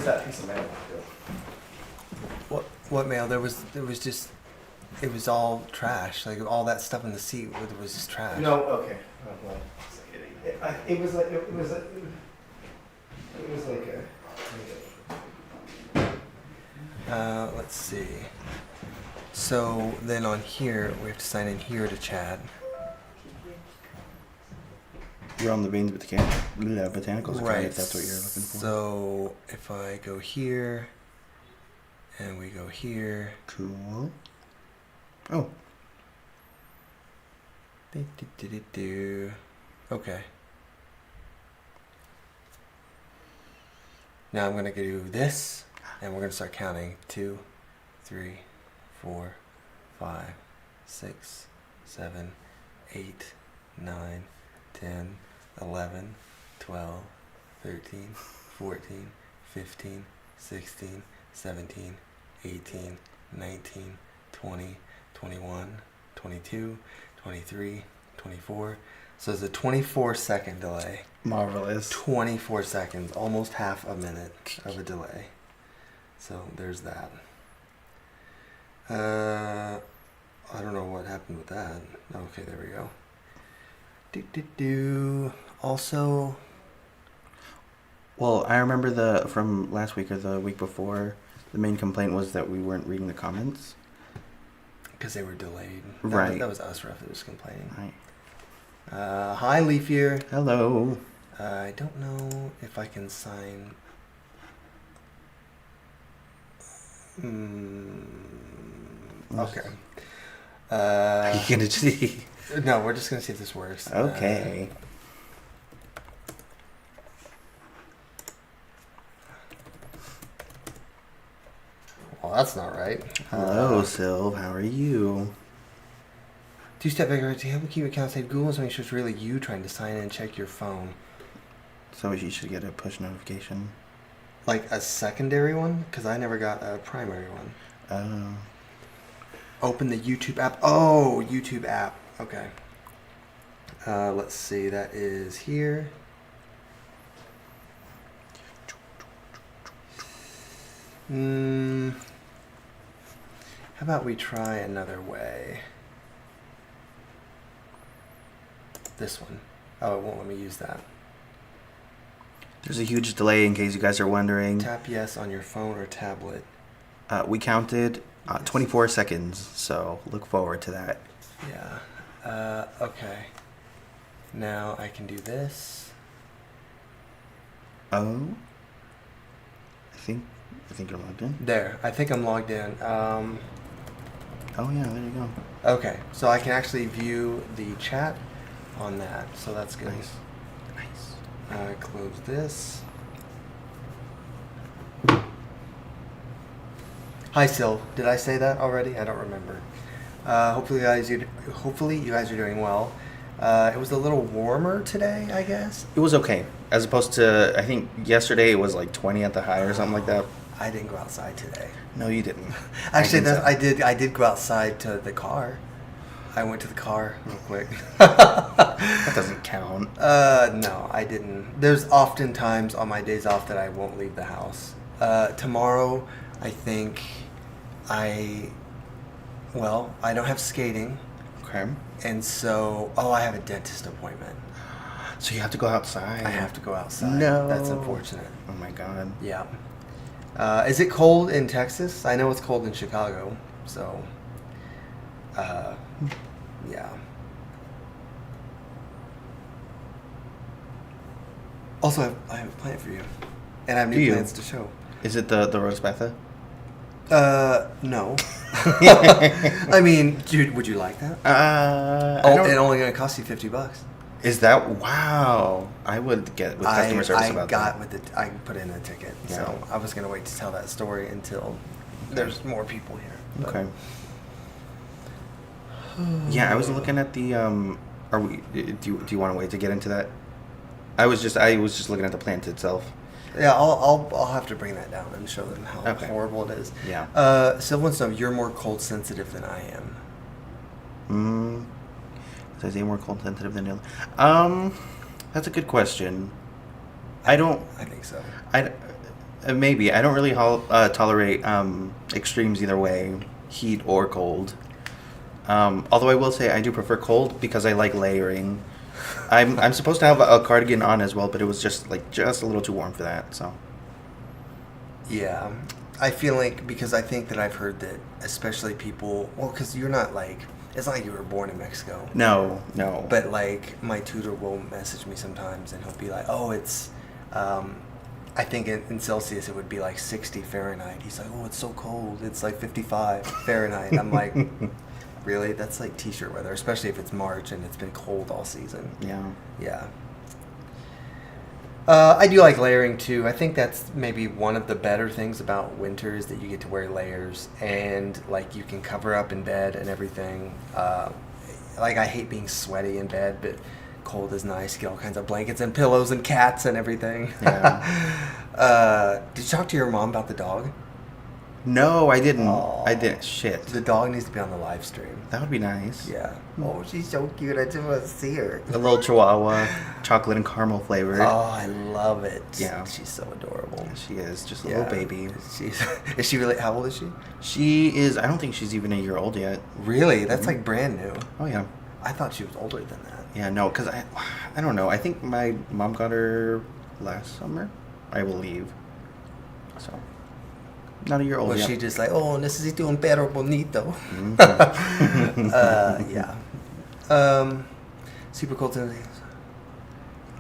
Where's that piece of mail? What mail? There was just, it was all trash. Like all that stuff in the seat was just trash. No, okay. Oh, well, it was like a. Let's see. So then on here, we have to sign in here to chat. You're on the Banes Botanicals account, Right. if that's what you're looking for. So if I go here, and we go here. Cool. Oh. Okay. Now I'm gonna do this, and we're gonna start counting. 2, 3, 4, 5, 6, 7, 8, 9, 10, 11, 12, 13, 14, 15, 16, 17, 18, 19, 20, 21, 22, 23, 24. So there's a 24-second delay. Marvelous. 24 seconds, almost half a minute of a delay. So there's that. I don't know what happened with that. Okay, there we go. Also, Well, I remember from last week or the week before, the main complaint was that we weren't reading the comments. because they were delayed. Right. That was us, Ruff, that was complaining. Right. Hi, Leaf here. Hello. I don't know if I can sign. Okay. Are you gonna see? No, we're just gonna see if this works. Okay. Well, that's not right. Hello, Sylv. How are you? Two-step verification to help you keep your account safe. Google is making sure it's really you trying to sign in and check your phone. So you should get a push notification. Like a secondary one? Because I never got a primary one. Oh. Open the YouTube app. Oh, YouTube app. Okay. Let's see. That is here. How about we try another way? This one. Oh, it won't let me use that. There's a huge delay in case you guys are wondering. Tap yes on your phone or tablet. We counted 24 seconds, so look forward to that. Yeah. Okay. Now I can do this. Oh. I think you're logged in. There. I think I'm logged in. Oh yeah, there you go. Okay. So I can actually view the chat on that. So that's good. Nice. Nice. Close this. Hi, Sil. Did I say that already? I don't remember. Hopefully you guys are doing well. It was a little warmer today, I guess. It was okay, as opposed to I think yesterday it was like 20 at the high or something like that. I didn't go outside today. No, you didn't. Actually, I did go outside to the car. I went to the car real quick. That doesn't count. No, I didn't. There's often times on my days off that I won't leave the house. Tomorrow, I think I don't have skating. Okay. And so, I have a dentist appointment. So you have to go outside. I have to go outside. No. That's unfortunate. Oh my god. Yeah. Is it cold in Texas? I know it's cold in Chicago, so... yeah. Also, I have a plan for you. And I have new plans to show. Is it the roast Betha? No. I mean, dude, would you like that? It's only going to cost you $50. Is that wow? I would get with customer service about that. I put in a ticket, Yeah. so I was going to wait to tell that story until there's more people here. But. Okay. Yeah, I was looking at the Are we? Do you want to wait to get into that? I was just looking at the plant itself. Yeah, I'll have to bring that down and show them how horrible it is. Yeah. Sylvan Snow, you're more cold sensitive than I am. Is Isaiah more cold sensitive than the other? That's a good question. I think so. Maybe. I don't really tolerate extremes either way, heat or cold. Although I will say I do prefer cold because I like layering. I'm supposed to have a cardigan on as well, but it was just a little too warm for that. So Yeah, I feel like because I think that I've heard that especially people, well, because you're not like, it's not like you were born in Mexico. no. But like my tutor will message me sometimes and he'll be like, oh, it's, I think in Celsius it would be like 60 Fahrenheit. He's like, oh, it's so cold. It's like 55 Fahrenheit. I'm like, really? That's like t-shirt weather, especially if it's March and it's been cold all season. Yeah. Yeah. I do like layering too. I think that's maybe one of the better things about winter is that you get to wear layers and like you can cover up in bed and everything. Like I hate being sweaty in bed, but cold is nice. Get all kinds of blankets and pillows and cats and everything. Yeah. Did you talk to your mom about the dog? No, I didn't. Aw. I didn't. Shit. The dog needs to be on the live stream. That would be nice. Yeah. Oh, she's so cute. I just want to see her. A little Chihuahua, chocolate and caramel flavored. Oh, I love it. Yeah. She's so adorable. She is just a Yeah. little baby. Is she really? How old is she? She is. I don't think she's even a year old yet. Really? That's like brand new. Oh yeah. I thought she was older than that. Yeah. No, because I don't know. I think my mom got her last summer, I believe. So, not a year old Was yet. she just like, oh, necesito un perro bonito? Mhm. Yeah. Super cool things.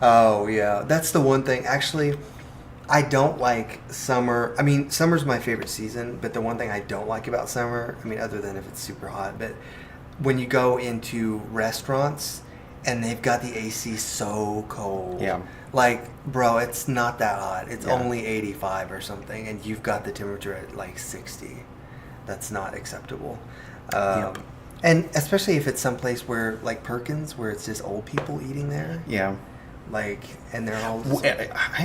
Oh, yeah. That's the one thing. Actually, I don't like summer. I mean, summer's my favorite season, but the one thing I don't like about summer, I mean, other than if it's super hot, but when you go into restaurants and they've got the AC so cold. Yeah. Like, bro, it's not that hot. It's Yeah. only 85 or something, and you've got the temperature at like 60. That's not acceptable. Yep. And especially if it's someplace where, like Perkins, where it's just old people eating there. Yeah. Like, and they're all. Well, I've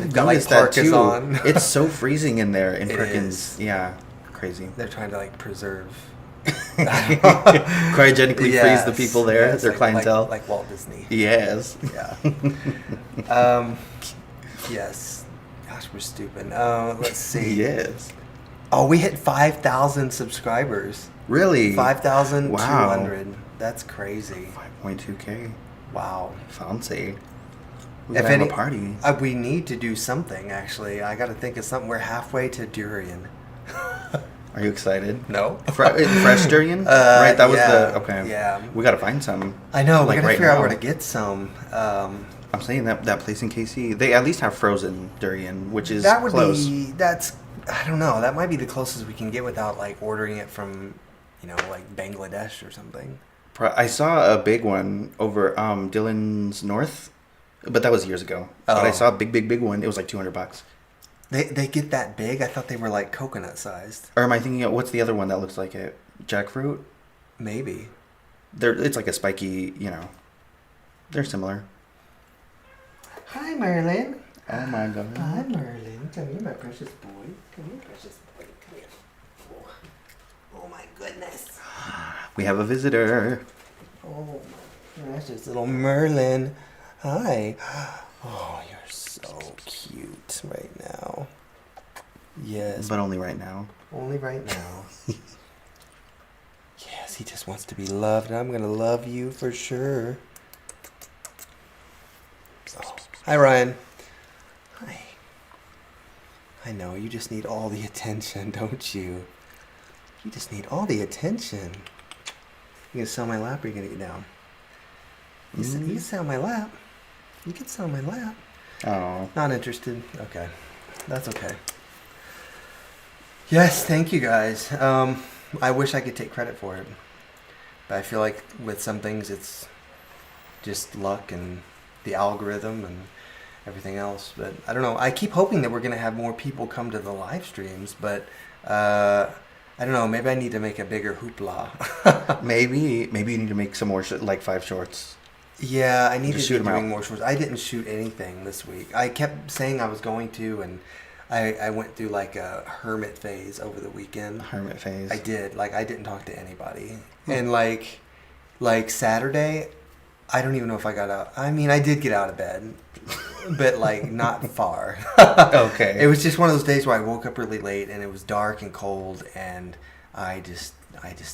they've got, like, noticed that parkas too. on. It's so freezing in there in It Perkins. is. Yeah. Crazy. They're trying to like preserve. Cryogenically freeze the people there, yes, their like, clientele. like Walt Disney. Yes. Yeah. Yes. Gosh, we're stupid. Let's see. Yes. Oh, we hit 5,000 subscribers. Really? 5,200. That's crazy. 5.2K. Wow. Fancy. We If gotta have any- a party. We need to do something, actually. I got to think of something. We're halfway to durian. Are you excited? No. Fresh durian? Right, that was yeah, the... Okay. yeah. We gotta find some. I know. We Like got to right figure out now. where to get some. I'm saying that place in KC, they at least have frozen durian, which is That would close. be. That's. I don't know. That might be the closest we can get without like ordering it from, like Bangladesh or something. I saw a big one over Dillon's North, but that was years ago. But I Oh. saw a big one. It was like $200. They get that big? I thought they were like coconut sized. Or am I thinking of what's the other one that looks like it? Jackfruit? Maybe. It's like a spiky, They're similar. Hi, Merlin. Oh my god. Hi, Merlin. Come here, my precious boy. Come here, precious boy. Come here. Oh my goodness. We have a visitor. Oh my precious little Merlin. Hi. Oh, you're so cute right now. Yes. But only right now. Only right now. Yes, he just wants to be loved, and I'm gonna love you for sure. Oh. Hi, Ryan. Hi. I know, you just need all the attention, don't you? You just need all the attention. You gonna sit on my lap or you gonna get down? You can sit on my lap. You can sit on my lap. Oh. Not interested. Okay. That's okay. Yes, thank you guys. I wish I could take credit for it. But I feel like with some things it's just luck and the algorithm and everything else. But I don't know. I keep hoping that we're going to have more people come to the live streams. But I don't know. Maybe I need to make a bigger hoopla. Maybe you need to make some more, like 5 shorts. Yeah, I need Just to shoot be 'em doing out. more shorts. I didn't shoot anything this week. I kept saying I was going to, and I went through like a hermit phase over the weekend. Hermit phase. I did. Like, I didn't talk to anybody. And like Saturday, I don't even know if I got out. I mean, I did get out of bed. but like not far. Okay. It was just one of those days where I woke up really late and it was dark and cold, and I just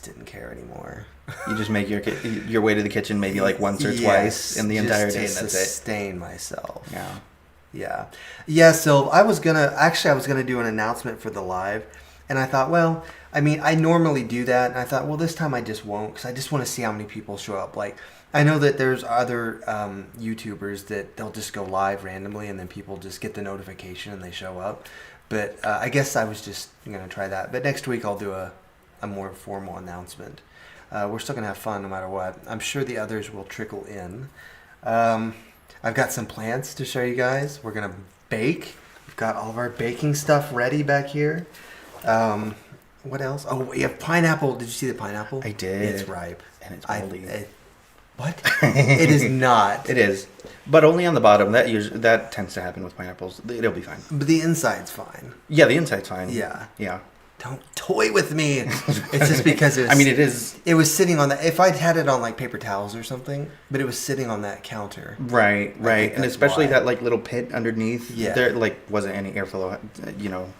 didn't care anymore. You just make your way to the kitchen maybe like once or twice in the entire day, and to that's it. sustain myself. Yeah. So I was gonna do an announcement for the live, and I thought, well, I mean, I normally do that, and I thought, well, this time I just won't, because I just want to see how many people show up. Like, I know that there's other YouTubers that they'll just go live randomly, and then people just get the notification and they show up. But I guess I was just gonna try that. But next week I'll do a more formal announcement. We're still gonna have fun no matter what. I'm sure the others will trickle in. I've got some plants to show you guys. We're gonna bake. We've got all of our baking stuff ready back here. What else? Oh, we have pineapple. Did you see the pineapple? I did. It's ripe. And it's moldy. What? It is not. It is, but only on the bottom. That tends to happen with pineapples. It'll be fine. But the inside's fine. Yeah, the inside's fine. Yeah. Yeah. Don't toy with me. It's just because it was, I mean, it is. It was sitting on that. If I'd had it on like paper towels or something, but it was sitting on that counter. Right. And that's especially why. that like little pit underneath. Yeah. There like wasn't any airflow,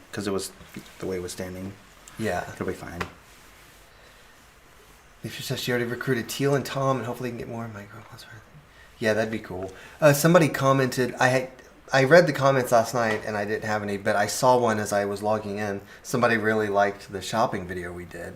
because it was the way it was standing. Yeah. It'll be fine. If she says she already recruited Teal and Tom, and hopefully can get more micro. Yeah, that'd be cool. Somebody commented. I read the comments last night, and I didn't have any, but I saw one as I was logging in. Somebody really liked the shopping video we did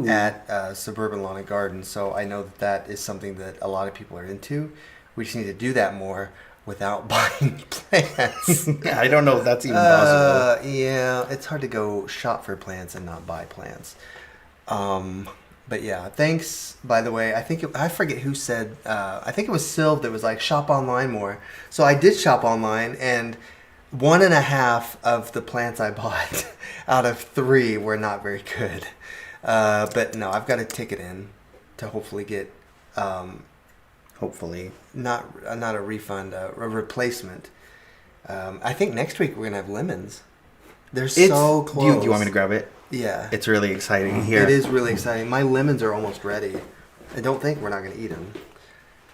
at Suburban Lawn and Garden, so I know that is something that a lot of people are into. We just need to do that more without buying plants. I don't know if that's even possible. Yeah, it's hard to go shop for plants and not buy plants. But yeah, thanks, by the way. I forget who said, I think it was Sylv that was like, shop online more. So I did shop online, and 1.5 of the plants I bought out of 3 were not very good. But no, I've got a ticket in to hopefully get, not a refund, a replacement. I think next week we're going to have lemons. They're so close. Do you want me to grab it? Yeah. It's really exciting here. It is really exciting. My lemons are almost ready. I don't think we're not going to eat them.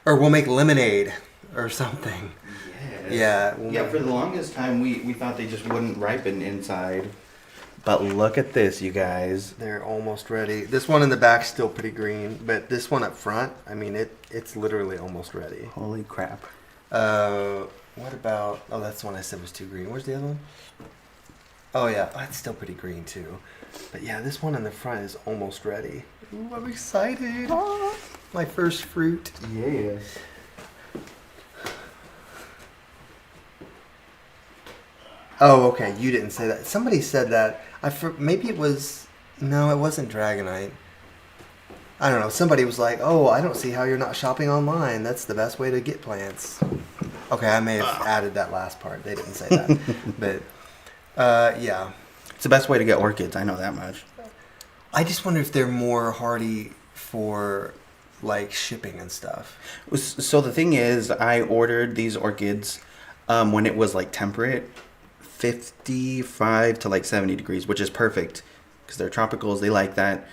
Or we'll make lemonade or something. Yes. Yeah. For the longest time, we thought they just wouldn't ripen inside. But look at this, you guys. They're almost ready. This one in the back's still pretty green, but this one up front, I mean, it's literally almost ready. Holy crap. What about... Oh, that's the one I said was too green. Where's the other one? Oh, yeah. Oh, it's still pretty green, too. But yeah, this one in the front is almost ready. Ooh, I'm excited. My first fruit. Yes. Oh, okay. You didn't say that. Somebody said that. Maybe it was... No, it wasn't Dragonite. I don't know. Somebody was like, oh, I don't see how you're not shopping online. That's the best way to get plants. Okay, I may have added that last part. They didn't say that. But, yeah. It's the best way to get orchids. I know that much. I just wonder if they're more hardy for, like, shipping and stuff. So the thing is, I ordered these orchids when it was, like, temperate. 55 to, like, 70 degrees, which is perfect. Because they're tropicals. They like that.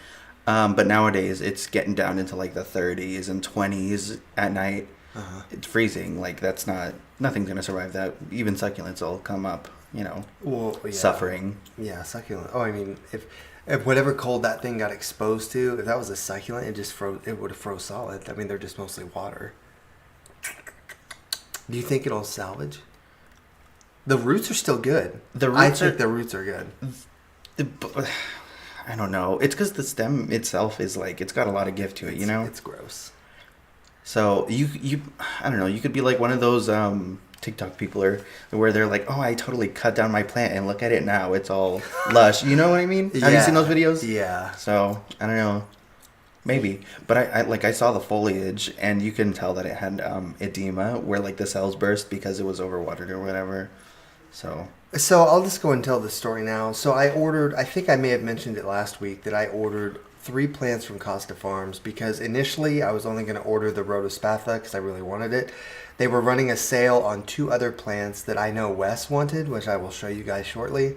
But nowadays, it's getting down into, like, the 30s and 20s at night. Uh-huh. It's freezing. Like, nothing's going to survive that. Even succulents will come up, Well, yeah. suffering. Yeah, succulent. Oh, I mean, if whatever cold that thing got exposed to, if that was a succulent, it would have froze solid. I mean, they're just mostly water. Do you think it'll salvage? The roots are still good. I think the roots are good. I don't know. It's because the stem itself is like, it's got a lot of gift to it, It's gross. So I don't know. You could be like one of those TikTok people where they're like, oh, I totally cut down my plant and look at it now. It's all lush. You know what I mean? Have you seen those videos? Yeah. So I don't know. Maybe. But I saw the foliage and you can tell that it had edema where like the cells burst because it was overwatered or whatever. So I'll just go and tell the story now. So I think I may have mentioned it last week that I ordered 3 plants from Costa Farms because initially I was only going to order the Rhodospatha because I really wanted it. They were running a sale on 2 other plants that I know Wes wanted, which I will show you guys shortly.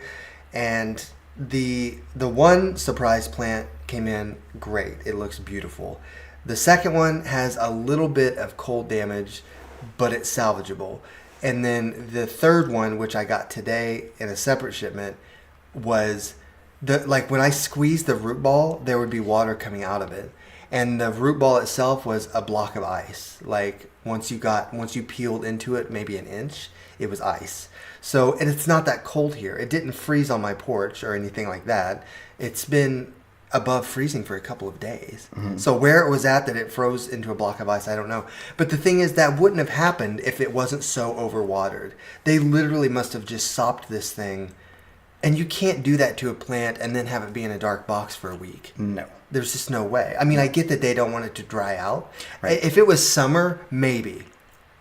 And the one surprise plant came in great. It looks beautiful. The second one has a little bit of cold damage, but it's salvageable. And then the third one, which I got today in a separate shipment, was when I squeezed the root ball, there would be water coming out of it. And the root ball itself was a block of ice. Like once you peeled into it, maybe an inch, it was ice. So, and it's not that cold here. It didn't freeze on my porch or anything like that. It's been above freezing for a couple of days. Mm-hmm. So where it was at that it froze into a block of ice, I don't know. But the thing is, that wouldn't have happened if it wasn't so overwatered. They literally must have just sopped this thing. And you can't do that to a plant and then have it be in a dark box for a week. No. There's just no way. I mean, I get that they don't want it to dry out. Right. If it was summer, maybe.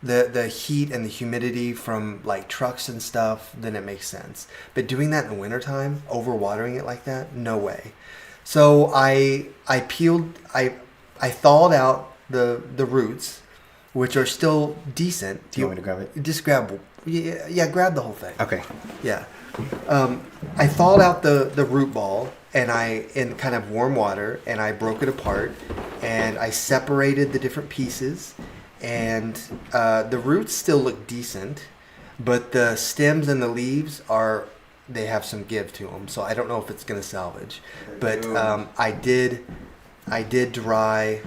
The heat and the humidity from like trucks and stuff, then it makes sense. But doing that in the wintertime, overwatering it like that, no way. So I thawed out the roots, which are still decent. Do you want me to grab it? Just grab, grab the whole thing. Okay. Yeah. I thawed out the root ball in kind of warm water, and I broke it apart, and I separated the different pieces, and the roots still look decent, but the stems and the leaves they have some give to them, so I don't know if it's gonna salvage. But I did dry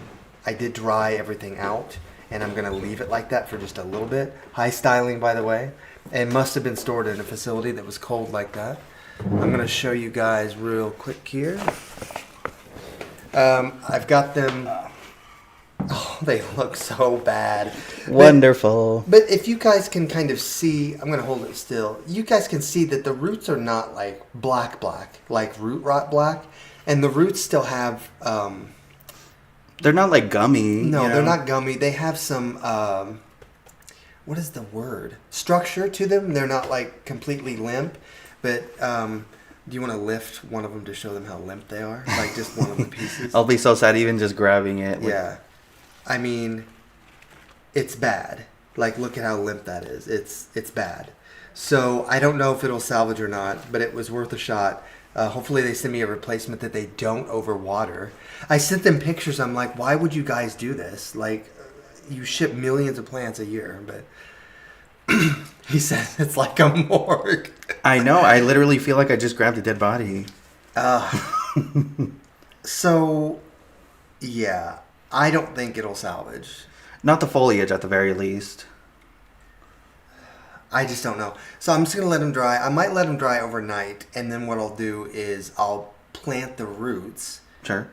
everything out, and I'm gonna leave it like that for just a little bit. High styling, by the way, and must have been stored in a facility that was cold like that. I'm gonna show you guys real quick here. I've got them. Oh, they look so bad. Wonderful. But if you guys can kind of see, I'm going to hold it still. You guys can see that the roots are not like black, like root rot black. And the roots still have... they're not like gummy. No, they're not gummy. They have some... what is the word? Structure to them. They're not like completely limp. But do you want to lift one of them to show them how limp they are? Like just one of the pieces? I'll be so sad even just grabbing it. Yeah. I mean, it's bad. Like, look at how limp that is. It's bad. So I don't know if it'll salvage or not, but it was worth a shot. Hopefully they send me a replacement that they don't overwater. I sent them pictures. I'm like, why would you guys do this? Like, you ship millions of plants a year, but he says it's like a morgue. I know. I literally feel like I just grabbed a dead body. So, yeah. I don't think it'll salvage. Not the foliage at the very least. I just don't know. So I'm just going to let them dry. I might let them dry overnight, and then what I'll do is I'll plant the roots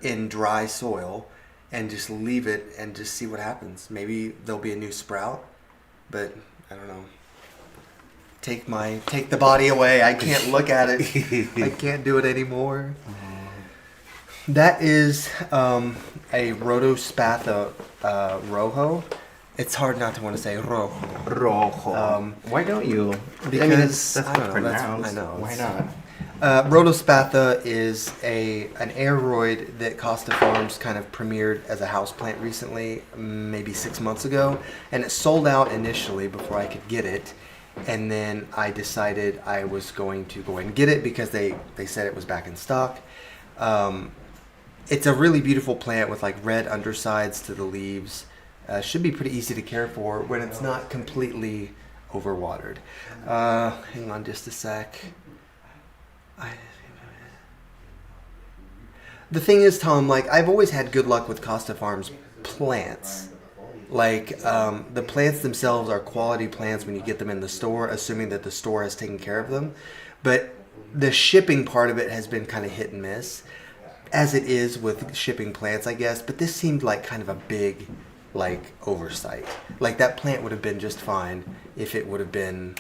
in dry soil and just leave it and just see what happens. Maybe there'll be a new sprout, but I don't know. Take the body away. I can't look at it. I can't do it anymore. That is a Rhodospatha rojo. It's hard not to want to say rojo. Rojo. Why don't you? Because that's not pronounced. I know. Why not? Rhodospatha is an aeroid that Costa Farms kind of premiered as a houseplant recently, maybe 6 months ago, and it sold out initially before I could get it. And then I decided I was going to go and get it because they said it was back in stock. It's a really beautiful plant with like red undersides to the leaves. Should be pretty easy to care for when it's not completely overwatered. Hang on just a sec. The thing is, Tom, like I've always had good luck with Costa Farms plants. Like the plants themselves are quality plants when you get them in the store, assuming that the store has taken care of them. But the shipping part of it has been kind of hit and miss, as it is with shipping plants, I guess. But this seemed like kind of a big, like, oversight. Like that plant would have been just fine if it would have been,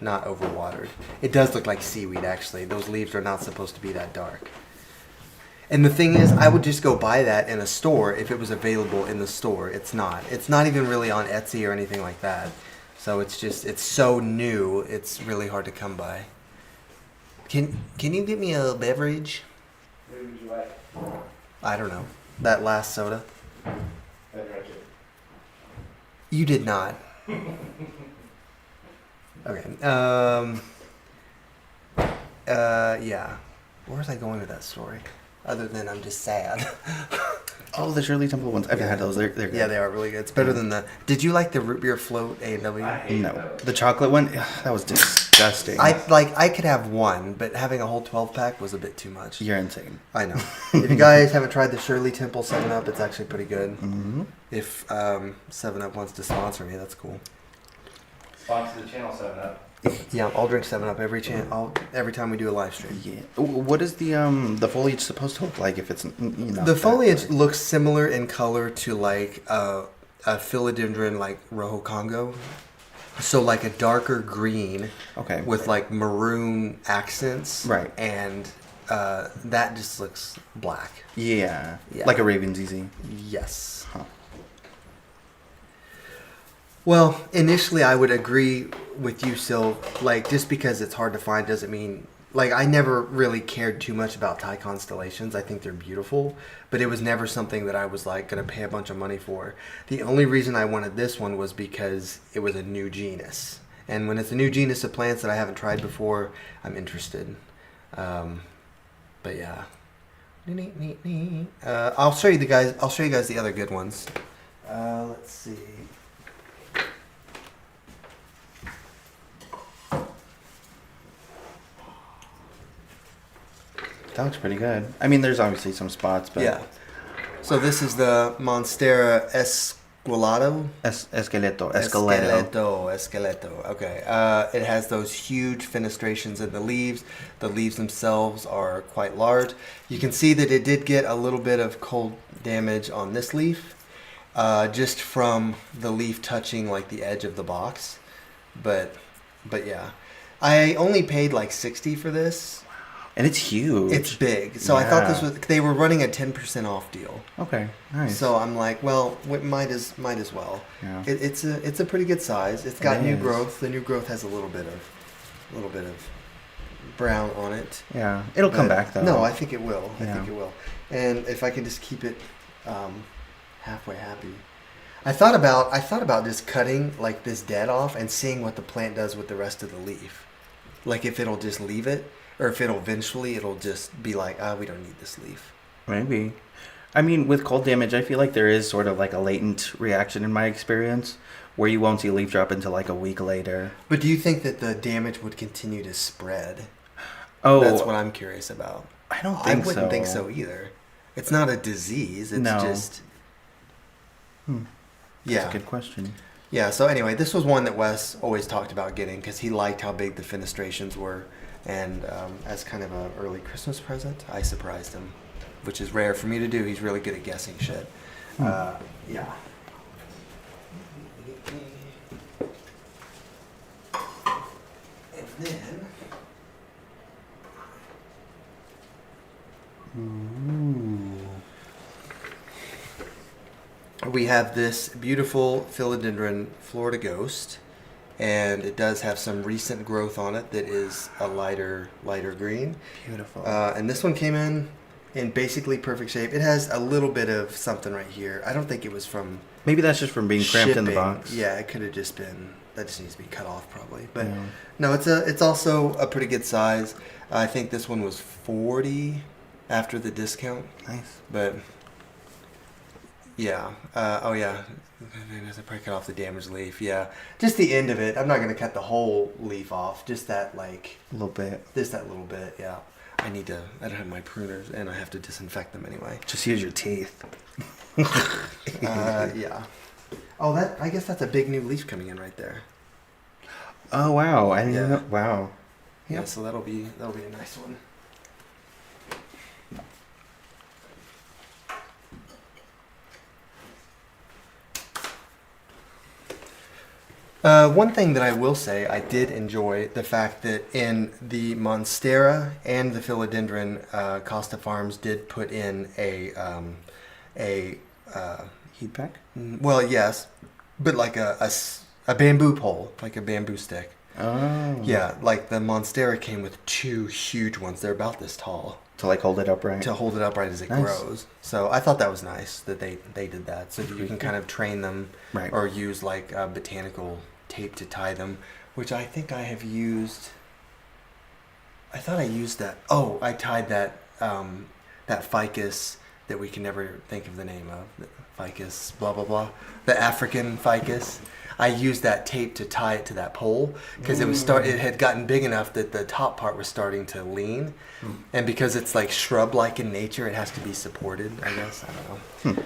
not overwatered. It does look like seaweed, actually. Those leaves are not supposed to be that dark. And the thing is, I would just go buy that in a store if it was available in the store. It's not. It's not even really on Etsy or anything like that. So it's so new, it's really hard to come by. Can you get me a beverage? What would you like? I don't know. That last soda? I drank it. You did not. Okay. Yeah. Where was I going with that story? Other than I'm just sad. Oh, the Shirley Temple ones. I've had those. They're good. Yeah, they are really good. It's better than the. Did you like the root beer float A&W? I hate No, those. the chocolate one. Ugh, that was disgusting. I could have one, but having a whole 12-pack was a bit too much. You're insane. I know. If you guys haven't tried the Shirley Temple 7-Up, it's actually pretty good. Mm-hmm. If 7-Up wants to sponsor me, that's cool. Sponsor the channel 7-Up. Yeah, I'll drink 7-Up every time we do a live stream. Yeah. What is the foliage supposed to look like if it's The foliage looks similar in color to like a philodendron like Rojo Congo. So like a darker green Okay. with like maroon accents. Right. And that just looks black. Yeah. Yeah. Like a Raven's Easy. Yes. Huh. Well, initially I would agree with you, Sil. Like, just because it's hard to find doesn't mean... Like, I never really cared too much about Thai constellations. I think they're beautiful. But it was never something that I was, like, going to pay a bunch of money for. The only reason I wanted this one was because it was a new genus. And when it's a new genus of plants that I haven't tried before, I'm interested. But, yeah. I'll show you guys the other good ones. Let's see... That looks pretty good. I mean, there's obviously some spots, but Yeah. So this is the Monstera Esqueleto. Esqueleto. Esqueleto. Okay. It has those huge fenestrations in the leaves. The leaves themselves are quite large. You can see that it did get a little bit of cold damage on this leaf, just from the leaf touching like the edge of the box. But yeah, I only paid like $60 for this. And it's huge. It's big. So I thought this Yeah. was, they were running a 10% off deal. Okay, nice. So I'm like, well, might as well. Yeah. It's a pretty good size. It's got It new is. growth. The new growth has a little bit of brown on it. Yeah, it'll come But back though. No, I think it will. I Yeah. think it will. And if I can just keep it halfway happy. I thought about just cutting like this dead off and seeing what the plant does with the rest of the leaf. Like if it'll just leave it, or if it'll just be like, we don't need this leaf. Maybe. I mean, with cold damage, I feel like there is sort of like a latent reaction in my experience where you won't see a leaf drop until like a week later. But do you think that the damage would continue to spread? Oh, That's what I'm curious about. I don't think so. I wouldn't think so either. It's not a disease. It's No. just... That's Yeah. a good question. Yeah, so anyway, this was one that Wes always talked about getting because he liked how big the fenestrations were. And as kind of an early Christmas present, I surprised him, which is rare for me to do. He's really good at guessing shit. Yeah. And then... we have this beautiful philodendron Florida Ghost. And it does have some recent growth on it that is a lighter green. Beautiful. And this one came in basically perfect shape. It has a little bit of something right here. I don't think it was from Maybe that's just from being cramped in the shipping. box. Yeah, it could have just been, that just needs to be cut off probably. But Yeah. no, it's also a pretty good size. I think this one was $40 after the discount. Nice. But yeah, oh yeah, I probably cut off the damaged leaf. Yeah, just the end of it. I'm not gonna cut the whole leaf off. Just that like, A little bit. just that little bit. Yeah, I don't have my pruners, and I have to disinfect them anyway. Just use your teeth. Yeah. Oh, I guess that's a big new leaf coming in right there. Oh wow! I didn't Yeah. know. Wow. Yeah, Yep. so that'll be a nice one. One thing that I will say, I did enjoy the fact that in the Monstera and the Philodendron, Costa Farms did put in a Heat pack. well, yes, but like a bamboo pole, like a bamboo stick. Oh. Yeah, like the Monstera came with two huge ones. They're about this tall To like hold it upright. to hold it upright as it Nice. grows. So I thought that was nice that they did that, so that you can kind of train them Right. or use like botanical tape to tie them, which I think I have used. I thought I used that. Oh, I tied that that ficus that we can never think of the name of. The ficus, blah blah blah. The African ficus. I used that tape to tie it to that pole because it had gotten big enough that the top part was starting to lean, and because it's like shrub-like in nature, it has to be supported. I guess I don't know.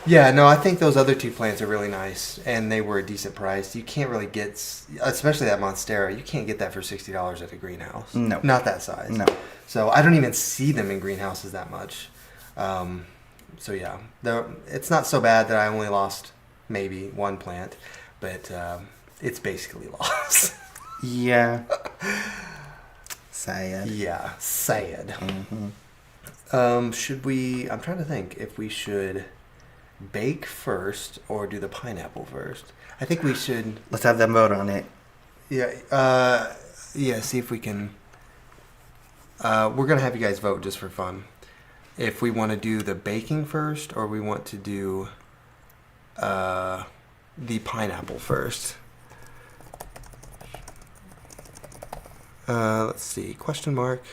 Yeah, no, I think those other two plants are really nice, and they were a decent price. You can't really get, especially that Monstera, you can't get that for $60 at a greenhouse. No, not that size. No. So I don't even see them in greenhouses that much. So yeah, it's not so bad that I only lost maybe one plant, but it's basically lost. Yeah. Sad. Yeah, sad. Mm-hmm. Should we? I'm trying to think if we should bake first or do the pineapple first. I think we should. Let's have them vote on it. Yeah. Yeah. See if we can. We're gonna have you guys vote just for fun. If we want to do the baking first or we want to do the pineapple first. Let's see. Question mark.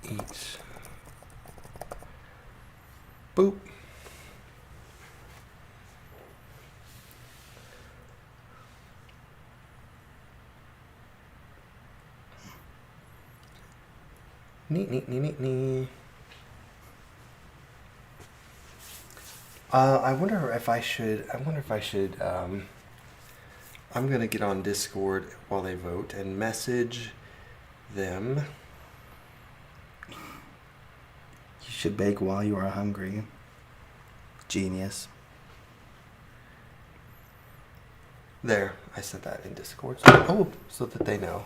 Eat. Boop. Neat. I wonder if I should. I'm gonna get on Discord while they vote and message them. You should bake while you are hungry. Genius. There, I sent that in Discord. So that they know.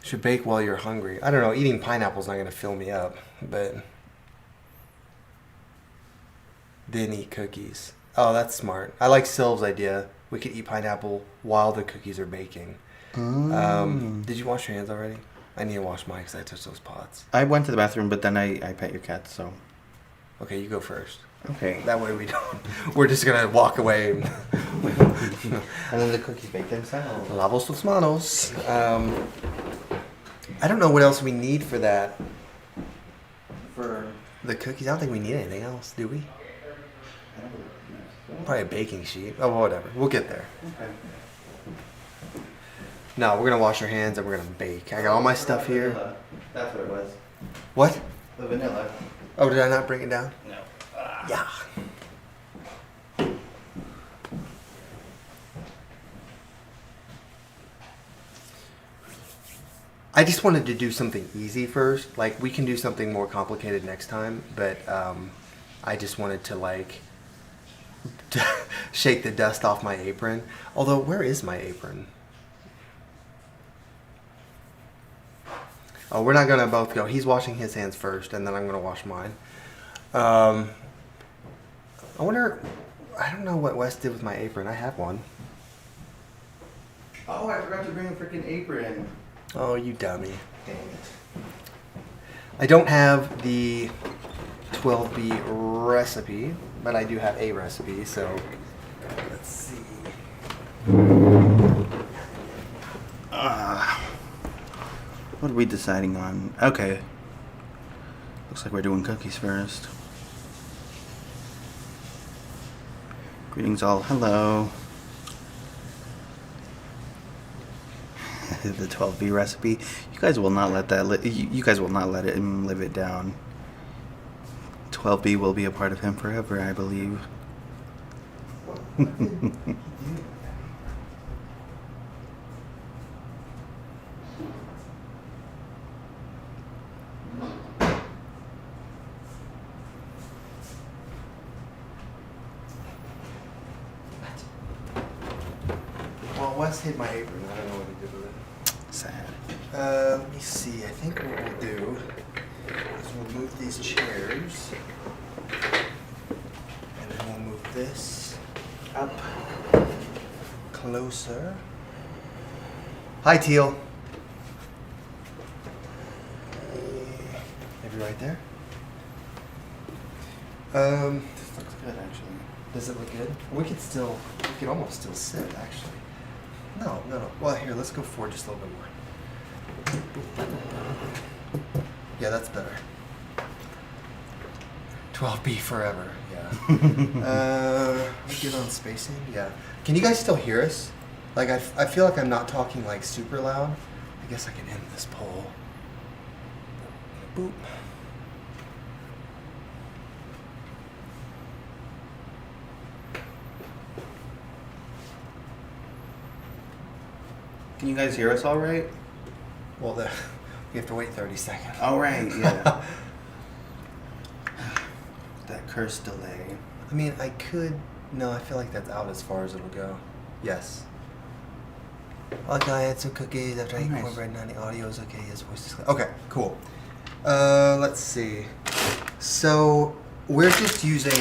Should bake while you're hungry. I don't know. Eating pineapple's not gonna fill me up, but then eat cookies. Oh, that's smart. I like Sylv's idea. We could eat pineapple while the cookies are baking. Did you wash your hands already? I need to wash mine because I touched those pots. I went to the bathroom, but then I pet your cat, so. Okay, you go first. Okay. That way we don't. We're just gonna walk away. And then the cookies bake themselves. Lavos tus manos. I don't know what else we need for that. For the cookies, I don't think we need anything else, do we? Probably a baking sheet. Oh, whatever. We'll get there. Okay. No, we're gonna wash our hands and we're gonna bake. I got all my stuff here. Vanilla. That's what it was. What? The vanilla. Oh, did I not bring it down? No. Yeah. I just wanted to do something easy first. Like, we can do something more complicated next time, but I just wanted to, like, shake the dust off my apron. Although, where is my apron? Oh, we're not going to both go. He's washing his hands first, and then I'm going to wash mine. I wonder... I don't know what Wes did with my apron. I have one. Oh, I forgot to bring a freaking apron. Oh, you dummy. Dang it. I don't have the 12B recipe, but I do have a recipe, so let's see. What are we deciding on? Okay. Looks like we're doing cookies first. Greetings all. Hello. The 12B recipe. You guys will not let that. You guys will not let him live it down. 12B will be a part of him forever, I believe. Well, Wes hid my apron. I don't know what he did with it. Sad. Let me see. I think what we'll do is we'll move these chairs. And then we'll move this up closer. Hi, Teal. Maybe right there. This looks good, actually. Does it look good? We could almost still sit, actually. No. Well, here, let's go forward just a little bit more. Yeah, that's better. 12B forever. Yeah. We good on spacing? Yeah. Can you guys still hear us? Like, I feel like I'm not talking like super loud. I guess I can end this poll. Boop. Can you guys hear us all right? Well, we have to wait 30 seconds. All right, yeah. That cursed delay. I mean, I could. No, I feel like that's out as far as it'll go. Yes. Like I had some cookies after I ate Nice. cornbread and honey. Audio is okay. His voice is clear. Okay, cool. Let's see. So we're just using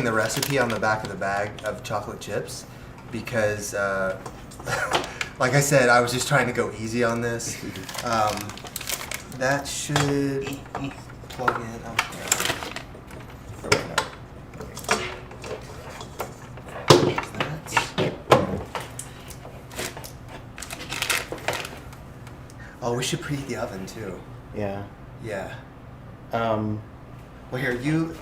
the recipe on the back of the bag of chocolate chips because, like I said, I was just trying to go easy on this. That should plug in. Oh, oh, we should preheat the oven too. Yeah. Yeah. Well, here, you.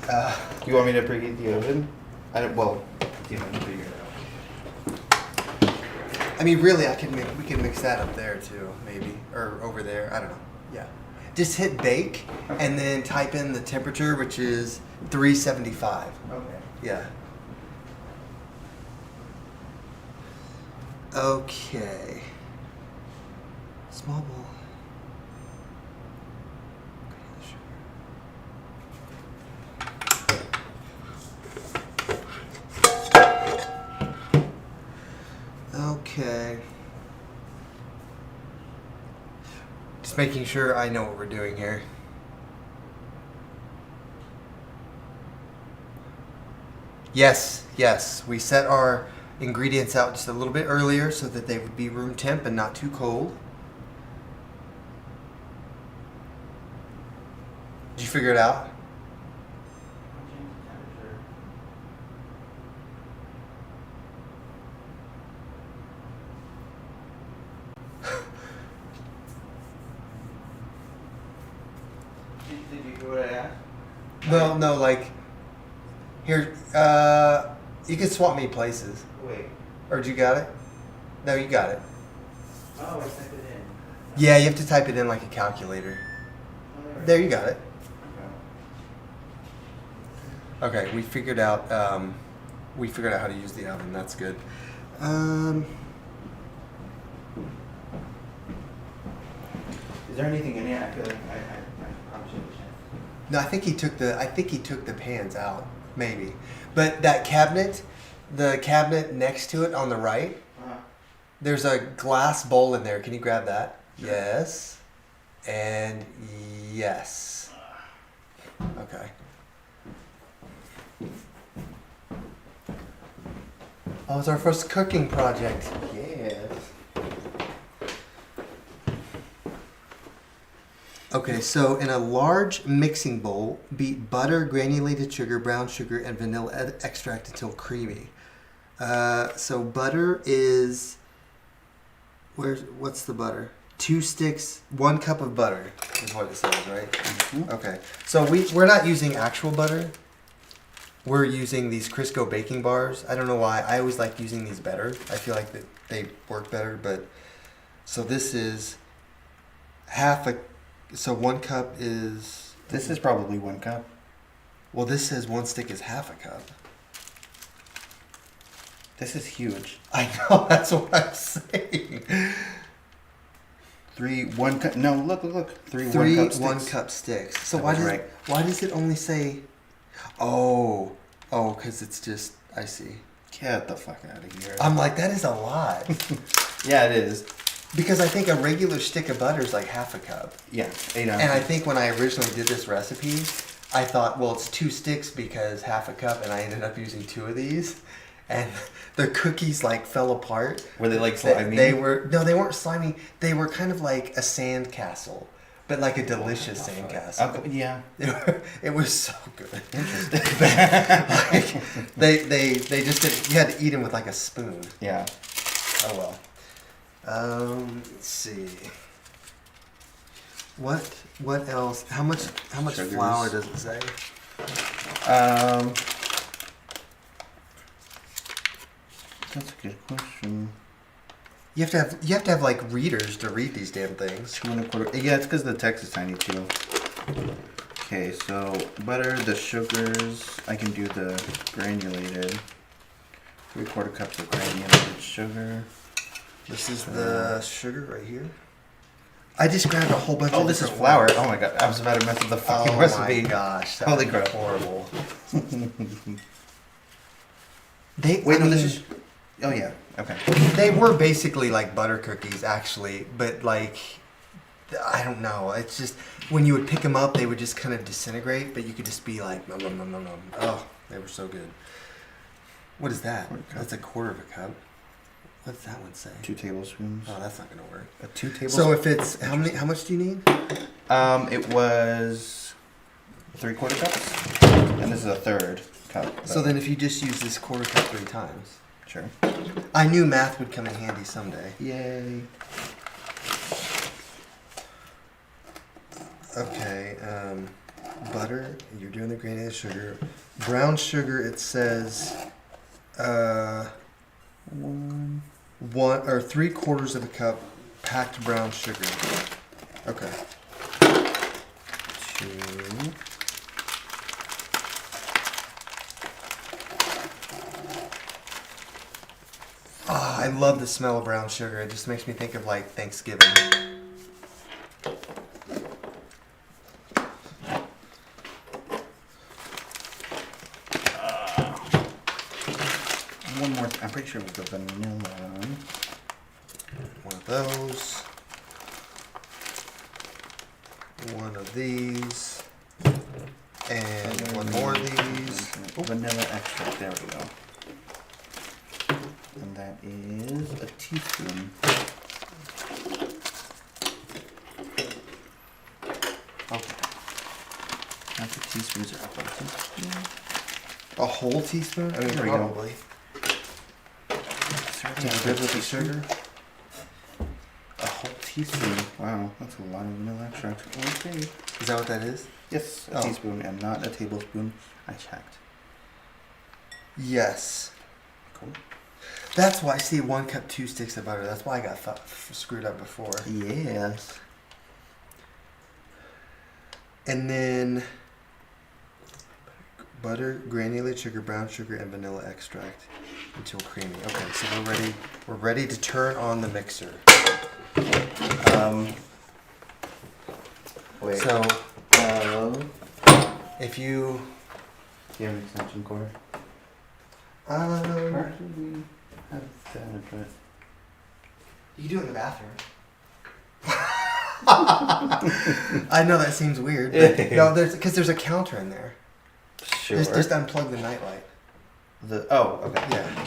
you want me to preheat the oven? Well, you know, figure it out. I mean, really, we can mix that up there too, maybe, or over there. I don't know. Yeah. Just hit bake and then type in the temperature, which is 375. Okay. Yeah. Okay. Small bowl. Okay. Just making sure I know what we're doing here. Yes. We set our ingredients out just a little bit earlier so that they would be room temp and not too cold. Did you figure it out? Did you hear what I asked? No, like, here, you can swap me places. Wait. Or you got it? No, you got it. Oh, I sent it in. Yeah, you have to type it in like a calculator. There, you got it. Okay, we figured out how to use the oven. That's good. Is there anything in it? I feel like I probably should have checked. No, I think he took the pans out, maybe. But that cabinet, the cabinet next to it on the right, there's a glass bowl in there. Can you grab that? Sure. Yes. And yes. Okay. Oh, it's our first cooking project. Yes. Okay, so in a large mixing bowl, beat butter, granulated sugar, brown sugar, and vanilla extract until creamy. So butter is, what's the butter? 2 sticks, 1 cup of butter is what it says, right? Mm-hmm. Okay, so we're not using actual butter. We're using these Crisco baking bars. I don't know why. I always like using these better. I feel like that they work better, but so this is so 1 cup is... This is probably 1 cup. Well, this says 1 stick is half a cup. This is huge. I know, that's what I'm saying. 3 1 cup. No, look. 3 3 1 cup sticks. 1 cup sticks. So That why was does right. why does it only say? Oh, because it's just, I see. Get the fuck out of here. I'm like, that is a lot. Yeah, it is. Because I think a regular stick of butter is like half a cup. Yeah, 8 ounces. And I think when I originally did this recipe, I thought, well, it's 2 sticks because half a cup, and I ended up using 2 of these. And the cookies like fell apart. Were they like slimy? They weren't slimy. They were kind of like a sand castle, but like a delicious sand castle. Okay, yeah. It was so good. Interesting. Like, they just didn't, you had to eat them with like a spoon. Yeah. Oh well. Let's see. What else? How much Sugars. flour does it say? That's a good question. You have to have like readers to read these damn things. 2 1/4. Yeah, it's because the text is tiny too. Okay, so butter, the sugars. I can do the granulated. 3/4 cups of granulated sugar. This is the sugar right here. I just grabbed a whole bunch Oh, of this is different flour. ones. Oh my god, I was about to mess with the fucking Oh recipe. my gosh, that Holy would crap. be horrible. Wait, no, this is. Oh yeah. Okay. They were basically like butter cookies, actually, but like, I don't know. It's just when you would pick them up, they would just kind of disintegrate, but you could just be like, nom, nom, nom, nom, nom. Oh, they were so good. What is that? 1/4 cup. That's a 1/4 of a cup. What's that one say? 2 tablespoons. Oh, that's not gonna work. 2 tablespoons. So if it's how much do you need? It was 3/4 cups, and this is a 1/3 cup. So then, if you just use this 1/4 cup 3 times, Sure. I knew math would come in handy someday. Yay. Okay, butter. You're doing the granulated sugar. Brown sugar. It says, 1 or 3/4 of a cup packed brown sugar. Okay. 2. Ah, I love the smell of brown sugar. It just makes me think of like Thanksgiving. One more. I'm pretty sure it was the vanilla. One of those. One of these. And one more of these. Vanilla extract. There we go. And that is a teaspoon. Okay. Half a teaspoons are up a teaspoon. A whole teaspoon? I mean, There we go. probably. Yeah, good with the sugar. A whole teaspoon. Wow, that's a lot of vanilla extract. Okay. Is that what that is? Yes, a Oh. teaspoon and not a tablespoon. I checked. Yes. Cool. That's why, see, 1 cup, 2 sticks of butter. That's why I got screwed up before. Yes. And then butter, granulated sugar, brown sugar, and vanilla extract until creamy. Okay, so we're ready. We're ready to turn on the mixer. Wait. So do if you you have an extension cord? Where um, do we have that? you can do it in the bathroom. I know that seems weird, but no, there's a counter in there. Sure. Just unplug the nightlight. Okay. Yeah.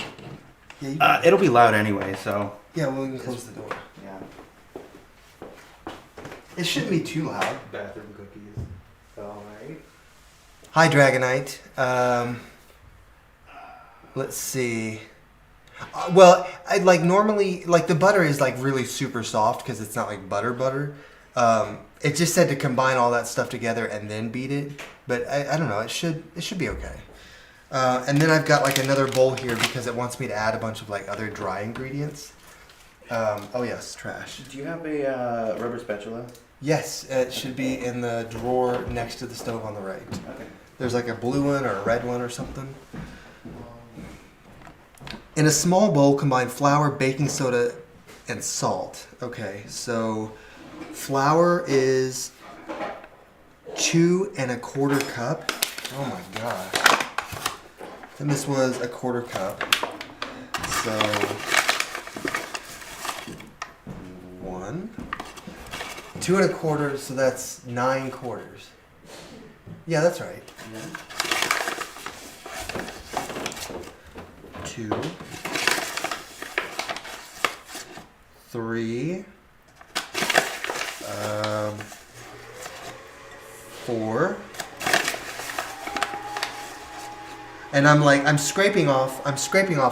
Yeah. You can, It'll be loud anyway, so. yeah. Well, we can close the door. Yeah. It shouldn't be too loud. Bathroom cookies. Alright. Hi, Dragonite. Let's see. Well, I like normally like the butter is like really super soft because it's not like butter. It just said to combine all that stuff together and then beat it, but I don't know. It should be okay. And then I've got like another bowl here because it wants me to add a bunch of like other dry ingredients. Oh yes, trash. Do you have a rubber spatula? Yes, it should be in the drawer next to the stove on the right. Okay. There's like a blue one or a red one or something. In a small bowl, combine flour, baking soda, and salt. Okay, so flour is 2 1/4 cup. Oh my gosh. And this was a 1/4 cup. So 1, 2 1/4, so that's 9 quarters. Yeah, that's right. 2, 3, 4, and I'm scraping off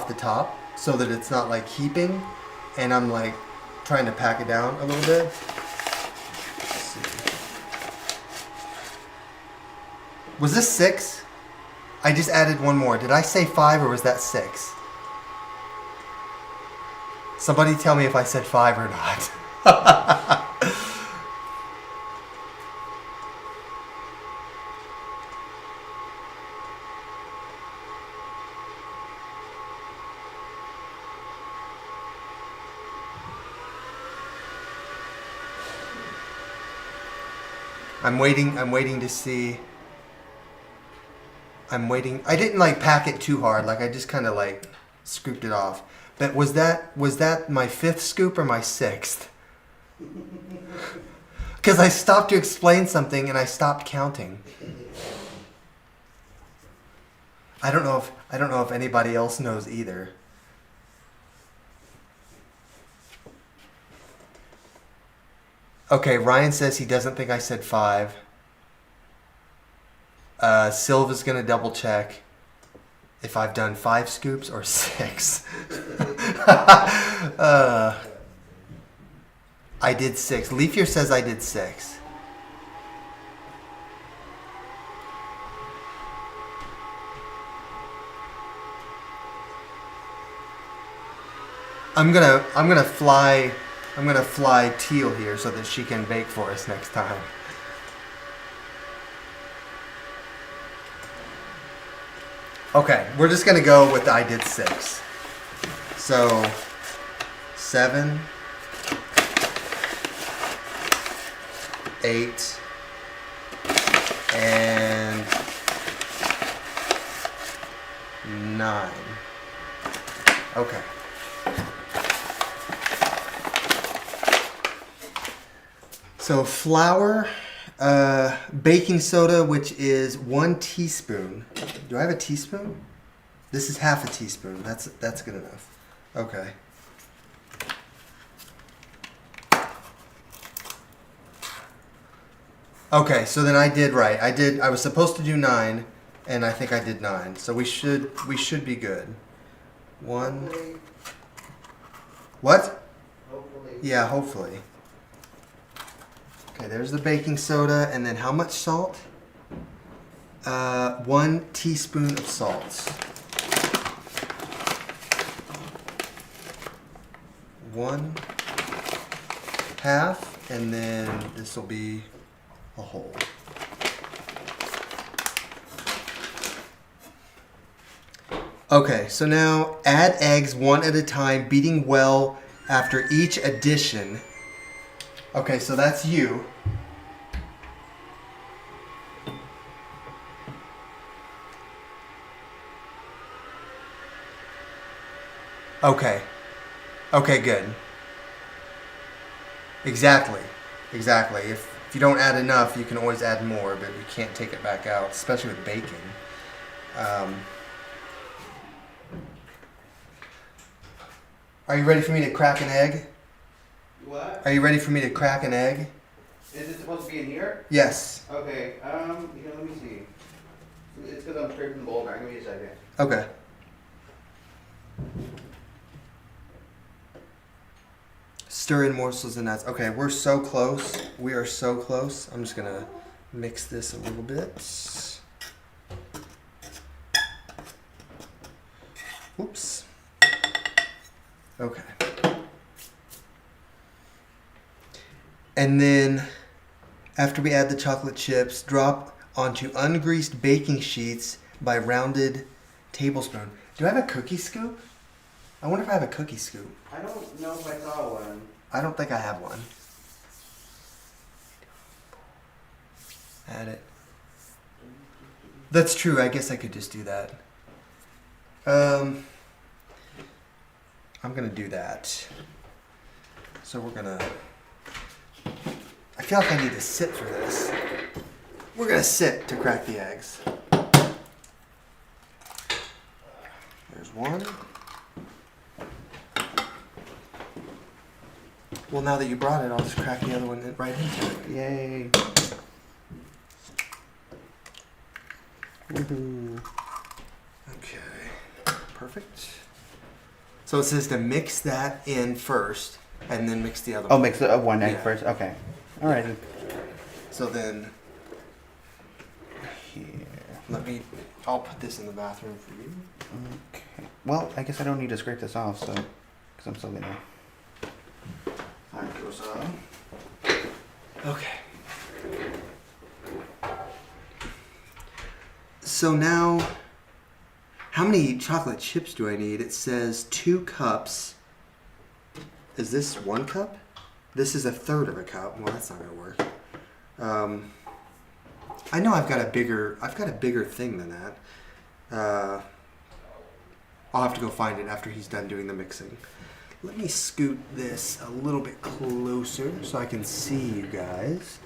the top so that it's not like heaping, and I'm like trying to pack it down a little bit. Let's see. Was this 6? I just added one more. Did I say 5 or was that 6? Somebody tell me if I said 5 or not. I'm waiting to see. I didn't like pack it too hard. Like I just kind of like scooped it off. But was that my 5th scoop or my 6th? Because I stopped to explain something and I stopped counting. I don't know if anybody else knows either. Okay, Ryan says he doesn't think I said 5. Silva's gonna double check if I've done 5 scoops or 6. I did 6. Leafier says I did 6. I'm gonna fly Teal here so that she can bake for us next time. Okay, we're just gonna go with I did 6. So 7, 8, and 9. Okay. So flour, baking soda, which is 1 teaspoon. Do I have a teaspoon? This is half a teaspoon. That's good enough. Okay. Okay, so then I did right. I was supposed to do 9, and I think I did 9. So we should be good. 1. Hopefully. What? Hopefully. Yeah, hopefully. Okay, there's the baking soda, and then how much salt? 1 teaspoon of salt. 1/2, and then this will be a whole. Okay, so now add eggs one at a time, beating well after each addition. Okay, so that's you. Okay. Okay, good. Exactly. If you don't add enough, you can always add more, but you can't take it back out, especially with baking. Are you ready for me to crack an egg? What? Are you ready for me to crack an egg? Is it supposed to be in here? Yes. Okay, let me see. It's because I'm scraping the bowl back. Give me a second. Okay. Stir in morsels and nuts. Okay, we're so close. We are so close. I'm just gonna mix this a little bit. Oops. Okay. And then, after we add the chocolate chips, drop onto ungreased baking sheets by rounded tablespoon. Do I have a cookie scoop? I wonder if I have a cookie scoop. I don't know if I saw one. I don't think I have one. Add it. That's true. I guess I could just do that. I'm gonna do that. So we're gonna... I feel like I need to sit for this. We're gonna sit to crack the eggs. There's one. Well, now that you brought it, I'll just crack the other one right into it. Yay. Woohoo. Okay. Perfect. So it says to mix that in first, and then mix the other Oh, one. mix the one egg Yeah. first. Okay. Alrighty. So then, Here. I'll put this in the bathroom for you. Okay. Well, I guess I don't need to scrape this off, so because I'm still gonna. That goes up. Okay. So now, how many chocolate chips do I need? It says 2 cups. Is this 1 cup? This is a third of a cup. Well, that's not gonna work. I know I've got a bigger thing than that. I'll have to go find it after he's done doing the mixing. Let me scoot this a little bit closer so I can see you guys.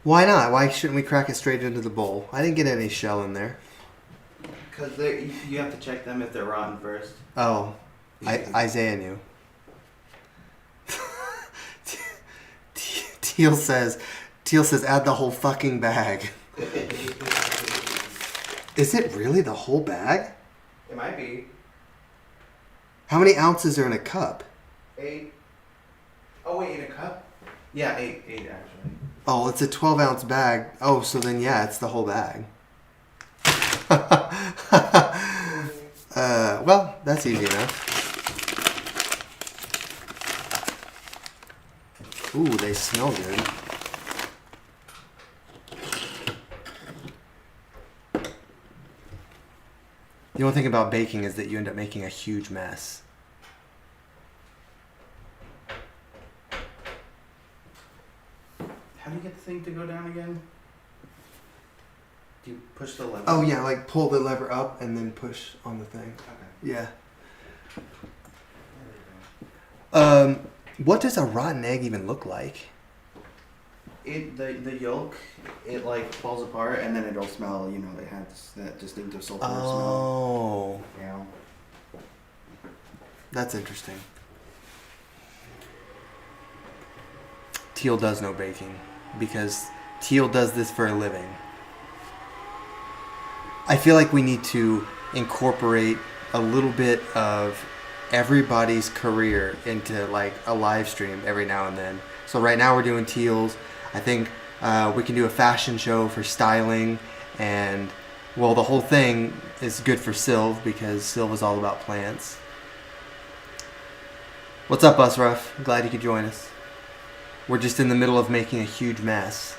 Why not? Why shouldn't we crack it straight into the bowl? I didn't get any shell in there. Because you have to check them if they're rotten first. Oh, Isaiah knew. Teal says, add the whole fucking bag. Is it really the whole bag? It might be. How many ounces are in a cup? 8. Oh wait, in a cup? Yeah, 8 actually. Oh, it's a 12-ounce bag. Oh, so then yeah, it's the whole bag. Well, that's easy enough. Ooh, they smell good. The only thing about baking is that you end up making a huge mess. How do you get the thing to go down again? Do you push the lever? Oh yeah, like pull the lever up and then push on the thing. Okay. Yeah. There we go. What does a rotten egg even look like? The yolk, it like falls apart and then it'll smell, it has that distinctive sulfur smell. Oh, Yeah. that's interesting. Teal does know baking because Teal does this for a living. I feel like we need to incorporate a little bit of everybody's career into like a live stream every now and then. So right now we're doing Teal's. I think we can do a fashion show for styling, and well, the whole thing is good for Sylv because Sylv is all about plants. What's up, Bus Ruff? I'm glad you could join us. We're just in the middle of making a huge mess.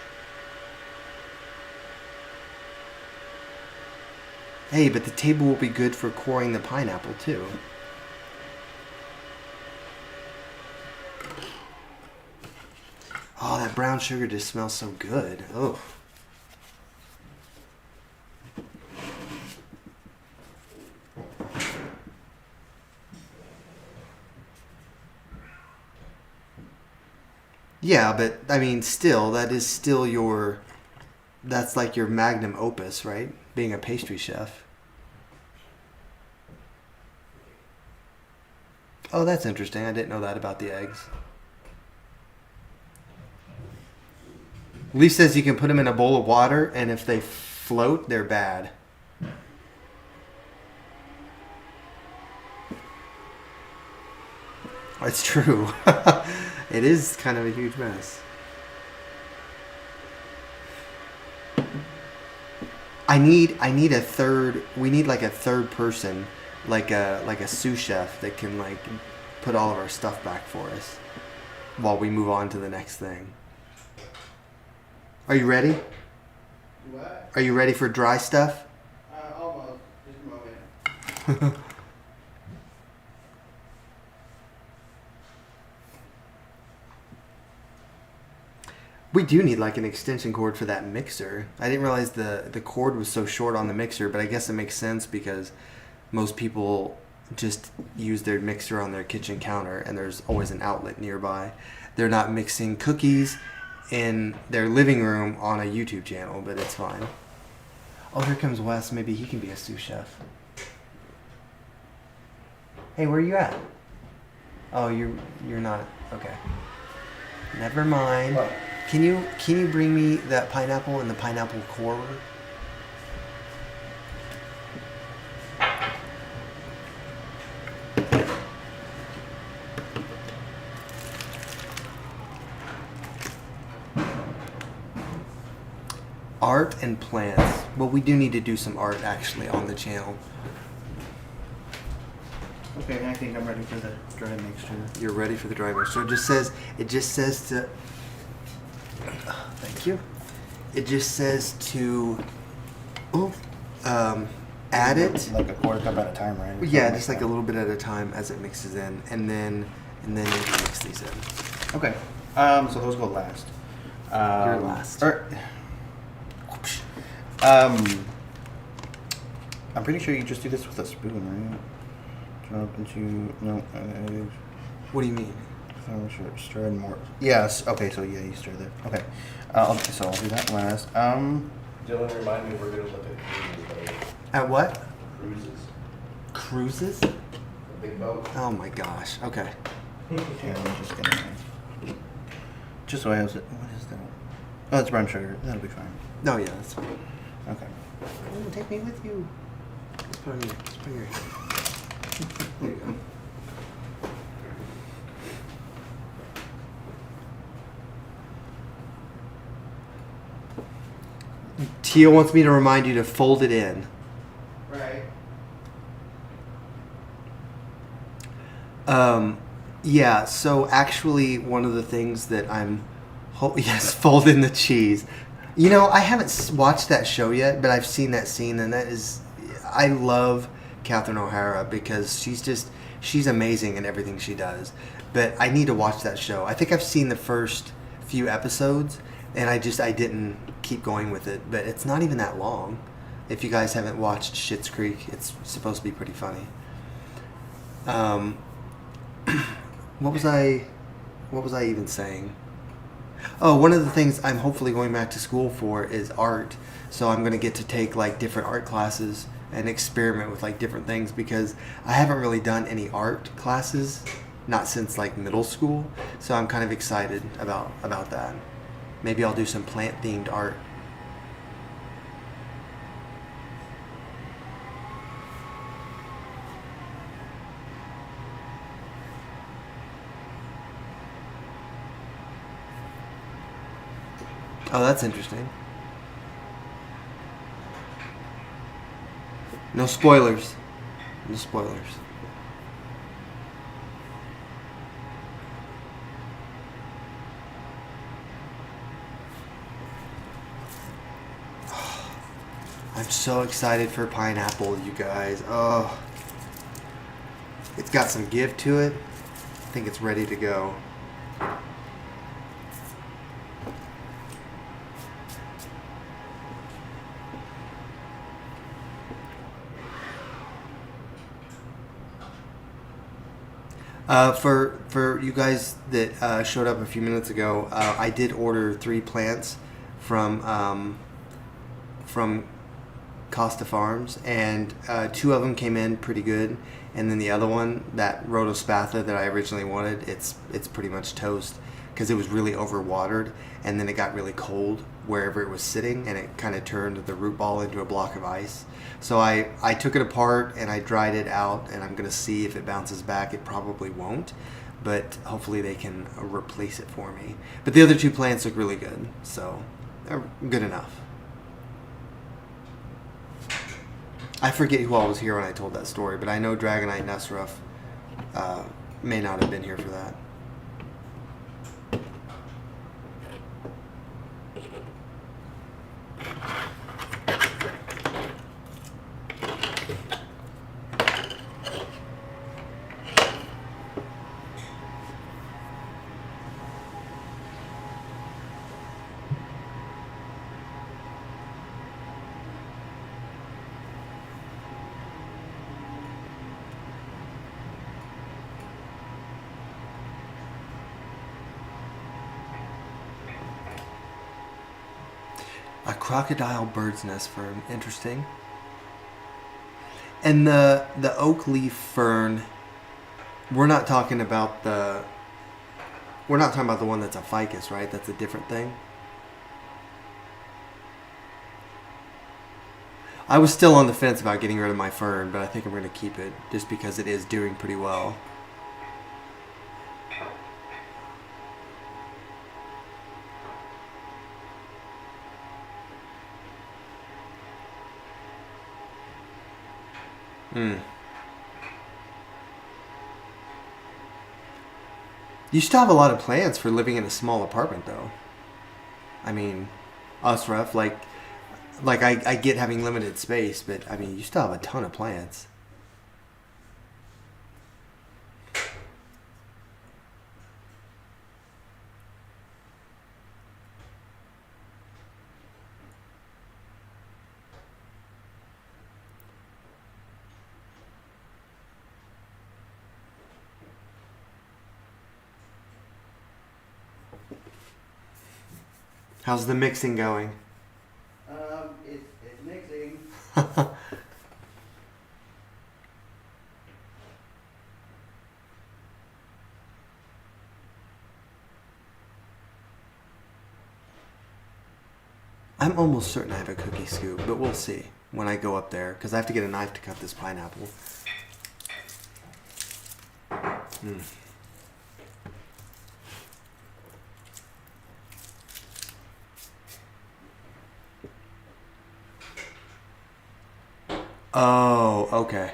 Hey, but the table will be good for coring the pineapple too. Oh, that brown sugar just smells so good. Oh. Yeah, but I mean, still, that's like your magnum opus, right? Being a pastry chef. Oh, that's interesting. I didn't know that about the eggs. Leaf says you can put them in a bowl of water, and if they float, they're bad. It's true. It is kind of a huge mess. I need a third. We need like a third person, like a sous chef that can like put all of our stuff back for us while we move on to the next thing. Are you ready? What? Are you ready for dry stuff? Almost. Just a moment. We do need like an extension cord for that mixer. I didn't realize the cord was so short on the mixer, but I guess it makes sense because most people just use their mixer on their kitchen counter and there's always an outlet nearby. They're not mixing cookies in their living room on a YouTube channel, but it's fine. Oh, here comes Wes. Maybe he can be a sous chef. Hey, where are you at? Oh, you're not. Okay. Never mind. What? Can you bring me that pineapple and the pineapple core? art and plants. Well, we do need to do some art actually on the channel. Okay, I think I'm ready for the dry mixture. You're ready for the dry mixture. So it just says to, thank you. It just says to, add it. Like a quarter cup at a time, right? Yeah, just like a little bit at a time as it mixes in, and then you can mix these in. Okay. So those go last. You're last. I'm pretty sure you just do this with a spoon, right? Turn up into no. What do you mean? I'm sure stir in more. Yes. Okay. So yeah, you stir there. Okay. Okay. So I'll do that last. Dylan, remind me we're gonna look at cruises later. At what? Cruises. Cruises? The big boat. Oh my gosh. Okay. Okay, I'm just gonna. Just so I have it. What is that? Oh, it's brown sugar. That'll be fine. No, yeah, that's fine. Okay. Oh, take me with you. Let's put it here. Let's put it here. There you go. Tia wants me to remind you to fold it in. Right. Yeah, so actually one of the things that yes, fold in the cheese. You know, I haven't watched that show yet, but I've seen that scene, and I love Catherine O'Hara because she's amazing in everything she does. But I need to watch that show. I think I've seen the first few episodes, and I didn't keep going with it. But it's not even that long. If you guys haven't watched Schitt's Creek, it's supposed to be pretty funny. What was I even saying? Oh, one of the things I'm hopefully going back to school for is art. So I'm going to get to take like different art classes and experiment with like different things because I haven't really done any art classes, not since like middle school. So I'm kind of excited about that. Maybe I'll do some plant themed art. Oh, that's interesting. No spoilers. No spoilers. I'm so excited for pineapple, you guys. Oh. It's got some give to it. I think it's ready to go. For you guys that showed up a few minutes ago, I did order 3 plants from Costa Farms, and 2 of them came in pretty good, and then the other one, that rhodospatha that I originally wanted, it's pretty much toast because it was really overwatered, and then it got really cold wherever it was sitting, and it kind of turned the root ball into a block of ice. So I took it apart and I dried it out, and I'm going to see if it bounces back. It probably won't, but hopefully they can replace it for me. But the other 2 plants look really good, so they're good enough. I forget who all was here when I told that story, but I know Dragonite Nesruff may not have been here for that. A crocodile bird's nest fern, interesting. And the oak leaf fern, we're not talking about the one that's a ficus, right? That's a different thing. I was still on the fence about getting rid of my fern, but I think I'm going to keep it just because it is doing pretty well. Mm. You still have a lot of plans for living in a small apartment, though. I mean, us rough, like I get having limited space, but I mean, you still have a ton of plants. How's the mixing going? It's mixing. I'm almost certain I have a cookie scoop, but we'll see when I go up there because I have to get a knife to cut this pineapple. Mm. Oh, okay.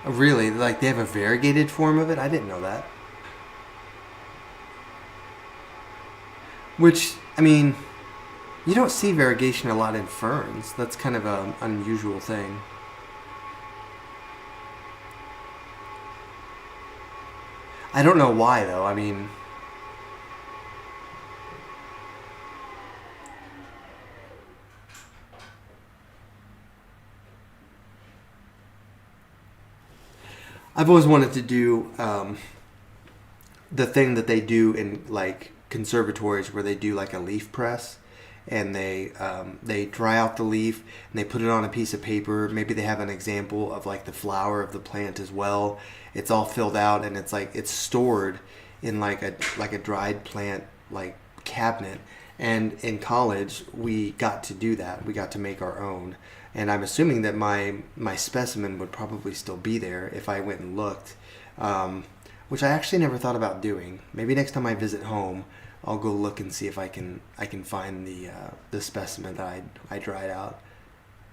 Really? Like they have a variegated form of it? I didn't know that. Which, I mean, you don't see variegation a lot in ferns. That's kind of an unusual thing. I don't know why, though. I mean, I've always wanted to do the thing that they do in like conservatories where they do like a leaf press and they dry out the leaf and they put it on a piece of paper. Maybe they have an example of like the flower of the plant as well. It's all filled out and it's like it's stored in like a dried plant like cabinet. And in college we got to do that. We got to make our own. And I'm assuming that my specimen would probably still be there if I went and looked, which I actually never thought about doing. Maybe next time I visit home, I'll go look and see if I can find the specimen that I dried out.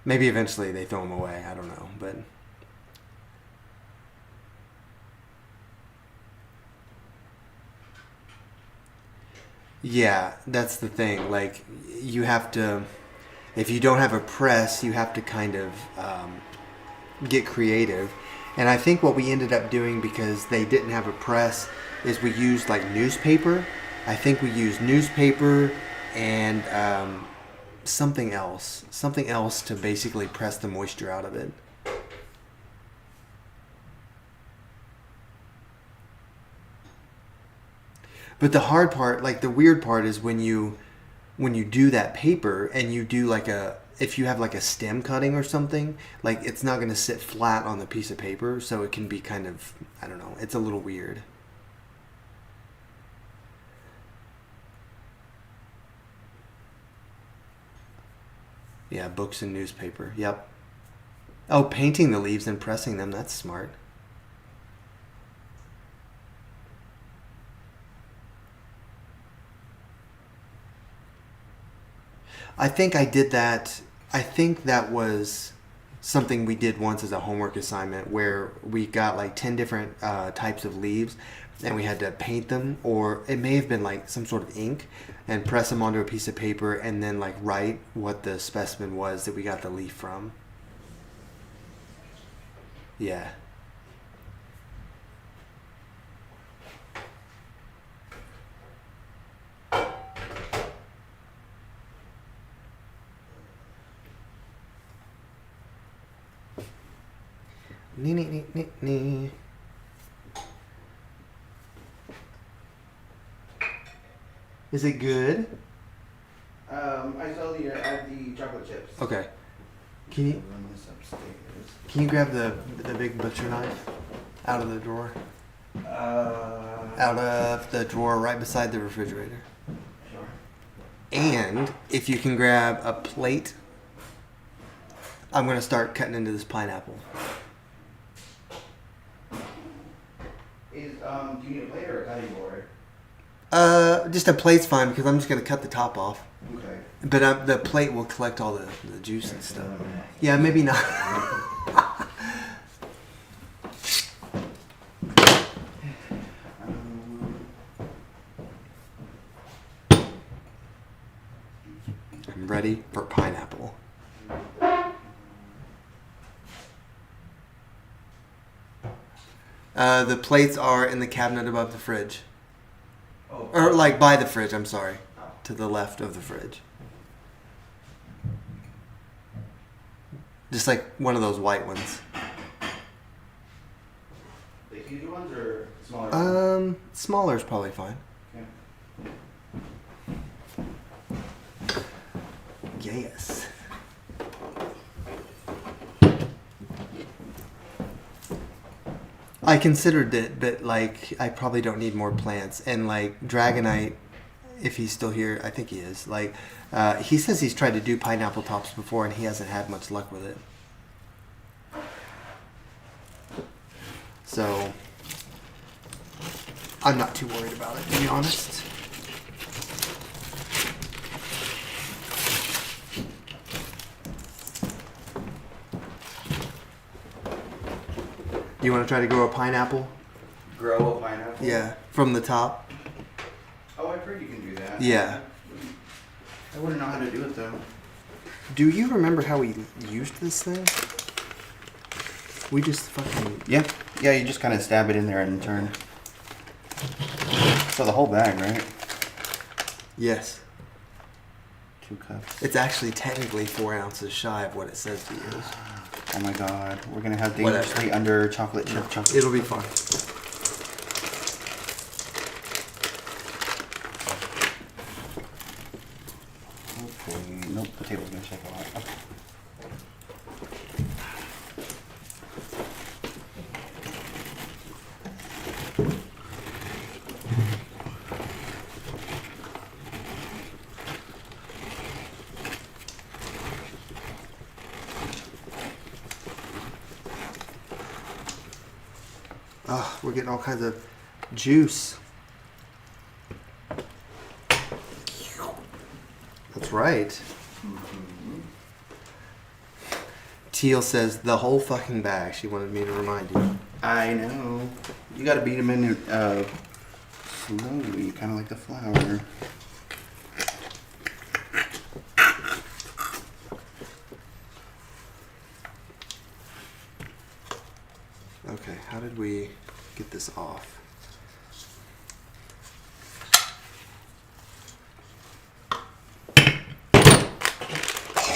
Maybe eventually they throw them away. I don't know, but yeah, that's the thing. Like you have to, if you don't have a press, you have to kind of get creative. And I think what we ended up doing because they didn't have a press is we used like newspaper. I think we used newspaper and something else to basically press the moisture out of it. But the hard part, like the weird part, is when you do that paper and you do like if you have like a stem cutting or something, like it's not going to sit flat on the piece of paper, so it can be kind of, I don't know, it's a little weird. Yeah, books and newspaper. Yep. Oh, painting the leaves and pressing them, that's smart. I think I did that. I think that was something we did once as a homework assignment where we got like 10 different types of leaves and we had to paint them, or it may have been like some sort of ink and press them onto a piece of paper and then like write what the specimen was that we got the leaf from. Yeah. Nee, nee, nee, nee, nee. Is it good? I still need to add the chocolate chips. Okay. Can you Run this upstairs. can you grab the big butcher knife out of the drawer? Out of the drawer right beside the refrigerator. Sure. And if you can grab a plate, I'm going to start cutting into this pineapple. Do you need a plate or a cutting board? Just a plate's fine because I'm just going to cut the top off. Okay. But the plate will collect all the juice and stuff. Yeah, maybe not. I'm ready for pineapple. The plates are in the cabinet above the fridge. Oh. Or like by the fridge, I'm sorry. To the left of the fridge. Just like one of those white ones. The huge ones or smaller ones? Smaller is probably fine. Okay. Yes. I considered it, but like I probably don't need more plants. And like Dragonite, if he's still here, I think he is. Like he says he's tried to do pineapple tops before, and he hasn't had much luck with it. So I'm not too worried about it, to be honest. Do you want to try to grow a pineapple? Grow a pineapple? Yeah, from the top. Oh, I've heard you can do that. Yeah. I wouldn't know how to do it though. Do you remember how we used this thing? We just fucking... Yeah. Yeah, you just kind of stab it in there and turn. So the whole bag, right? Yes. 2 cups. It's actually technically 4 ounces shy of what it says to use. Oh my god. We're going to have Whatever. dangerously under chocolate chip chocolate. It'll be fine. Okay. Nope, the table's going to shake a lot. Okay. Oh, we're getting all kinds of juice. That's right. Mm-hmm. Teal says the whole fucking bag. She wanted me to remind you. I know. You got to beat them in slowly, kind of like the flour. Okay, how did we get this off?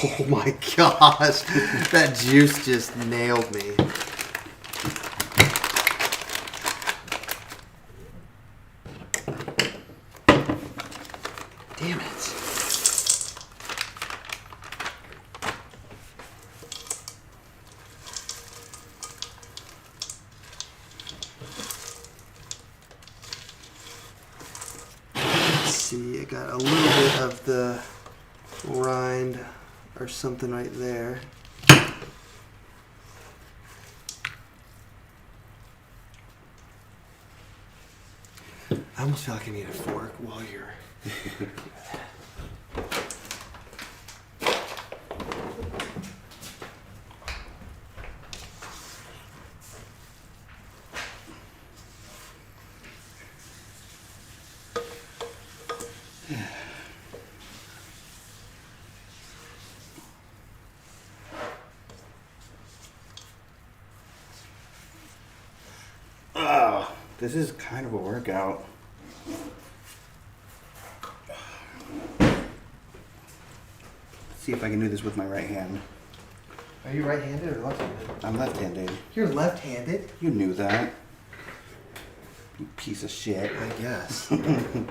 Oh my gosh, that juice just nailed me. Damn it. Let's see, I got a little bit of the rind or something right there. I almost feel like I need a fork while you're... Oh, this is kind of a workout. Let's see if I can do this with my right hand. Are you right-handed or left-handed? I'm left-handed. You're left-handed? You knew that. You piece of shit. I guess. It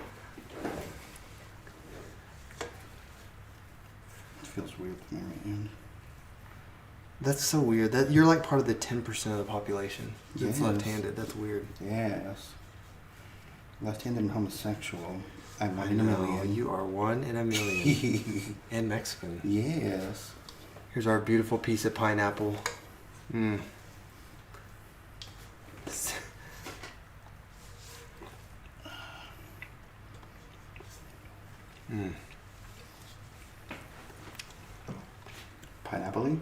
feels weird with my right hand. That's so weird. That you're like part of the 10% of the population that's Yes. left-handed. That's weird. Yes. Left-handed and homosexual. I'm one I in a know, million. you are 1 in a million. And Mexican. Yes. Here's our beautiful piece of pineapple. Mmm. Mmm. Pineapple-y?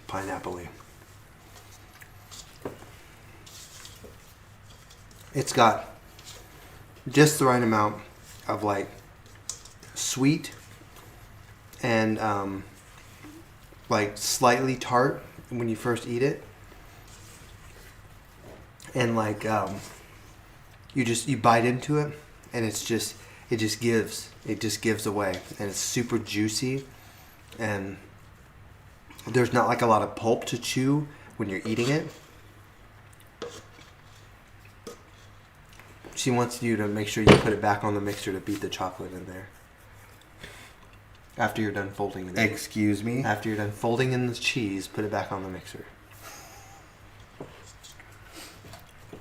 Pineapple-y. It's got just the right amount of like sweet and like slightly tart when you first eat it, and like you bite into it, and it just gives away, and it's super juicy, and there's not like a lot of pulp to chew when you're eating it. She wants you to make sure you put it back on the mixer to beat the chocolate in there. After you're done folding it in. Excuse me? After you're done folding in the cheese, put it back on the mixer.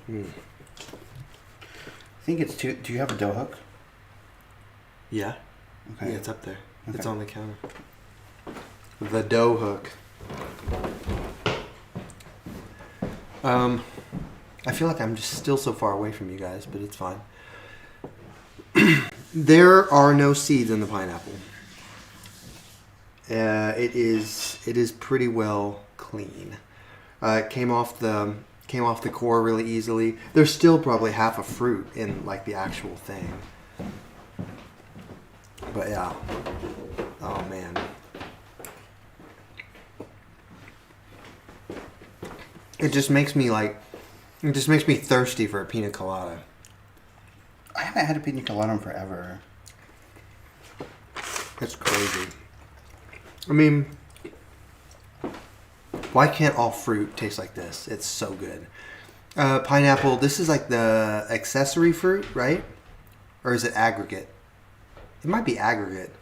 I think it's too... Do you have a dough hook? Yeah. Okay. Yeah, it's up there. Okay. It's on the counter. The dough hook. I feel like I'm just still so far away from you guys, but it's fine. There are no seeds in the pineapple. It is pretty well clean. It came off the core really easily. There's still probably half a fruit in like the actual thing. But yeah. Oh man. It just makes me thirsty for a pina colada. I haven't had a pina colada in forever. That's crazy. I mean, why can't all fruit taste like this? It's so good. Pineapple, this is like the accessory fruit, right? Or is it aggregate? It might be aggregate.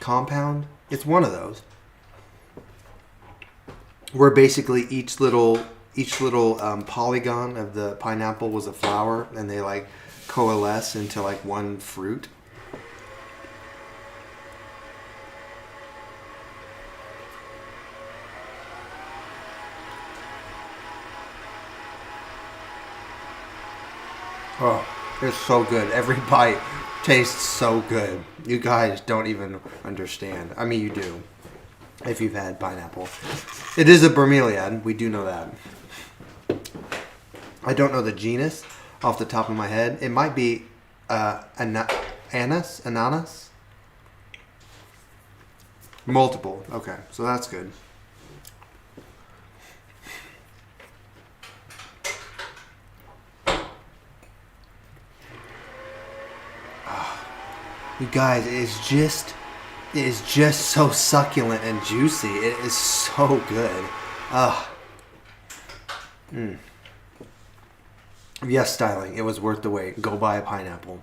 Compound? It's one of those. Where basically each little polygon of the pineapple was a flower, and they like coalesce into like one fruit. Oh, it's so good. Every bite tastes so good. You guys don't even understand. I mean, you do. If you've had pineapple. It is a bromeliad. We do know that. I don't know the genus off the top of my head. It might be ananas? Multiple. Okay, so that's good. You guys, it is just so succulent and juicy. It is so good. Yes, styling. It was worth the wait. Go buy a pineapple.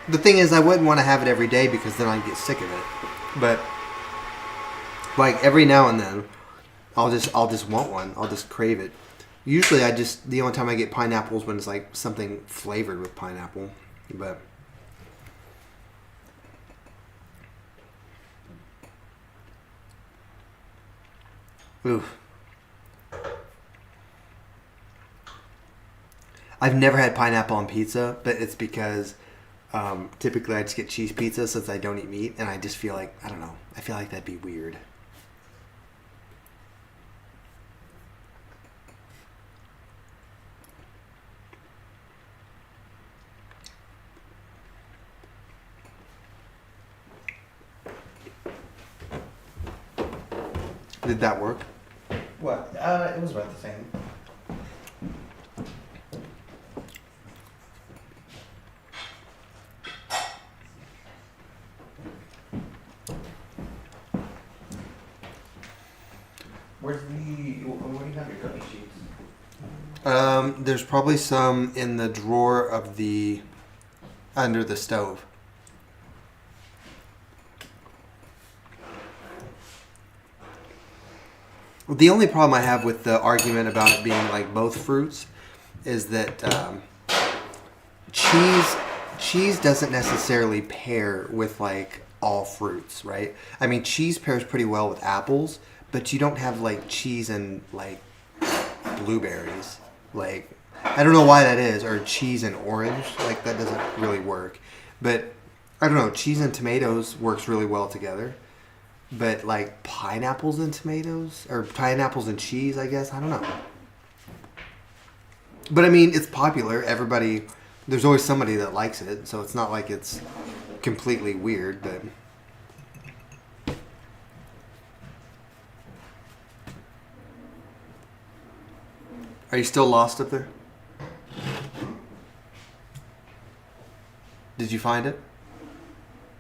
The thing is, I wouldn't want to have it every day because then I'd get sick of it. But like every now and then, I'll just want one. I'll just crave it. Usually, the only time I get pineapples when it's like something flavored with pineapple. But oof. I've never had pineapple on pizza, but it's because typically I just get cheese pizza since I don't eat meat, and I just feel like, I don't know, I feel like that'd be weird. Did that work? What? It was about the same. Where do you have your cookie sheets? There's probably some in the drawer of the under the stove. The only problem I have with the argument about it being like both fruits is that cheese doesn't necessarily pair with like all fruits, right? I mean, cheese pairs pretty well with apples, but you don't have like cheese and like blueberries. Like, I don't know why that is, or cheese and orange. Like, that doesn't really work. But I don't know, cheese and tomatoes works really well together. But like pineapples and tomatoes, or pineapples and cheese, I guess, I don't know. But I mean, it's popular. Everybody, there's always somebody that likes it, so it's not like it's completely weird. But are you still lost up there? Did you find it?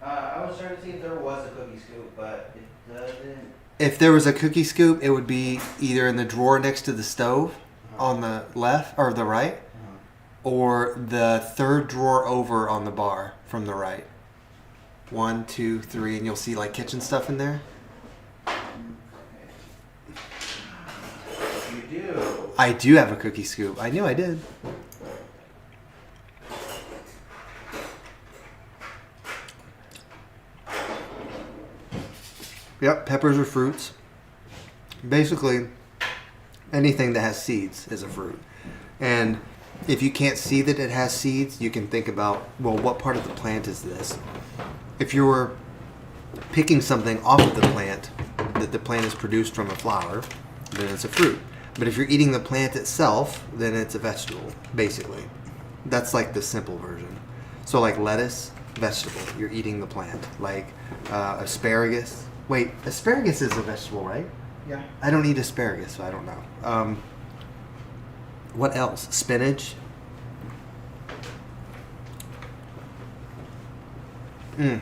I was trying to see if there was a cookie scoop, but it doesn't. If there was a cookie scoop, it would be either in the drawer next to the stove on the left or the right, or the third drawer over on the bar from the right. 1, 2, 3, and you'll see like kitchen stuff in there. You do. I do have a cookie scoop. I knew I did. Yep, peppers are fruits. Basically, anything that has seeds is a fruit. And if you can't see that it has seeds, you can think about, well, what part of the plant is this? If you were picking something off of the plant, that the plant is produced from a flower, then it's a fruit. But if you're eating the plant itself, then it's a vegetable, basically. That's like the simple version. So like lettuce, vegetable, you're eating the plant. Like asparagus. Wait, asparagus is a vegetable, right? Yeah. I don't eat asparagus, so I don't know. What else? Spinach. I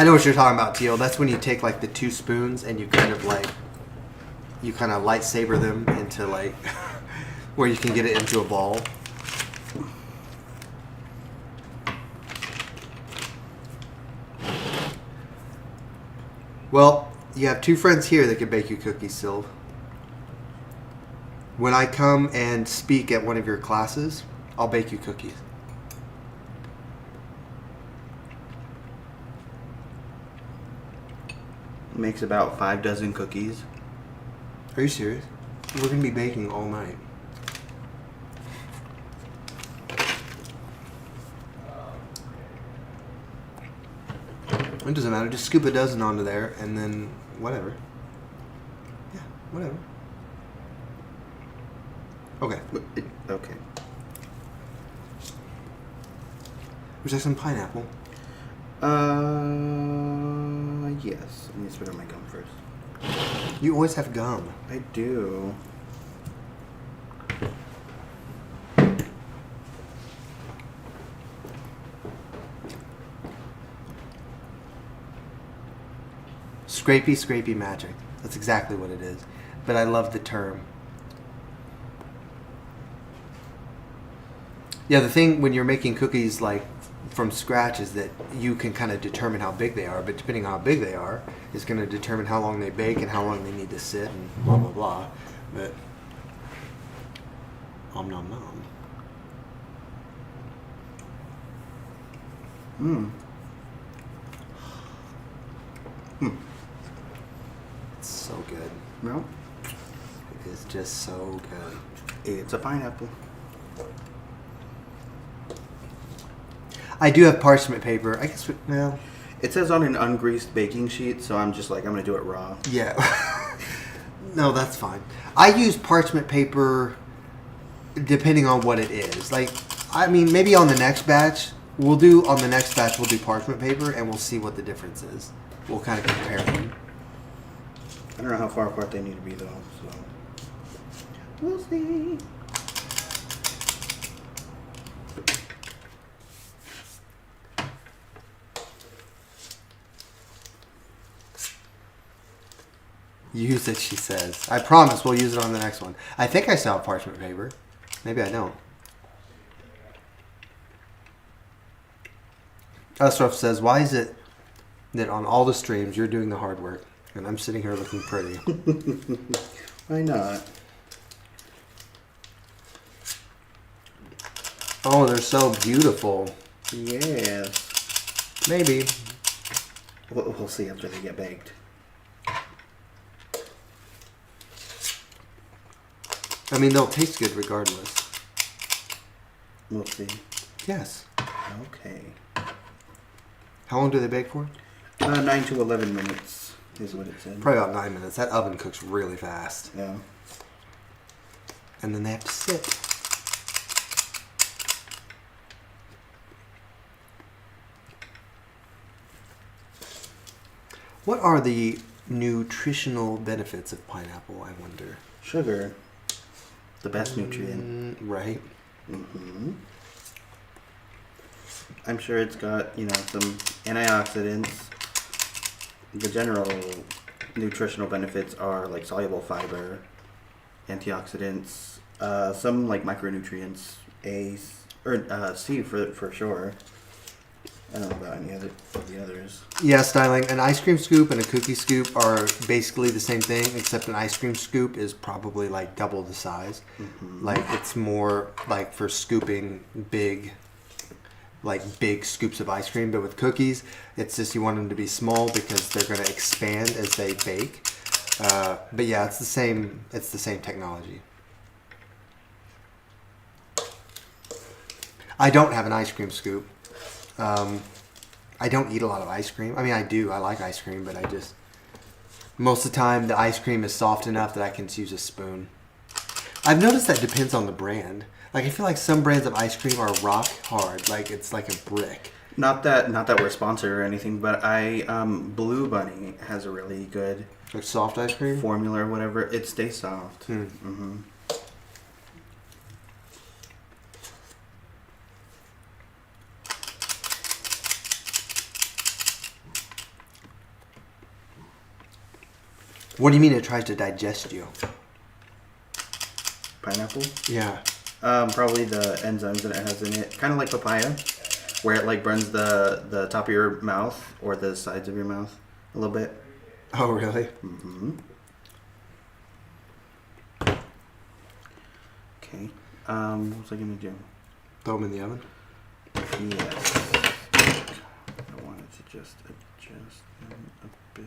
know what you're talking about, Teal. That's when you take like the 2 spoons and you kind of lightsaber them into like where you can get it into a ball. Well, you have 2 friends here that can bake you cookies, Sylv. When I come and speak at one of your classes, I'll bake you cookies. Makes about 5 dozen cookies. Are you serious? We're going to be baking all night. It doesn't matter. Just scoop a dozen onto there and then whatever. Yeah, whatever. Okay. Okay. Would you like some pineapple? Yes. Let me spit on my gum first. You always have gum. I do. Scrapey magic. That's exactly what it is. But I love the term. Yeah, the thing when you're making cookies like from scratch is that you can kind of determine how big they are, but depending on how big they are is going to determine how long they bake and how long they need to sit and blah blah blah. But nom nom nom. It's so good. No. It is just so good. It's a pineapple. I do have parchment paper. I guess, well... It says on an ungreased baking sheet, so I'm just like, I'm going to do it raw. Yeah. No, that's fine. I use parchment paper depending on what it is. Like, I mean, maybe on the next batch, we'll do parchment paper and we'll see what the difference is. We'll kind of compare them. I don't know how far apart they need to be, though, so... We'll see. Use it, she says. I promise we'll use it on the next one. I think I still have parchment paper. Maybe I don't. Usruff says, why is it that on all the streams you're doing the hard work and I'm sitting here looking pretty? Why not? Oh, they're so beautiful. Yes. Maybe. We'll see after they get baked. I mean, they'll taste good regardless. We'll see. Yes. Okay. How long do they bake for? 9 to 11 minutes is what it said. Probably about 9 minutes. That oven cooks really fast. Yeah. And then they have to sit. What are the nutritional benefits of pineapple, I wonder? Sugar. The best nutrient. Right. Mm-hmm. I'm sure it's got, some antioxidants. The general nutritional benefits are like soluble fiber, antioxidants, some like micronutrients, A or C for sure. I don't know about any other of the others. Yeah, styling. An ice cream scoop and a cookie scoop are basically the same thing, except an ice cream scoop is probably like double the size. Mm-hmm. Like it's more like for scooping big scoops of ice cream. But with cookies, it's just you want them to be small because they're going to expand as they bake. But yeah, it's the same. It's the same technology. I don't have an ice cream scoop. I don't eat a lot of ice cream. I mean, I do. I like ice cream, but most of the time, the ice cream is soft enough that I can use a spoon. I've noticed that depends on the brand. Like, I feel like some brands of ice cream are rock hard. Like, it's like a brick. Not that we're sponsored or anything, but Blue Bunny has a really good Like soft ice cream? formula or whatever. It stays soft. Hmm. Mm-hmm. What do you mean it tries to digest you? Pineapple? Yeah. Probably the enzymes that it has in it. Kind of like papaya, where it like burns the top of your mouth or the sides of your mouth a little bit. Oh, really? Mm-hmm. Okay. What was I gonna do? Throw them in the oven? Yes. I wanted to just adjust them a bit.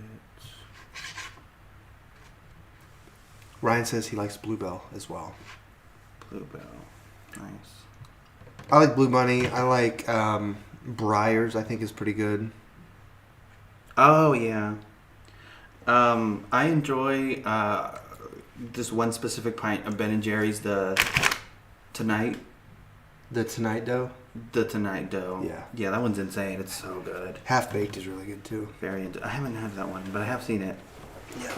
Ryan says he likes Bluebell as well. Bluebell. Nice. I like Blue Bunny. I like Briars, I think is pretty good. Oh, yeah. I enjoy this one specific pint of Ben & Jerry's, the Tonight. The Tonight Dough? The Tonight Dough. Yeah. Yeah, that one's insane. It's so good. Half Baked is really good too. I haven't had that one, but I have seen it. Yeah.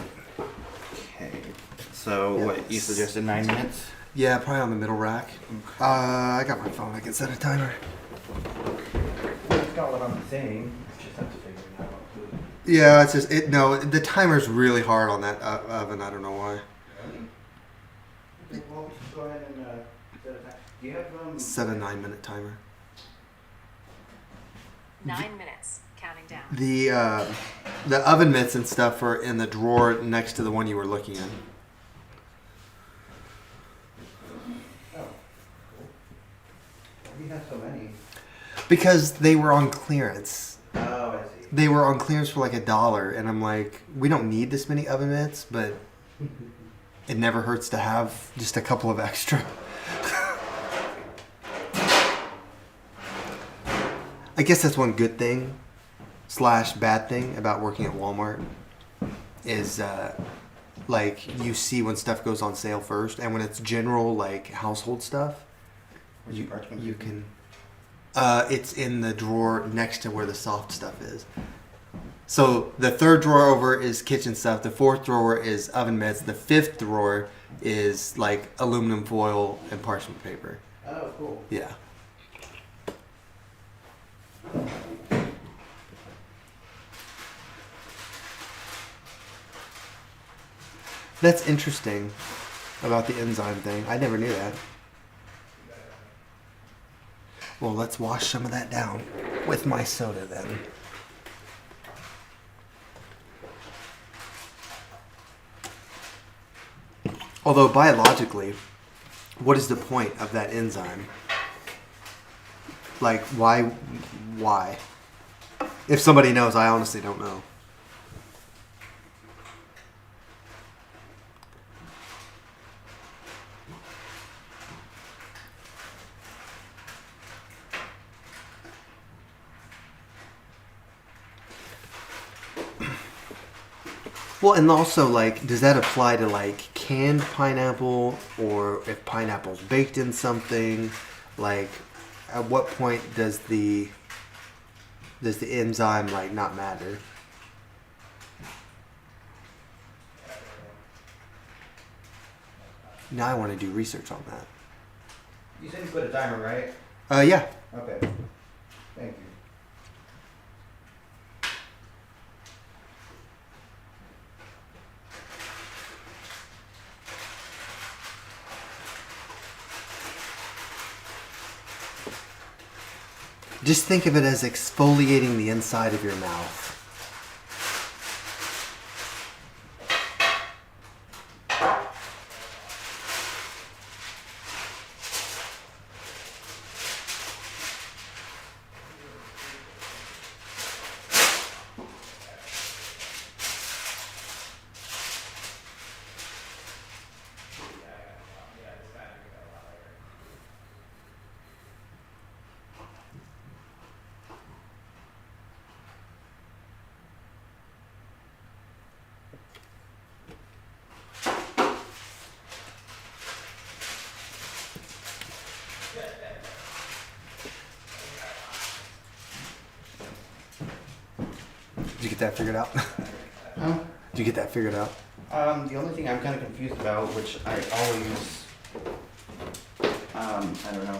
Okay. So, Yeah. what, you suggested 9 minutes? Yeah, probably on the middle rack. I got my phone. I can set a timer. It's got what I'm saying. Just have to figure it out. Yeah, it's just the timer's really hard on that oven. I don't know why. Well, go ahead and set a time. Do you have Set a 9-minute timer. 9 minutes, counting down. The oven mitts and stuff are in the drawer next to the one you were looking in. Oh, cool. We have so many. Because they were on clearance. Oh, I see. They were on clearance for like $1, and I'm like, we don't need this many oven mitts, but it never hurts to have just a couple of extra. I guess that's one good thing / bad thing about working at Walmart is like you see when stuff goes on sale first, and when it's general like household stuff, you can. It's in the drawer next to where the soft stuff is. So the third drawer over is kitchen stuff. The fourth drawer is oven mitts. The fifth drawer is like aluminum foil and parchment paper. Oh, cool. Yeah. That's interesting about the enzyme thing. I never knew that. Well, let's wash some of that down with my soda then. Although biologically, what is the point of that enzyme? Like, why? Why? If somebody knows, I honestly don't know. Well, and also, like, does that apply to, like, canned pineapple, or if pineapple's baked in something? Like, at what point does the enzyme, like, not matter? Now I want to do research on that. You said you put a timer, right? Yeah. Okay. Thank you. Just think of it as exfoliating the inside of your mouth. Did you get that figured out? Huh? Did you get that figured out? The only thing I'm kind of confused about, which I always, I don't know.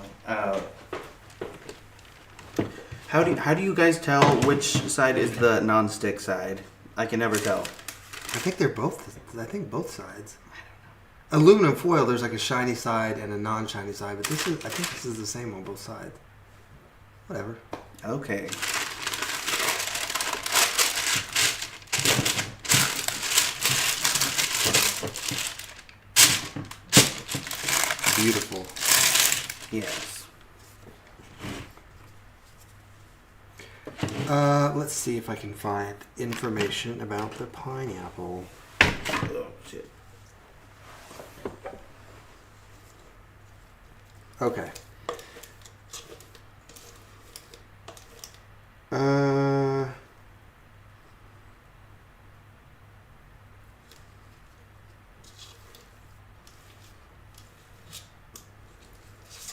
How do you guys tell which side is the non-stick side? I can never tell. I think they're both. I think both sides. Aluminum foil, there's like a shiny side and a non-shiny side, but this is. I think this is the same on both sides. Whatever. Okay. Beautiful. Yes. Let's see if I can find information about the pineapple. Oh shit. Okay.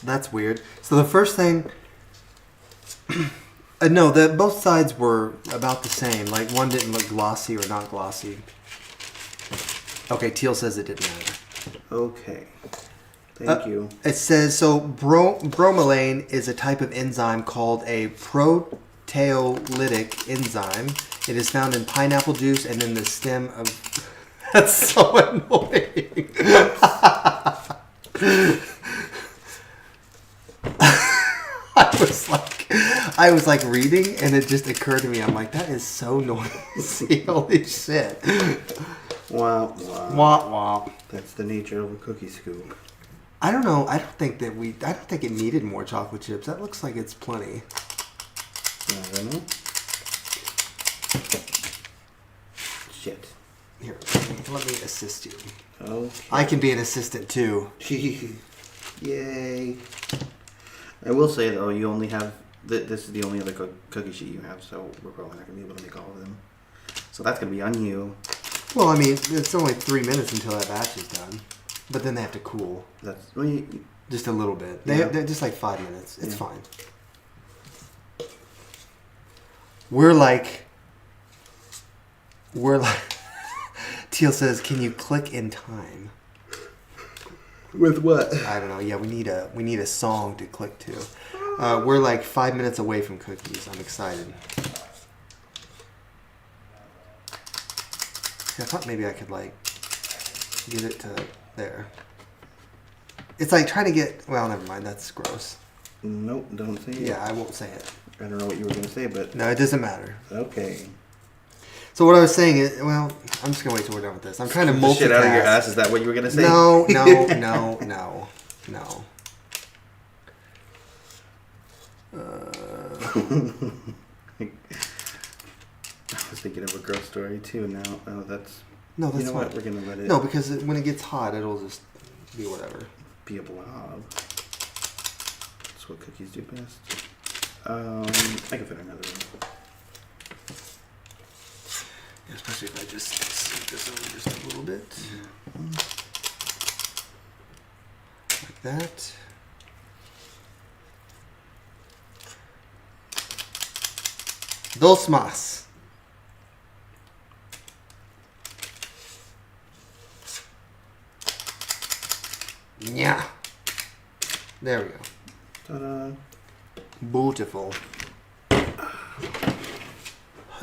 That's weird. So the first thing, no, both sides were about the same. Like one didn't look glossy or not glossy. Okay, Teal says it didn't matter. Okay. Thank you. It says, so bromelain is a type of enzyme called a proteolytic enzyme. It is found in pineapple juice and in the stem of... That's so annoying. I was like reading and it just occurred to me. I'm like, that is so noisy. Holy shit. Wow, wow. Wah, wah. That's the nature of a cookie scoop. I don't know. I don't think it needed more chocolate chips. That looks like it's plenty. I don't know. Shit. Here, let me assist you. Okay. I can be an assistant too. Yay. I will say though, you only have this is the only other cookie sheet you have, so we're probably not gonna be able to make all of them. So that's gonna be on you. Well, I mean, it's only 3 minutes until that batch is done, but then they have to cool That's just a little bit. Yeah. They're just like 5 minutes. It's Yeah. fine. We're like. Teal says, "Can you click in time?" with what? I don't know. Yeah, we need a song to click to. We're like 5 minutes away from cookies. I'm excited. See, I thought maybe I could like Get it to there. It's like trying to get. Well, never mind. That's gross. Nope, don't say it. Yeah, I won't say it. I don't know what you were gonna say, but No, it doesn't matter. okay. So what I was saying is, well, I'm just gonna wait till we're done with this. I'm trying to The multitask. shit out of your ass. Is that what you were gonna say? No. I was thinking of a girl story too. Now, oh, that's No, that's you know fine. what? We're gonna let it. No, because when it gets hot, it'll just be whatever. Be a blob. That's what cookies do best. I can fit another one. Yeah, especially if I just sneak this over just a little bit. Like that. Dos más. Yeah. There we go. Ta-da. Beautiful.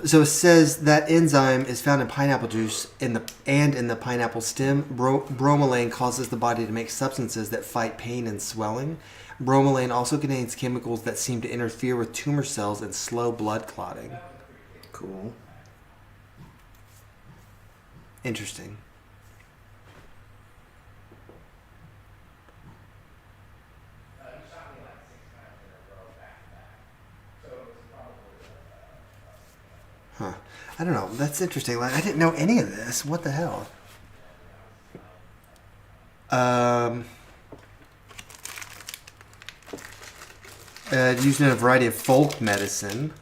So it says that enzyme is found in pineapple juice in the pineapple stem. Bromelain causes the body to make substances that fight pain and swelling. Bromelain also contains chemicals that seem to interfere with tumor cells and slow blood clotting. Cool. Interesting. Huh. I don't know. That's interesting. Like, I didn't know any of this. What the hell? Used in a variety of folk medicine.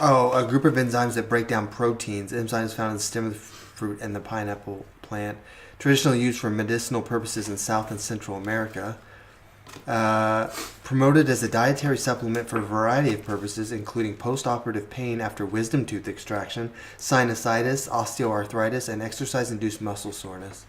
Oh, a group of enzymes that break down proteins. Enzymes found in the stem of the fruit and the pineapple plant. Traditionally used for medicinal purposes in South and Central America. Promoted as a dietary supplement for a variety of purposes, including post-operative pain after wisdom tooth extraction, sinusitis, osteoarthritis, and exercise-induced muscle soreness.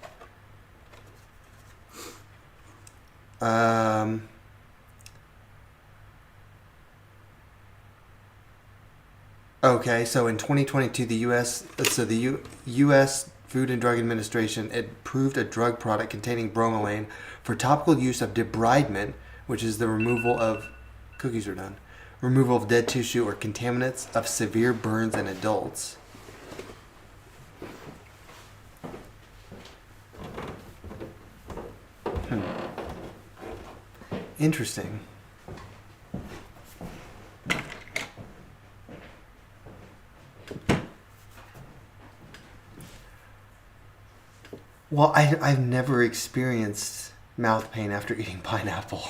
Okay, so in 2022, the U.S. Food and Drug Administration approved a drug product containing bromelain for topical use of debridement, which is the removal of cookies are done, removal of dead tissue or contaminants of severe burns in adults. Interesting. Well, I've never experienced mouth pain after eating pineapple.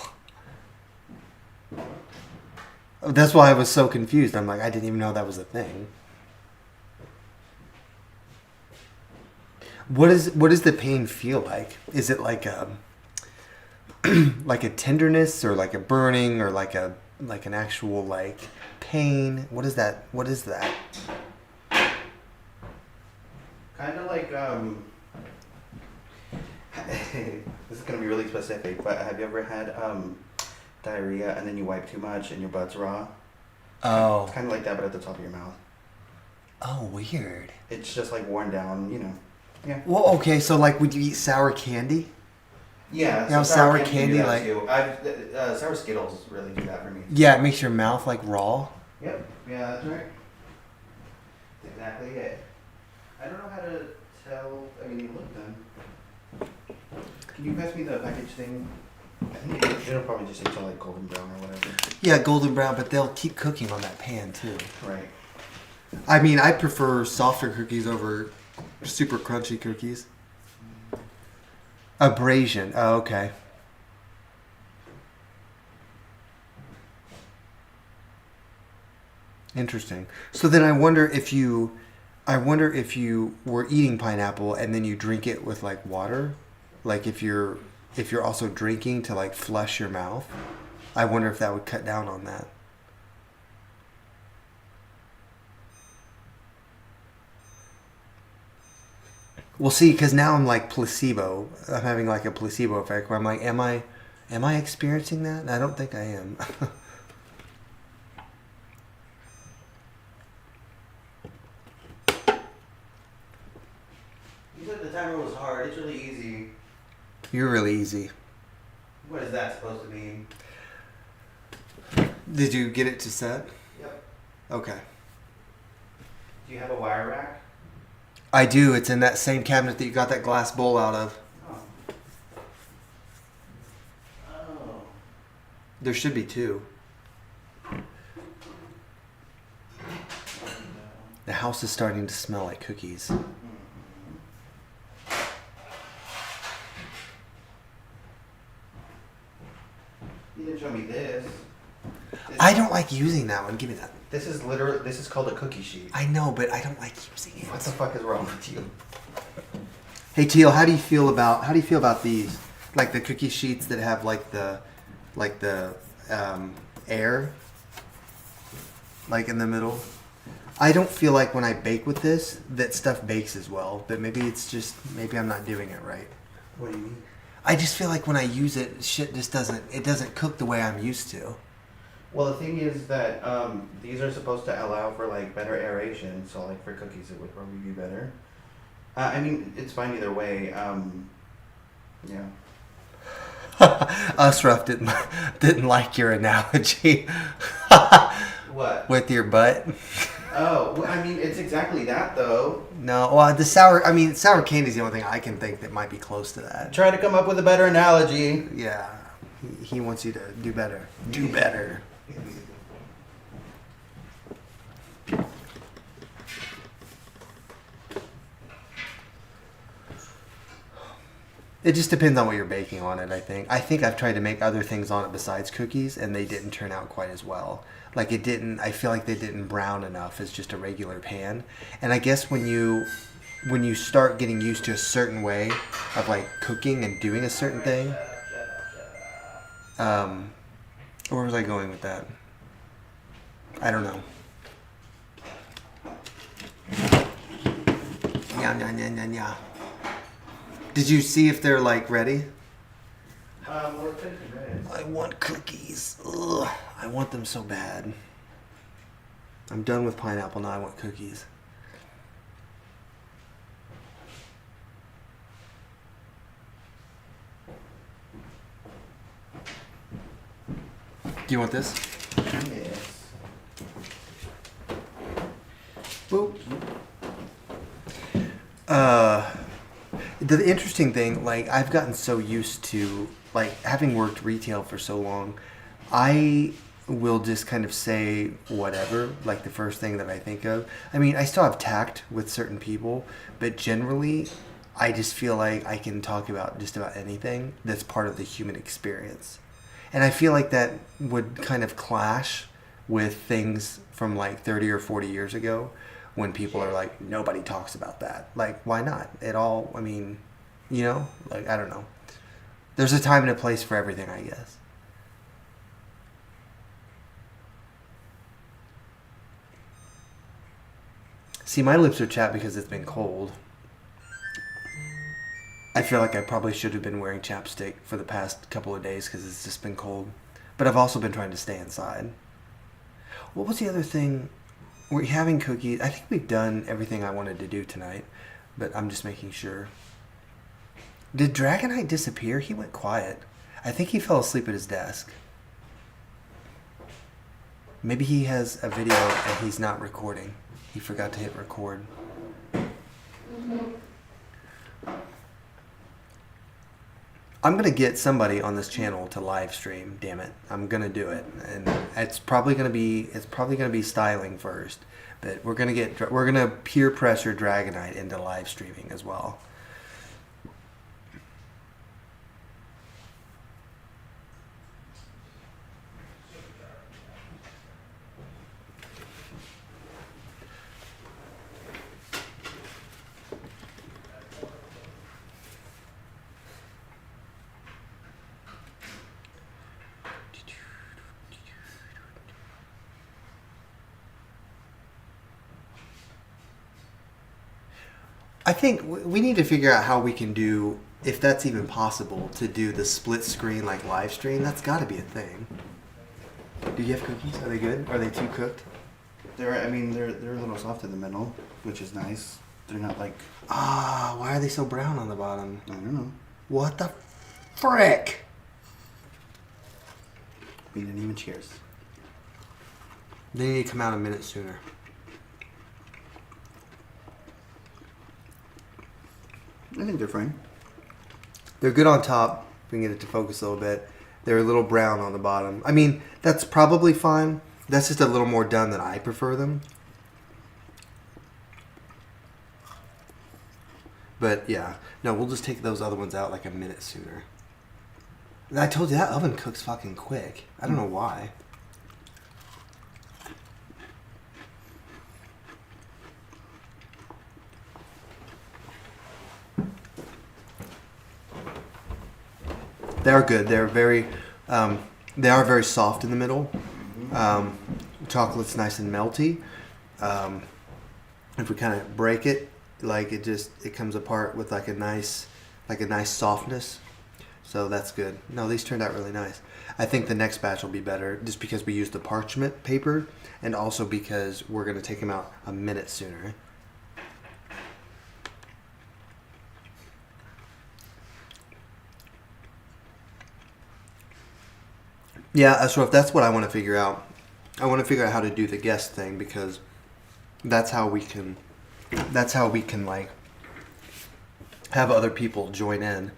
That's why I was so confused. I'm like, I didn't even know that was a thing. What does the pain feel like? Is it like a like a tenderness or like a burning or like an actual like pain? What is that? What is that? Kind of like this is gonna be really specific, but have you ever had diarrhea and then you wipe too much and your butt's raw? Oh. It's kind of like that, but at the top of your mouth. Oh, weird. It's just like worn down, you know. Yeah. Well, okay, so like, would you eat sour candy? Yeah. You know, sour candy, do that like- too. Sour Skittles really do that for me. Yeah, it makes your mouth like raw. Yep. Yeah, that's right. That's exactly it. I don't know how to tell. I mean, you look done. Can you pass me the package thing? I think it'll probably just say like golden brown or whatever. Yeah, golden brown, but they'll keep cooking on that pan too. Right. I mean, I prefer softer cookies over super crunchy cookies. Abrasion. Oh, okay. Interesting. So then I wonder if you were eating pineapple and then you drink it with like water, like if you're also drinking to like flush your mouth. I wonder if that would cut down on that. Well, see, because now I'm like placebo. I'm having like a placebo effect where I'm like, am I experiencing that? And I don't think I am. You said the timer was hard. It's really easy. You're really easy. What is that supposed to mean? Did you get it to set? Yep. Okay. Do you have a wire rack? I do. It's in that same cabinet that you got that glass bowl out of. Oh. Oh. There should be two. The house is starting to smell like cookies. You didn't show me this. I don't like using that one. Give me that. This is called a cookie sheet. I know, but I don't like using it. What the fuck is wrong with you? Hey Teal, how do you feel about these? Like the cookie sheets that have like the air like in the middle. I don't feel like when I bake with this that stuff bakes as well, but maybe I'm not doing it right. What do you mean? I just feel like when I use it, shit just doesn't cook the way I'm used to. Well, the thing is that these are supposed to allow for like better aeration, so like for cookies it would probably be better. I mean, it's fine either way. Yeah. Usruff didn't like your analogy. What? With your butt. Oh, well, I mean, it's exactly that though. No, well, sour candy is the only thing I can think that might be close to that. Try to come up with a better analogy. Yeah, he wants you to do better. Do better. It just depends on what you're baking on it, I think. I think I've tried to make other things on it besides cookies, and they didn't turn out quite as well. Like I feel like they didn't brown enough as just a regular pan. And I guess when you start getting used to a certain way of like cooking and doing a certain thing, where was I going with that? I don't know. Yeah. Did you see if they're like ready? We're taking minutes. I want cookies. Ugh, I want them so bad. I'm done with pineapple, now I want cookies. Do you want this? Yes. Boop. The interesting thing, like, I've gotten so used to, like, having worked retail for so long, I will just kind of say whatever, like the first thing that I think of. I mean, I still have tact with certain people, but generally, I just feel like I can talk about just about anything that's part of the human experience. And I feel like that would kind of clash with things from like 30 or 40 years ago when people are like, nobody talks about that. Like, why not? It all, I mean, you know, like, I don't know. There's a time and a place for everything, I guess. See, my lips are chapped because it's been cold. I feel like I probably should have been wearing chapstick for the past couple of days because it's just been cold. But I've also been trying to stay inside. What was the other thing? We're having cookies. I think we've done everything I wanted to do tonight, but I'm just making sure. Did Dragonite disappear? He went quiet. I think he fell asleep at his desk. Maybe he has a video and he's not recording. He forgot to hit record. I'm gonna get somebody on this channel to live stream. Damn it, I'm gonna do it, and it's probably gonna be styling first, but we're gonna peer pressure Dragonite into live streaming as well. I think we need to figure out how we can do, if that's even possible, to do the split screen like live stream. That's got to be a thing. Do you have cookies? Are they good? Are they too cooked? They're a little soft in the middle, which is nice. They're not like, Why are they so brown on the bottom? I don't know. What the frick? We didn't even cheers. They need to come out a minute sooner. I think they're fine. They're good on top. If we can get it to focus a little bit. They're a little brown on the bottom. I mean, that's probably fine. That's just a little more done than I prefer them. But yeah, no, we'll just take those other ones out like a minute sooner. And I told you that oven cooks fucking quick. I don't know why. They're good. They're very, they are very soft in the middle. Chocolate's nice and melty. If we kind of break it, like it comes apart with like a nice softness. So that's good. No, these turned out really nice. I think the next batch will be better just because we used the parchment paper and also because we're going to take them out a minute sooner. Yeah, so if that's what I want to figure out, I want to figure out how to do the guest thing because that's how we can like have other people join in.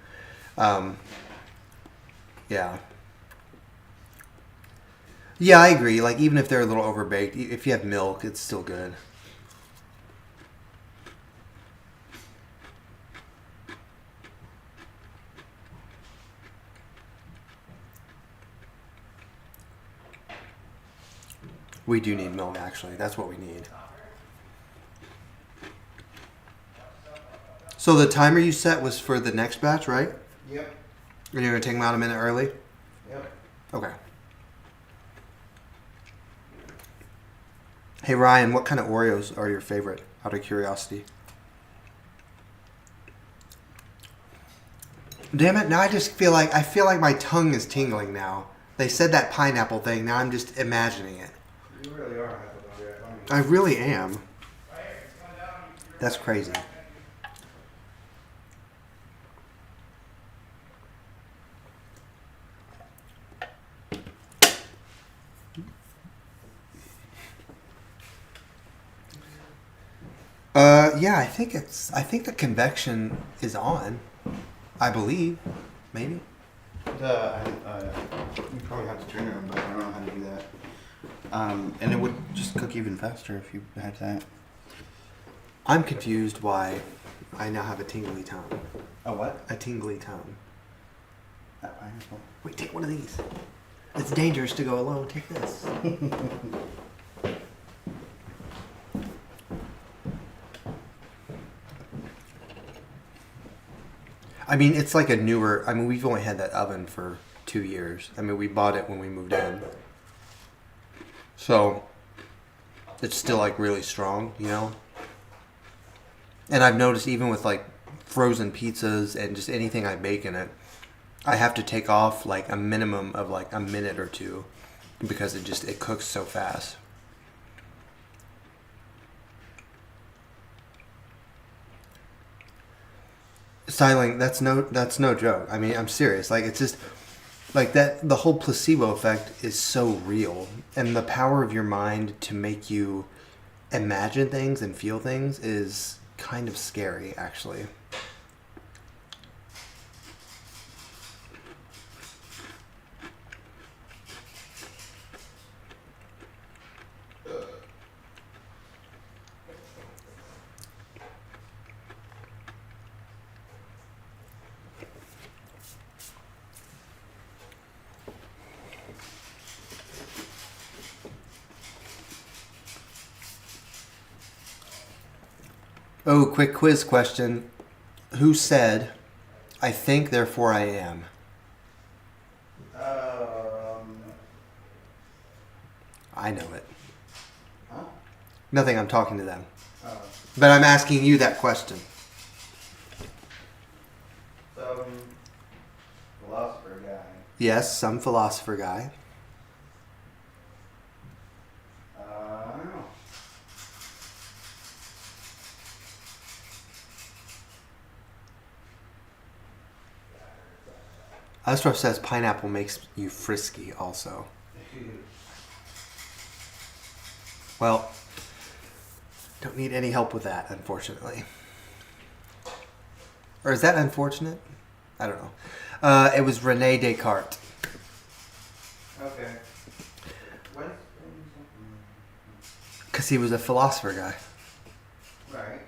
Yeah. Yeah, I agree. Like even if they're a little overbaked, if you have milk, it's still good. We do need milk, actually. That's what we need. So the timer you set was for the next batch, right? Yep. And you're going to take them out a minute early? Yep. Okay. Hey, Ryan, what kind of Oreos are your favorite, out of curiosity? Damn it, now I feel like my tongue is tingling now. They said that pineapple thing, now I'm just imagining it. You really are hypochondriac, aren't you? I really am. That's crazy. Yeah, I think the convection is on. I believe. Maybe. You probably have to turn it on, but I don't know how to do that. And it would just cook even faster if you had that. I'm confused why I now have a tingly tongue. A what? A tingly tongue. That pineapple. Wait, take one of these. It's dangerous to go alone. Take this. I mean, it's like a newer... I mean, we've only had that oven for 2 years. I mean, we bought it when we moved in. So, it's still, like, really strong, you know? And I've noticed even with, like, frozen pizzas and just anything I bake in it, I have to take off, like, a minimum of, like, a minute or two because it cooks so fast. Styling, that's no joke. I mean, I'm serious. Like, it's just like that. The whole placebo effect is so real, and the power of your mind to make you imagine things and feel things is kind of scary, actually. Oh, quick quiz question. Who said, "I think, therefore I am"? I know it. Huh? Nothing, I'm talking to them. Oh. But I'm asking you that question. some philosopher guy. Yes, some philosopher guy. I don't know. Ostrov says pineapple makes you frisky also. Well, don't need any help with that, unfortunately. Or is that unfortunate? I don't know. It was Rene Descartes. Okay. What? Because he was a philosopher guy. Right.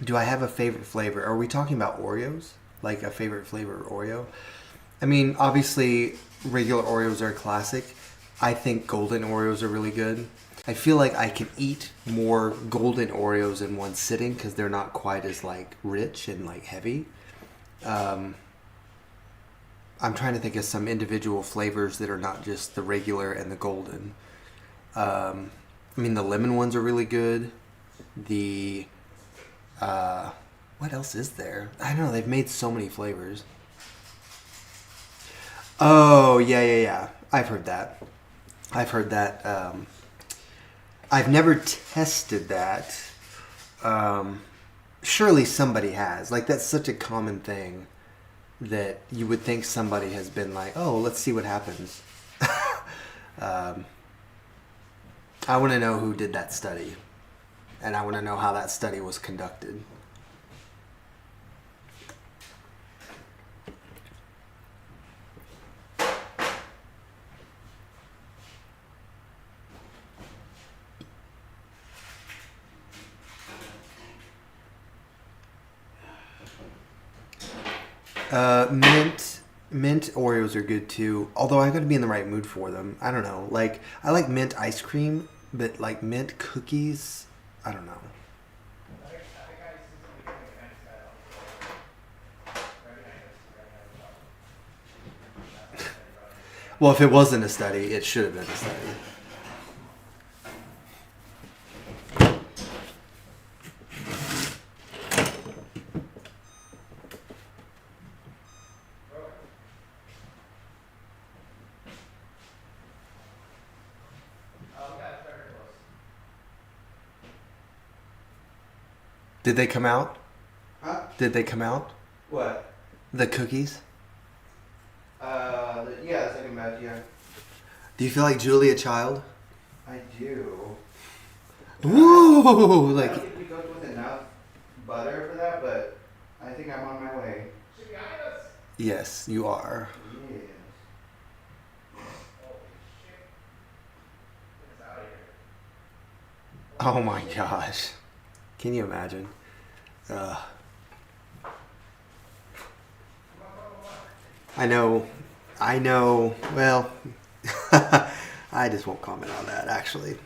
Do I have a favorite flavor? Are we talking about Oreos? Like a favorite flavor of Oreo? I mean, obviously, regular Oreos are a classic. I think golden Oreos are really good. I feel like I can eat more golden Oreos in one sitting because they're not quite as like rich and like heavy. I'm trying to think of some individual flavors that are not just the regular and the golden. I mean, the lemon ones are really good. The what else is there? I don't know. They've made so many flavors. Oh, yeah. I've heard that. I've never tested that. Surely somebody has. Like, that's such a common thing that you would think somebody has been like, oh, let's see what happens. I want to know who did that study. And I want to know how that study was conducted. Mint Oreos are good too. Although I got to be in the right mood for them. I don't know. Like, I like mint ice cream, but like mint cookies, I don't know. Well, if it wasn't a study, it should have been a study. Did they come out? Huh? Did they come out? What? The cookies? Yeah, the second batch, yeah. Do you feel like Julia Child? I do. Ooh, I like don't think we cooked with enough butter for that, but I think I'm on my way. yes, you are. Yes. Oh my gosh, can you imagine? I know. Well, I just won't comment on that. Actually,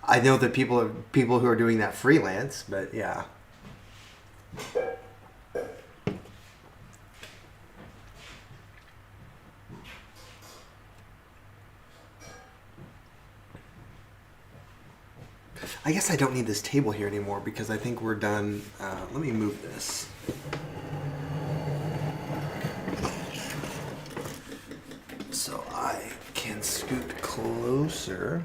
I know that people who are doing that freelance, but yeah. I guess I don't need this table here anymore because I think we're done. Let me move this. So I can scoot closer.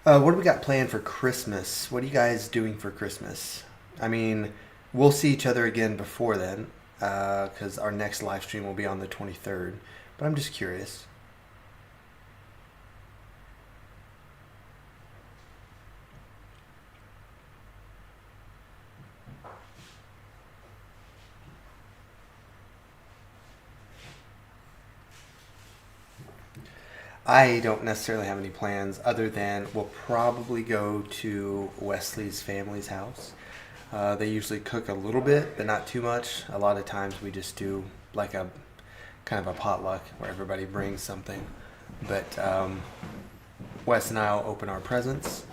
What do we got planned for Christmas? What are you guys doing for Christmas? I mean, we'll see each other again before then, because our next live stream will be on the 23rd. But I'm just curious. I don't necessarily have any plans other than we'll probably go to Wesley's family's house. They usually cook a little bit, but not too much. A lot of times we just do like a kind of a potluck where everybody brings something. But Wes and I will open our presents.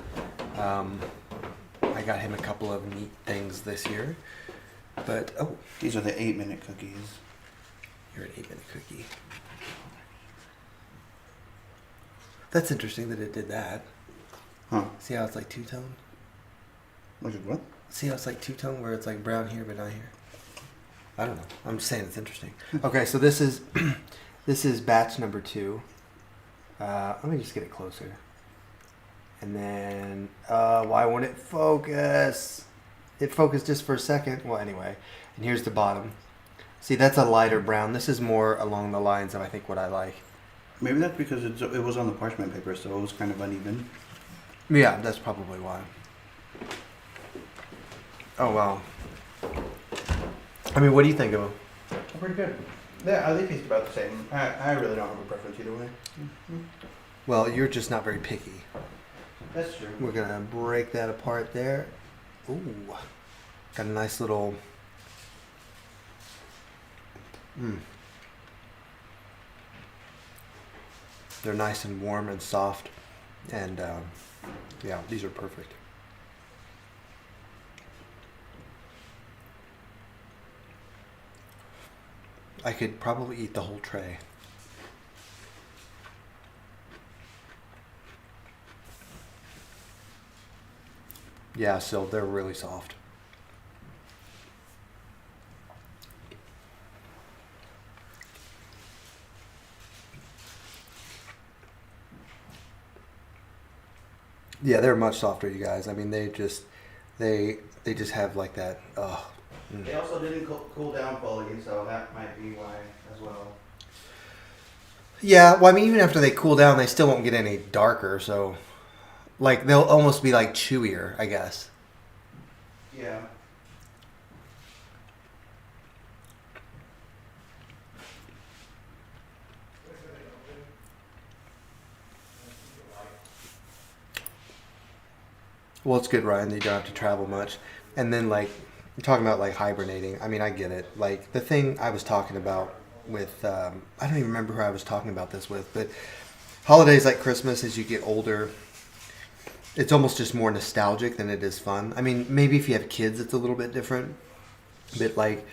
I got him a couple of neat things this year. But, oh, These are the 8-minute cookies. you're an 8-minute cookie. That's interesting that it did that. Huh? See how it's like two-tone? Which is what? See how it's like two-tone where it's like brown here but not here? I don't know. I'm just saying it's interesting. Okay, so this is this is batch number 2. Let me just get it closer. And then, why won't it focus? It focused just for a second. Well, anyway. And here's the bottom. See, that's a lighter brown. This is more along the lines of, I think, what I like. Maybe that's because it was on the parchment paper, so it was kind of uneven. Yeah, that's probably why. Oh, wow. I mean, what do you think of them? Pretty good. Yeah, I think it's about the same. I really don't have a preference either way. Well, you're just not very picky. That's true. We're going to break that apart there. Ooh. Got a nice little... They're nice and warm and soft. And, yeah, these are perfect. I could probably eat the whole tray. Yeah, so they're really soft. Yeah, they're much softer, you guys. I mean, they just have like that. Oh. They also didn't cool down fully, so that might be why as well. Yeah, well, I mean, even after they cool down, they still won't get any darker. So, like, they'll almost be like chewier, I guess. Yeah. Well, it's good, Ryan, that you don't have to travel much. And then, like, you're talking about, like, hibernating. I mean, I get it. Like, the thing I was talking about with, I don't even remember who I was talking about this with, but holidays like Christmas, as you get older, it's almost just more nostalgic than it is fun. I mean, maybe if you have kids, it's a little bit different. But, like,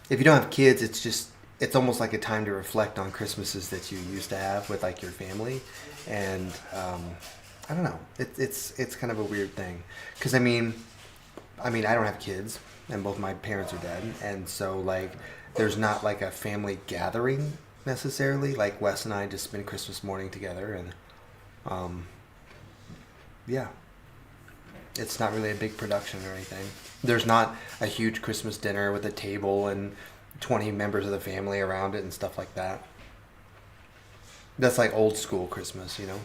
if you don't have kids, it's almost like a time to reflect on Christmases that you used to have with, like, your family. And, I don't know. It's kind of a weird thing. Because, I mean, I don't have kids, and both my parents are dead. And so, like, there's not, like, a family gathering necessarily. Like, Wes and I just spend Christmas morning together. And, yeah. It's not really a big production or anything. There's not a huge Christmas dinner with a table and 20 members of the family around it and stuff like that. That's like old school Christmas, you know?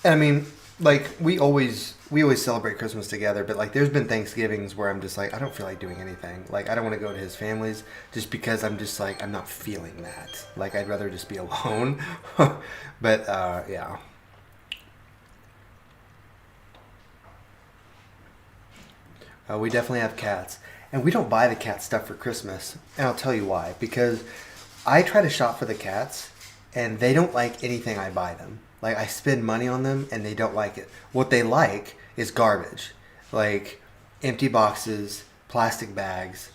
And I mean, like, we always celebrate Christmas together, but, like, there's been Thanksgivings where I'm just like, I don't feel like doing anything. Like, I don't want to go to his family's just because I'm just like, I'm not feeling that. Like, I'd rather just be alone. But, yeah. We definitely have cats. And we don't buy the cat stuff for Christmas. And I'll tell you why. Because I try to shop for the cats, and they don't like anything I buy them. Like, I spend money on them, and they don't like it. What they like is garbage. Like, empty boxes, plastic bags,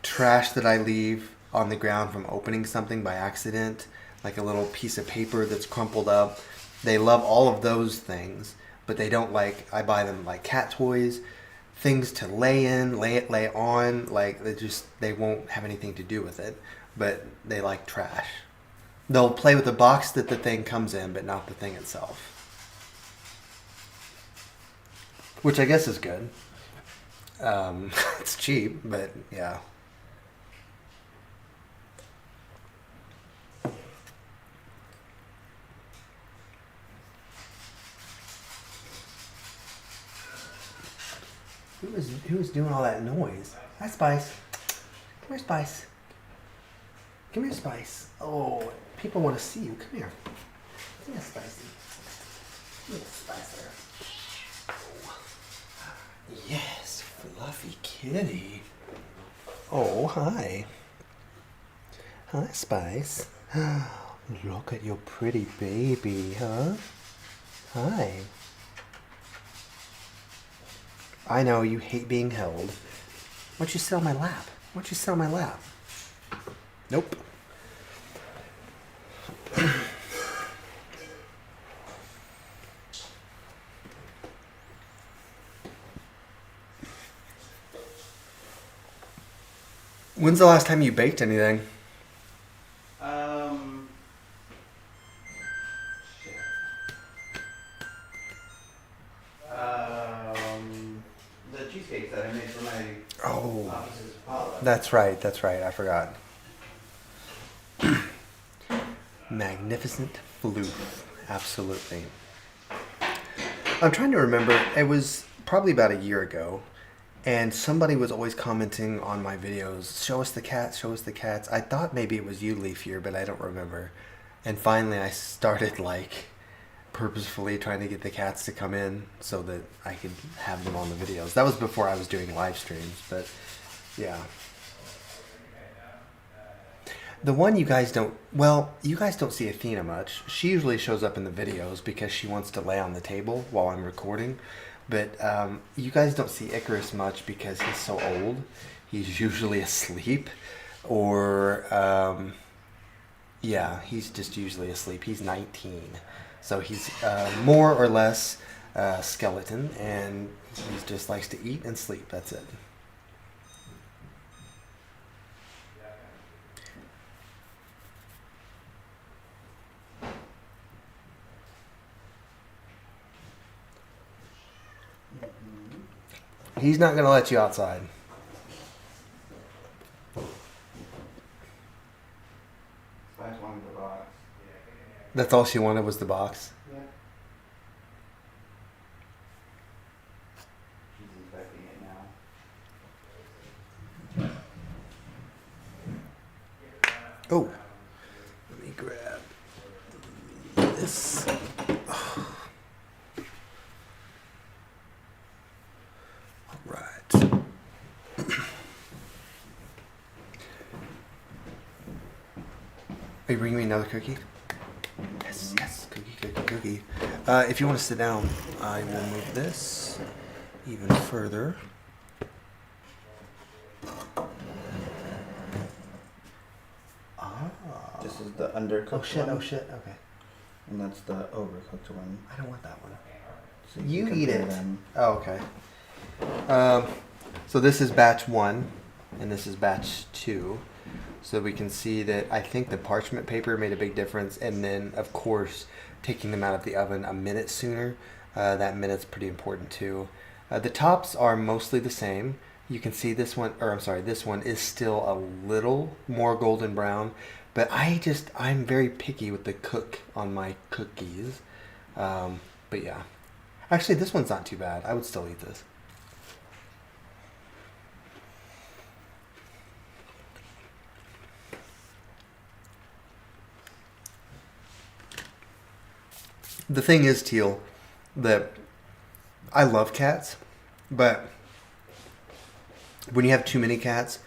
trash that I leave on the ground from opening something by accident, like a little piece of paper that's crumpled up. They love all of those things, but they don't like, I buy them, like, cat toys, things to lay in, lay on. Like, they won't have anything to do with it, but they like trash. They'll play with the box that the thing comes in, but not the thing itself. Which I guess is good. It's cheap, but yeah. Who was doing all that noise? Hi, Spice. Come here, Spice. Come here, Spice. Oh, people want to see you. Come here. Come here, Spicy. Come here, Spicer. Oh. Yes, fluffy kitty. Oh, hi. Hi, Spice. Look at your pretty baby, huh? Hi. I know you hate being held. Why don't you sit on my lap? Why don't you sit on my lap? Nope. When's the last time you baked anything? Shit. The cheesecake that I made for my Oh, office's potluck. that's right. That's right. I forgot. Magnificent floof. Absolutely. I'm trying to remember. It was probably about a year ago, and somebody was always commenting on my videos. Show us the cats. Show us the cats. I thought maybe it was you, Leaf here, but I don't remember. And finally, I started like purposefully trying to get the cats to come in so that I could have them on the videos. That was before I was doing live streams, but yeah. The one you guys don't, well, you guys don't see Athena much. She usually shows up in the videos because she wants to lay on the table while I'm recording. But you guys don't see Icarus much because he's so old. He's usually asleep. Or, yeah, he's just usually asleep. He's 19. So he's more or less skeleton, and he just likes to eat and sleep. That's it. He's not going to let you outside. Spice wanted the box. That's all she wanted was the box. Yeah. She's inspecting it now. Oh, let me grab this. All right. Are you bringing me another cookie? Yes, yes, cookie. If you want to sit down, I will move this even further. Ah. This is the undercooked Oh shit! one. Oh shit! Okay. And that's the overcooked one. I don't want that one. So You can eat compare it. them. Oh, okay. So this is batch 1, and this is batch 2. So we can see that I think the parchment paper made a big difference, and then of course taking them out of the oven a minute sooner. That minute's pretty important too. The tops are mostly the same. You can see this one, or I'm sorry, this one is still a little more golden brown, but I'm very picky with the cook on my cookies. But yeah. Actually, this one's not too bad. I would still eat this. The thing is, Teal, that I love cats, but when you have too many cats,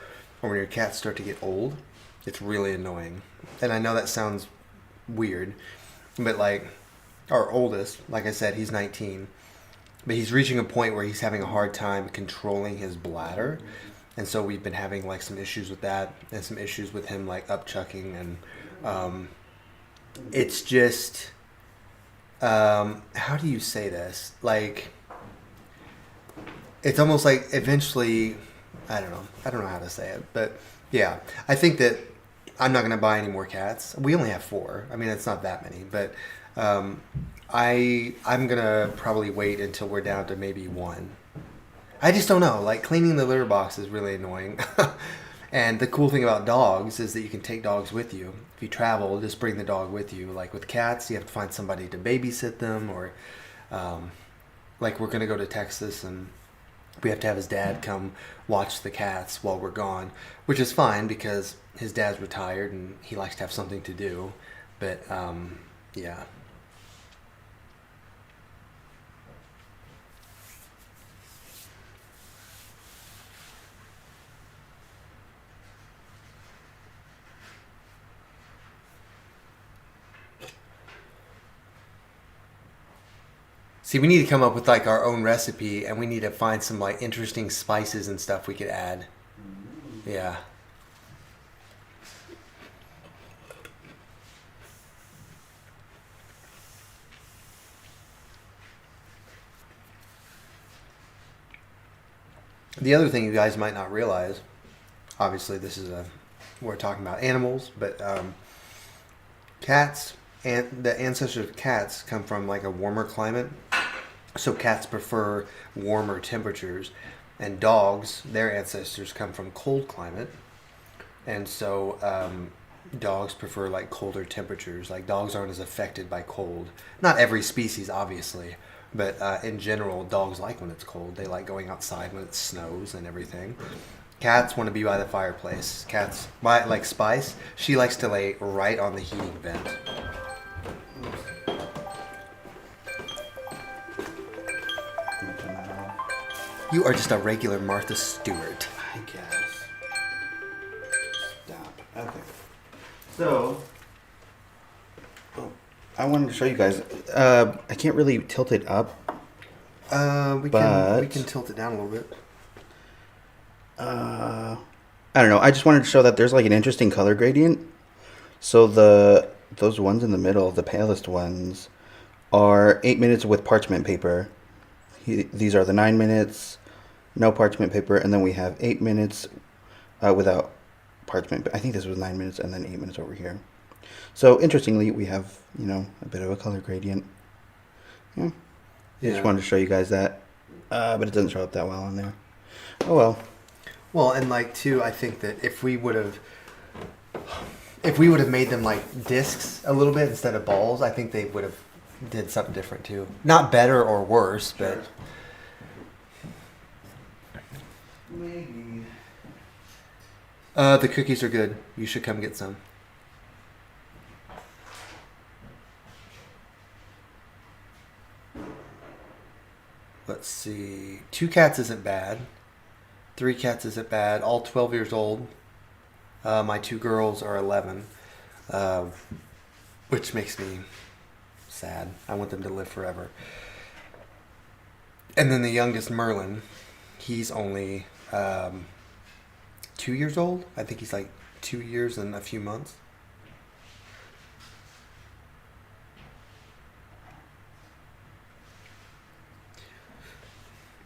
or when your cats start to get old, it's really annoying. And I know that sounds weird, but like our oldest, like I said, he's 19, but he's reaching a point where he's having a hard time controlling his bladder. And so we've been having like some issues with that, and some issues with him like upchucking, and it's just how do you say this? Like, it's almost like eventually, I don't know how to say it, but yeah, I think that I'm not gonna buy any more cats. We only have 4. I mean, it's not that many, but I'm gonna probably wait until we're down to maybe 1. I just don't know. Like, cleaning the litter box is really annoying. And the cool thing about dogs is that you can take dogs with you. If you travel, just bring the dog with you. Like with cats, you have to find somebody to babysit them, or like we're going to go to Texas and we have to have his dad come watch the cats while we're gone, which is fine because his dad's retired and he likes to have something to do. But yeah. See, we need to come up with like our own recipe, and we need to find some like interesting spices and stuff we could add. Yeah. The other thing you guys might not realize, obviously, we're talking about animals, but cats and the ancestors of cats come from like a warmer climate. So cats prefer warmer temperatures, and dogs, their ancestors come from cold climate, and so dogs prefer like colder temperatures. Like dogs aren't as affected by cold. Not every species, obviously, but in general, dogs like when it's cold. They like going outside when it snows and everything. Cats want to be by the fireplace. Cats, like Spice, she likes to lay right on the heating vent. You are just a regular Martha Stewart. I guess. Stop. Okay. So, I wanted to show you guys. I can't really tilt it up. We can tilt it down a little bit. I don't know. I just wanted to show that there's like an interesting color gradient. So those ones in the middle, the palest ones, are 8 minutes with parchment paper. These are the 9 minutes, no parchment paper, and then we have 8 minutes without parchment. I think this was 9 minutes and then 8 minutes over here. So interestingly, we have a bit of a color gradient. Yeah. Just wanted to show you guys that, but it doesn't show up that well on there. Oh well. Well, and like too, I think that if we would have made them like discs a little bit instead of balls, I think they would have did something different too. Not better or worse, but Maybe. the cookies are good. You should come get some. Let's see. 2 cats isn't bad. 3 cats isn't bad. All 12 years old. My 2 girls are 11, which makes me sad. I want them to live forever. And then the youngest, Merlin, he's only 2 years old. I think he's like 2 years and a few months.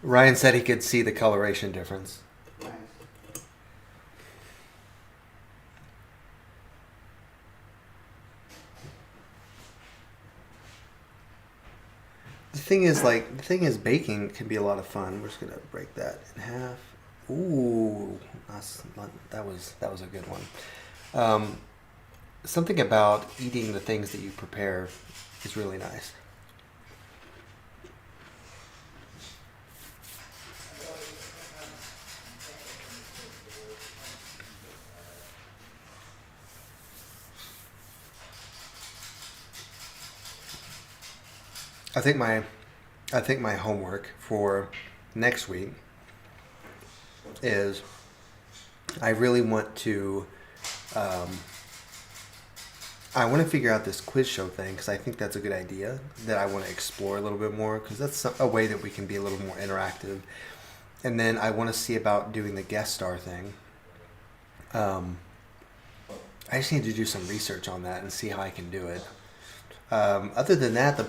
Ryan said he could see the coloration difference. Nice. The thing is, baking can be a lot of fun. We're just gonna break that in half. Ooh, that was a good one. Something about eating the things that you prepare is really nice. I think my homework for next week is I really want to I want to figure out this quiz show thing because I think that's a good idea that I want to explore a little bit more because that's a way that we can be a little more interactive. And then I want to see about doing the guest star thing. I just need to do some research on that and see how I can do it. Other than that,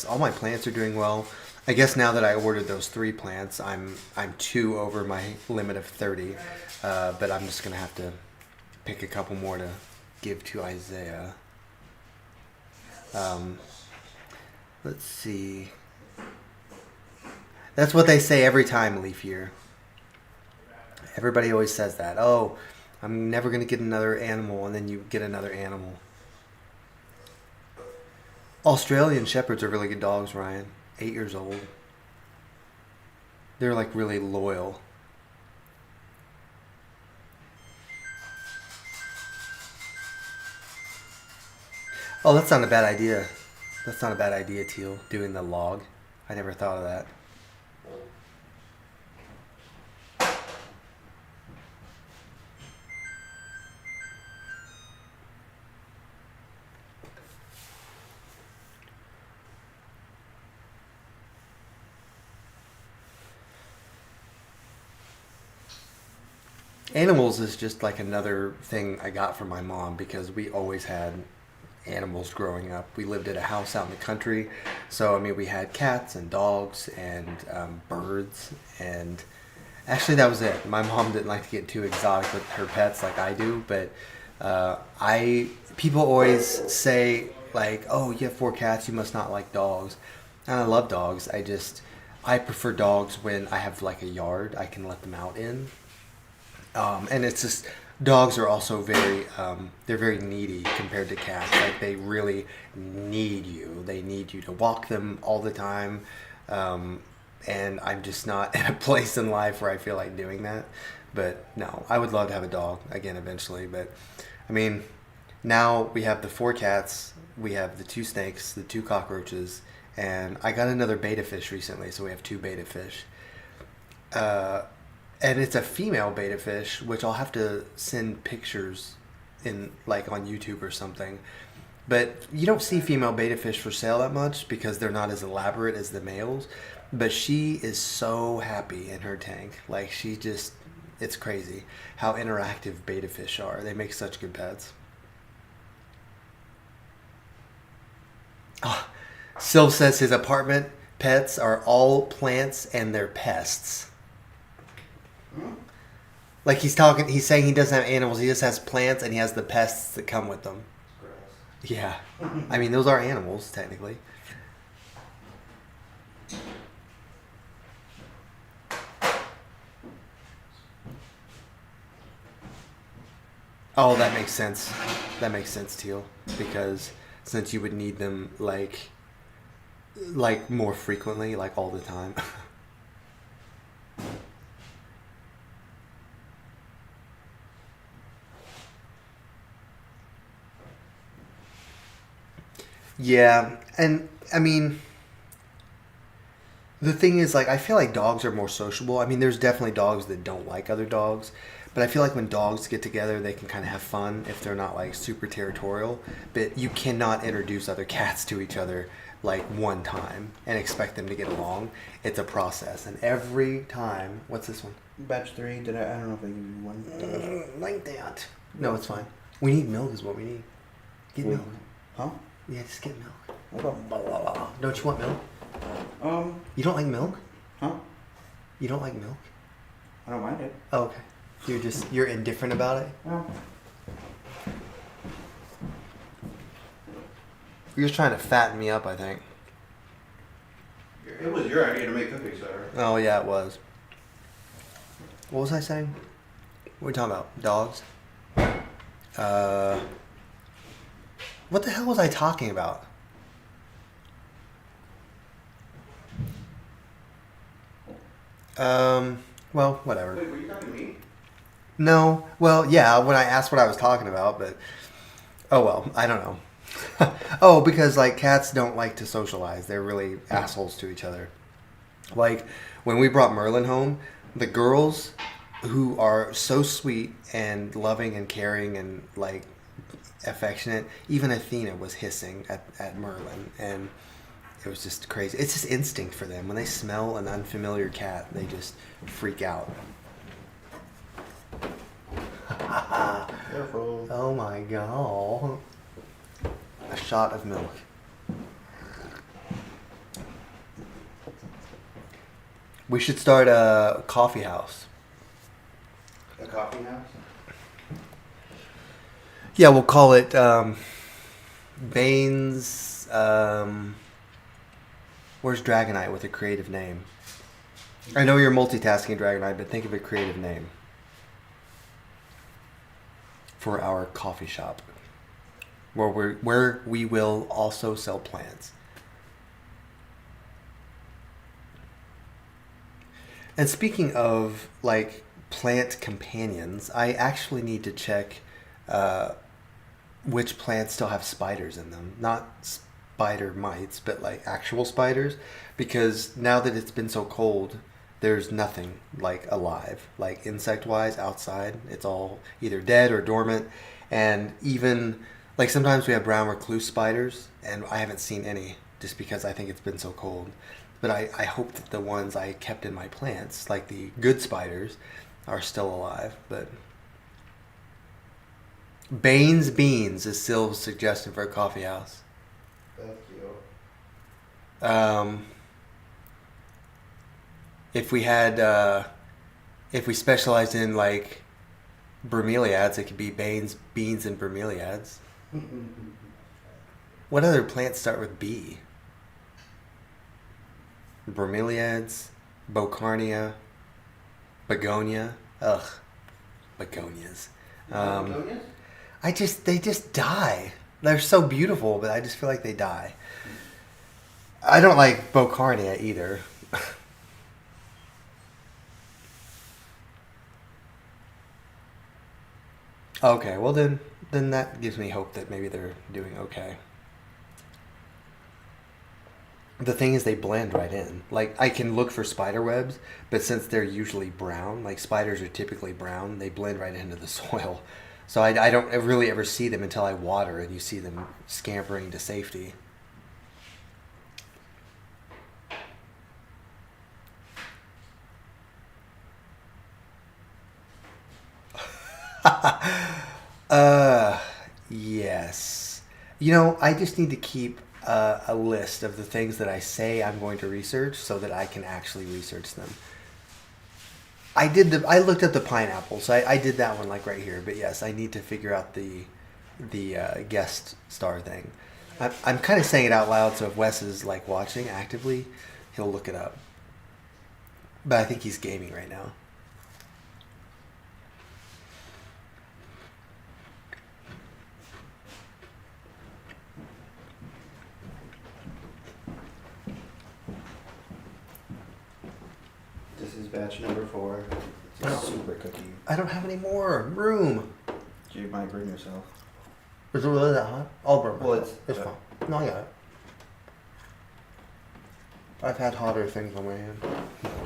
all my plants are doing well. I guess now that I ordered those 3 plants, I'm 2 over my limit of 30. But I'm just gonna have to pick a couple more to give to Isaiah. Let's see. That's what they say every time, leaf year. Everybody always says that. Oh, I'm never gonna get another animal, and then you get another animal. Australian Shepherds are really good dogs, Ryan. 8 years old. They're like really loyal. Oh, that's not a bad idea. That's not a bad idea, Teal, doing the log. I never thought of that. Animals is just like another thing I got from my mom because we always had animals growing up. We lived at a house out in the country, so I mean we had cats and dogs and birds, and actually that was it. My mom didn't like to get too exotic with her pets like I do, but I people always say like, oh, you have 4 cats, you must not like dogs, and I love dogs. I prefer dogs when I have like a yard I can let them out in. And it's just dogs are also they're very needy compared to cats. Like they really need you. They need you to walk them all the time. And I'm just not in a place in life where I feel like doing that. But no, I would love to have a dog again eventually. But I mean, now we have the 4 cats, we have the 2 snakes, the 2 cockroaches, and I got another betta fish recently, so we have 2 betta fish. And it's a female betta fish, which I'll have to send pictures in like on YouTube or something. But you don't see female betta fish for sale that much because they're not as elaborate as the males. But she is so happy in her tank. Like it's crazy how interactive betta fish are. They make such good pets. Oh, Sil says his apartment pets are all plants and they're pests. Like he's saying he doesn't have animals, he just has plants and he has the pests that come with them. Yeah. I mean, those are animals, technically. Oh, that makes sense. That makes sense, Teal. Because since you would need them, like more frequently, like all the time. Yeah, and I mean, the thing is, like, I feel like dogs are more sociable. I mean, there's definitely dogs that don't like other dogs, but I feel like when dogs get together, they can kind of have fun if they're not, like, super territorial. But you cannot introduce other cats to each other, like, one time and expect them to get along. It's a process. And every time... What's this one? Batch 3, I don't know if I give you one. Like that. No, it's fine. We need milk is what we need. Get milk. Huh? Yeah, just get milk. Okay. Don't you want milk? You don't like milk? Huh? You don't like milk? I don't mind it. Oh, okay. You're indifferent about it? No. You're just trying to fatten me up, I think. It was your idea to make cookies, sir. Oh, yeah, it was. What was I saying? What are we talking about? Dogs? What the hell was I talking about? Well, whatever. Wait, were you talking to me? No. Well, yeah, when I asked what I was talking about, but... Oh, well, I don't know. Oh, because, like, cats don't like to socialize. They're really assholes to each other. Like, when we brought Merlin home, the girls who are so sweet and loving and caring and, like, affectionate, even Athena was hissing at Merlin, and it was just crazy. It's just instinct for them. When they smell an unfamiliar cat, they just freak out. Careful. Oh my god. A shot of milk. We should start a coffee house. A coffee house? Yeah, we'll call it Bane's. Where's Dragonite with a creative name? I know you're multitasking, Dragonite, but think of a creative name for our coffee shop, where we will also sell plants. And speaking of like plant companions, I actually need to check which plants still have spiders in them. Not spider mites, but like actual spiders. Because now that it's been so cold, there's nothing like alive. Like insect-wise outside, it's all either dead or dormant. And even like sometimes we have brown recluse spiders, and I haven't seen any just because I think it's been so cold. But I hope that the ones I kept in my plants, like the good spiders, are still alive, but Bane's Beans is still suggested for a coffee house. Thank you. If we had, if we specialized in like bromeliads, it could be Bane's Beans and bromeliads. What other plants start with B? Bromeliads, Bocarnia, begonia. Ugh, begonias. Begonias? They just die. They're so beautiful, but I just feel like they die. I don't like Bocarnia either. Okay, well then that gives me hope that maybe they're doing okay. The thing is, they blend right in. Like, I can look for spider webs, but since they're usually brown, like spiders are typically brown, they blend right into the soil. So I don't really ever see them until I water, and you see them scampering to safety. Yes. You know, I just need to keep a list of the things that I say I'm going to research so that I can actually research them. I looked at the pineapples. I did that one like right here. But yes, I need to figure out the guest star thing. I'm kind of saying it out loud, so if Wes is like watching actively, he'll look it up. But I think he's gaming right now. This is batch number 4. It's a super cookie. I don't have any more room. You might bring yourself. Is it really that hot? I'll burn Well, myself. It's fine. No, I got it. I've had hotter things on my hand.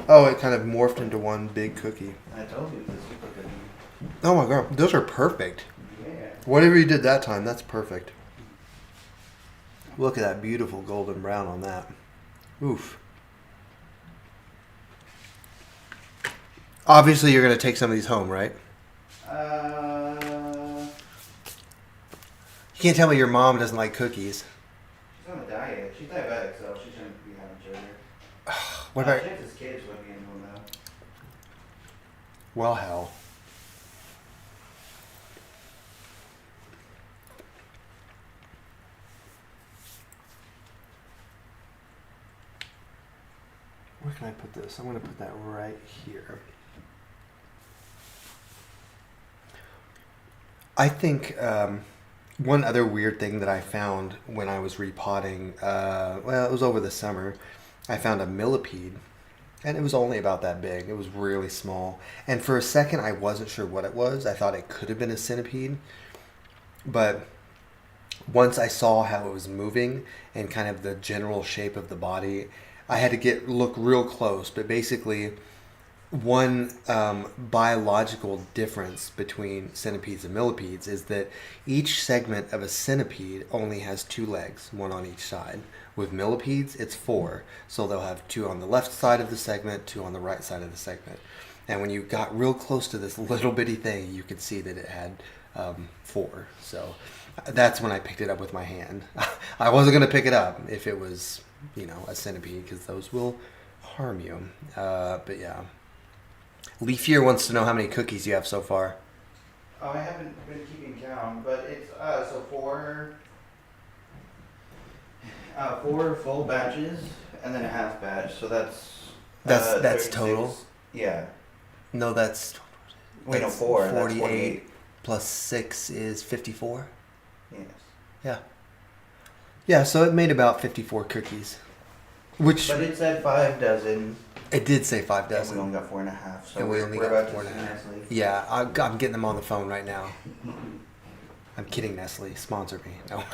Oh, it kind of morphed into one big cookie. I told you it's a super cookie. Oh my god, those are perfect. Yeah. Whatever you did that time, that's perfect. Look at that beautiful golden brown on that. Oof. Obviously, you're going to take some of these home, right? You can't tell me your mom doesn't like cookies. She's on a diet. She's diabetic, so she shouldn't be having sugar. What about... James' kids would be in one though. Well, hell. Where can I put this? I'm going to put that right here. I think one other weird thing that I found when I was repotting, well, it was over the summer, I found a millipede, and it was only about that big. It was really small. And for a second, I wasn't sure what it was. I thought it could have been a centipede. But once I saw how it was moving and kind of the general shape of the body, I had to look real close. But basically, one biological difference between centipedes and millipedes is that each segment of a centipede only has 2 legs, one on each side. With millipedes, it's 4. So they'll have 2 on the left side of the segment, 2 on the right side of the segment. And when you got real close to this little bitty thing, you could see that it had 4. So that's when I picked it up with my hand. I wasn't going to pick it up if it was, a centipede, because those will harm you. But yeah. Leafier wants to know how many cookies you have so far. Oh, I haven't been keeping count, but it's so 4 full batches and then a half batch. So that's That's 36. total? Yeah. No, that's... Wait, no, that's 4. That's 48 48. plus 6 is 54? Yes. Yeah. Yeah, so it made about 54 cookies. Which... But it said 5 dozen. It did say 5 And we dozen. only got 4.5. So And we we're only about got to 4 see and a half. Nestle. Yeah, I'm getting them on the phone right now. I'm kidding, Nestle. Sponsor me. No.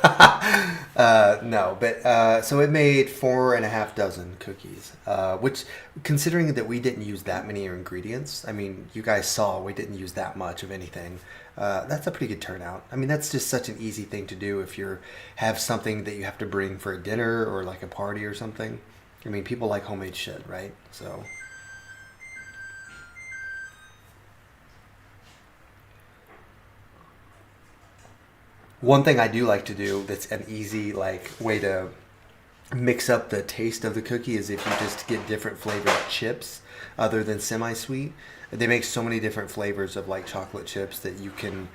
No, but so it made 4.5 dozen cookies, which, considering that we didn't use that many ingredients, I mean, you guys saw we didn't use that much of anything. That's a pretty good turnout. I mean, that's just such an easy thing to do if you have something that you have to bring for a dinner or like a party or something. I mean, people like homemade shit, right? So... One thing I do like to do that's an easy like way to mix up the taste of the cookie is if you just get different flavored chips other than semi-sweet. They make so many different flavors of like chocolate chips that you can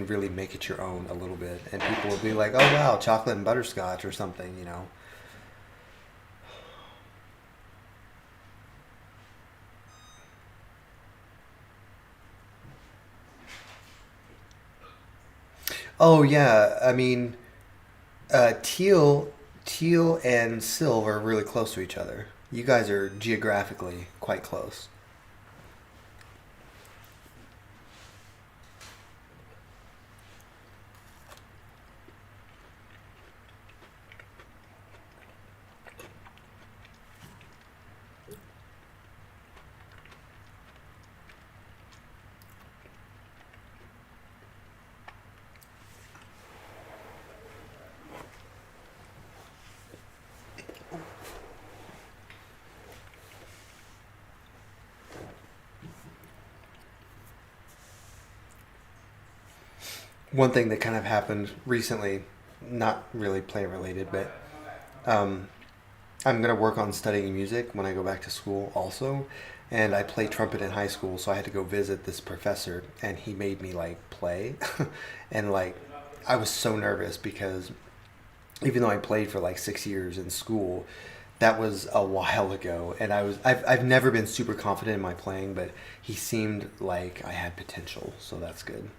really make it your own a little bit, and people will be like, "Oh wow, chocolate and butterscotch or something," you know. Oh yeah, I mean, teal and silver are really close to each other. You guys are geographically quite close. One thing that kind of happened recently, not really play related, but um, I'm going to work on studying music when I go back to school also. And I played trumpet in high school, so I had to go visit this professor, and he made me like play. And like, I was so nervous because even though I played for like 6 years in school, that was a while ago. And I've never been super confident in my playing, but he seemed like I had potential, so that's good.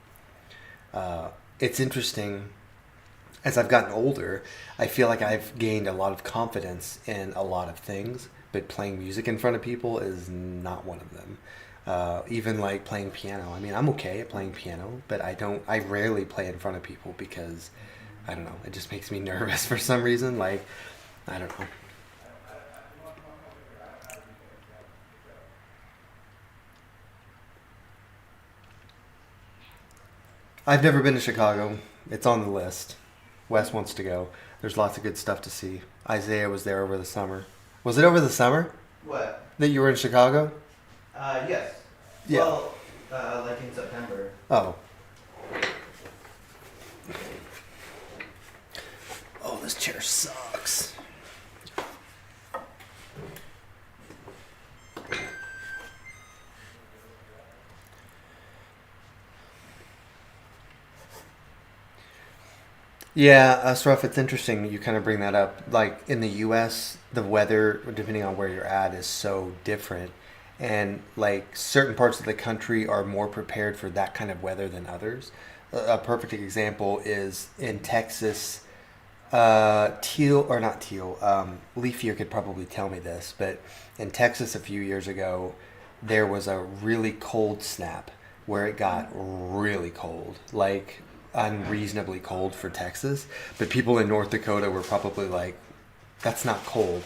It's interesting. As I've gotten older, I feel like I've gained a lot of confidence in a lot of things, but playing music in front of people is not one of them. Even like playing piano. I mean, I'm okay at playing piano, but I rarely play in front of people because, I don't know, it just makes me nervous for some reason. Like, I don't know. I've never been to Chicago. It's on the list. Wes wants to go. There's lots of good stuff to see. Isaiah was there over the summer. Was it over the summer What? that you were in Chicago? Yes. Yeah. Well, like in September. Oh. Oh, this chair sucks. Yeah, Asraf, it's interesting that you kind of bring that up. Like in the U.S., the weather, depending on where you're at, is so different. And like certain parts of the country are more prepared for that kind of weather than others. A perfect example is in Texas, teal, or not teal, Leafier could probably tell me this, but in Texas a few years ago, there was a really cold snap where it got really cold, like unreasonably cold for Texas. But people in North Dakota were probably like, that's not cold.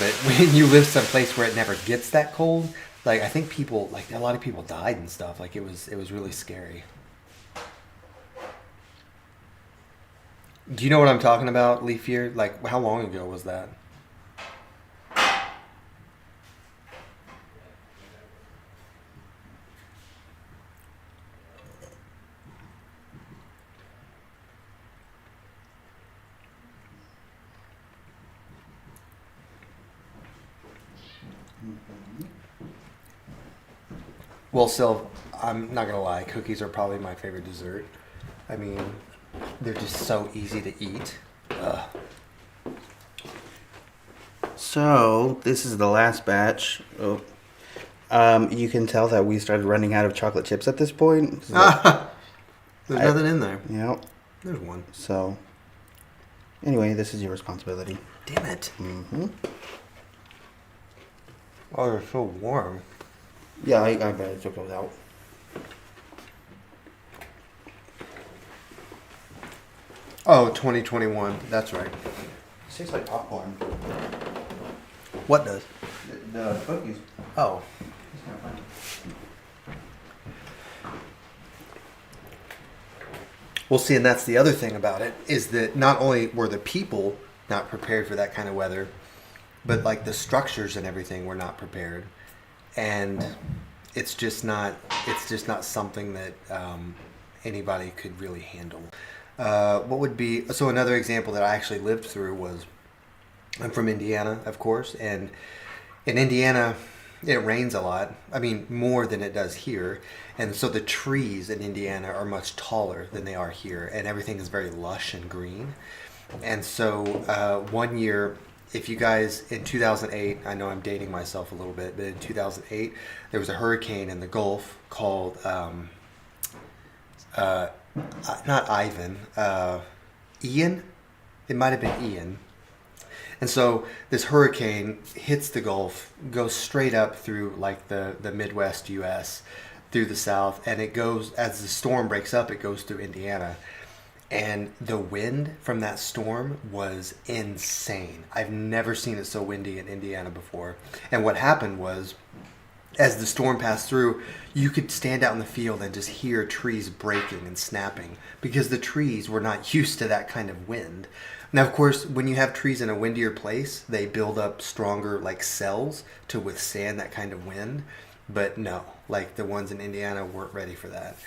But when you live someplace where it never gets that cold, like I think people, like a lot of people died and stuff. Like it was really scary. Do you know what I'm talking about, Leafier? Like how long ago was that? Well, Sylv, I'm not gonna lie. Cookies are probably my favorite dessert. I mean, they're just so easy to eat. Ugh. So this is the last batch. Oh. You can tell that we started running out of chocolate chips at this point. So, There's I- nothing in there. yeah. There's one. So anyway, this is your responsibility. Damn it. Mm-hmm. Oh, they're so warm. Yeah, I better took those out. Oh, 2021. That's right. It tastes like popcorn. What does? The cookies. Oh. It's kind of funny. Well, see, and that's the other thing about it is that not only were the people not prepared for that kind of weather, but like the structures and everything were not prepared, and it's just not something that anybody could really handle. What would be so another example that I actually lived through was I'm from Indiana, of course, and in Indiana it rains a lot. I mean, more than it does here, and so the trees in Indiana are much taller than they are here, and everything is very lush and green. And so one year, if you guys, in 2008, I know I'm dating myself a little bit, but in 2008, there was a hurricane in the Gulf called, not Ivan, Ian? It might have been Ian. And so this hurricane hits the Gulf, goes straight up through like the Midwest US, through the South, and it goes, as the storm breaks up, it goes through Indiana. And the wind from that storm was insane. I've never seen it so windy in Indiana before. And what happened was, as the storm passed through, you could stand out in the field and just hear trees breaking and snapping because the trees were not used to that kind of wind. Now, of course, when you have trees in a windier place, they build up stronger like cells to withstand that kind of wind. But no, like the ones in Indiana weren't ready for that.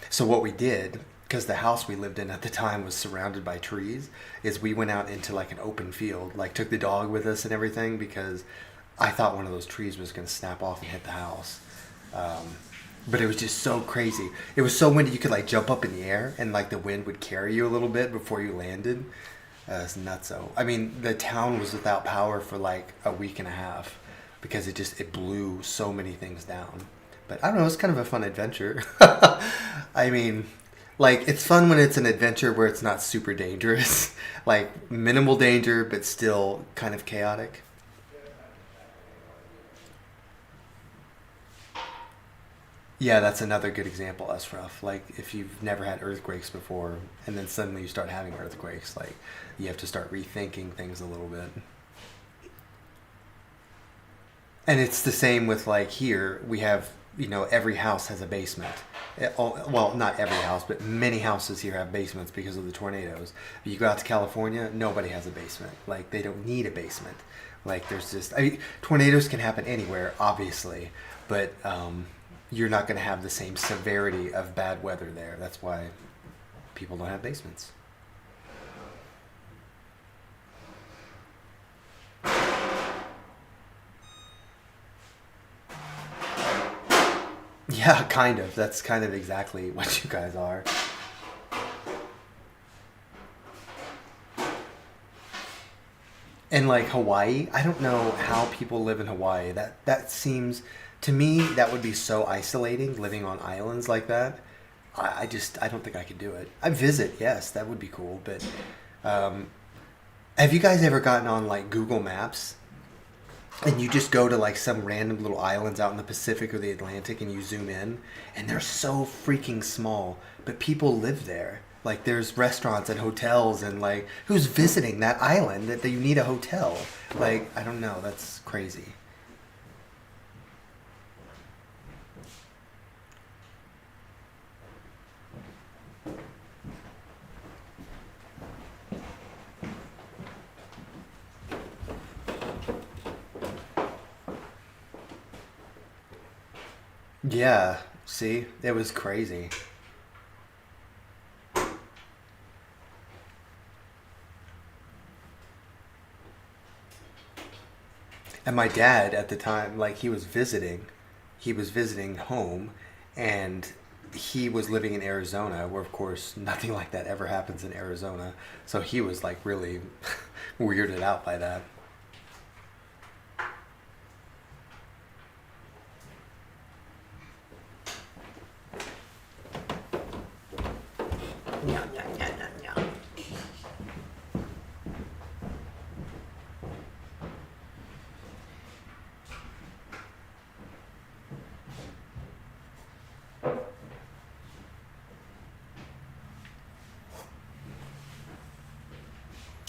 So what we did, because the house we lived in at the time was surrounded by trees, is we went out into like an open field, like took the dog with us and everything because I thought one of those trees was going to snap off and hit the house. But it was just so crazy. It was so windy you could like jump up in the air and like the wind would carry you a little bit before you landed. It's nutso. I mean, the town was without power for like a week and a half because it blew so many things down. But I don't know, it's kind of a fun adventure. I mean, like, it's fun when it's an adventure where it's not super dangerous. Like, minimal danger, but still kind of chaotic. Yeah, that's another good example, Ashraf. Like, if you've never had earthquakes before, and then suddenly you start having earthquakes, like, you have to start rethinking things a little bit. And it's the same with, like, here, we have, every house has a basement. Well, not every house, but many houses here have basements because of the tornadoes. But you go out to California, nobody has a basement. Like, they don't need a basement. Like, tornadoes can happen anywhere, obviously, but you're not going to have the same severity of bad weather there. That's why people don't have basements. Yeah, kind of. That's kind of exactly what you guys are. And like Hawaii, I don't know how people live in Hawaii. That seems, to me, that would be so isolating, living on islands like that. I don't think I could do it. I visit, yes, that would be cool. But have you guys ever gotten on like Google Maps and you just go to like some random little islands out in the Pacific or the Atlantic and you zoom in and they're so freaking small, but people live there. Like there's restaurants and hotels and like who's visiting that island that you need a hotel? Like, I don't know, that's crazy. Yeah, see, it was crazy. And my dad at the time, like he was visiting home, and he was living in Arizona, where of course nothing like that ever happens in Arizona. So he was like really weirded out by that.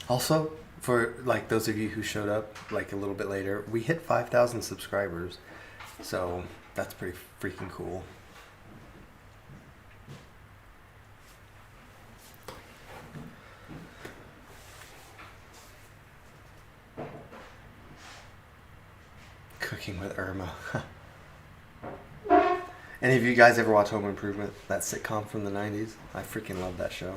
Also, for like those of you who showed up like a little bit later, we hit 5,000 subscribers. So that's pretty freaking cool. Cooking with Irma. Any of you guys ever watch Home Improvement? That sitcom from the 90s? I freaking love that show.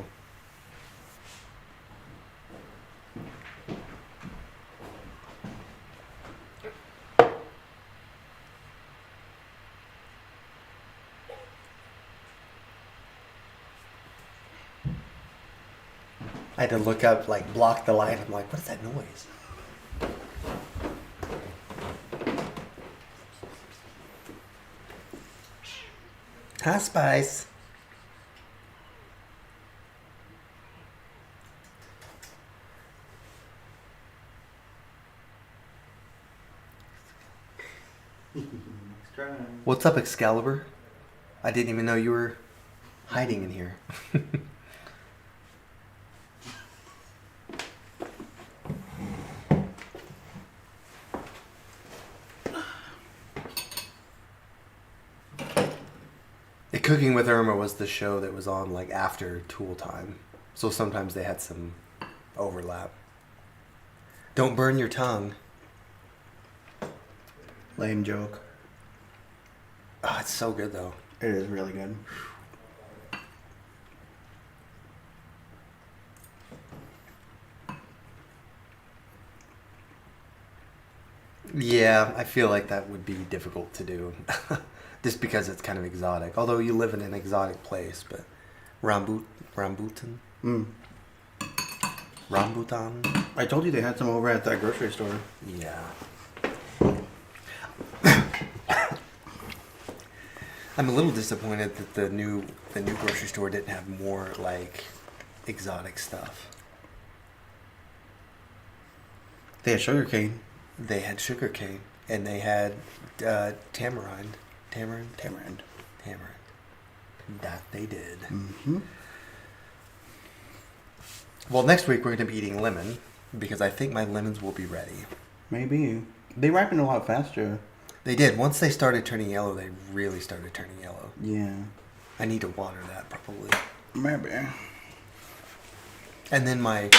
I had to look up, like, block the light. I'm like, what is that noise? Hi, Spice. What's up, Excalibur? I didn't even know you were hiding in here. Cooking with Irma was the show that was on like after Tool time. So sometimes they had some overlap. Don't burn your tongue. Lame joke. Oh, it's so good though. It is really good. Yeah, I feel like that would be difficult to do. Just because it's kind of exotic. Although you live in an exotic place, but rambutan? Rambutan? I told you they had some over at that grocery store. Yeah. I'm a little disappointed that the new grocery store didn't have more like exotic stuff. They had sugarcane. They had sugarcane and they had tamarind. Tamarind. That they did. Mm-hmm. Well, next week we're going to be eating lemon because I think my lemons will be ready. Maybe. They ripen a lot faster. They did. Once they started turning yellow, they really started turning yellow. Yeah. I need to water that probably. Maybe. And then my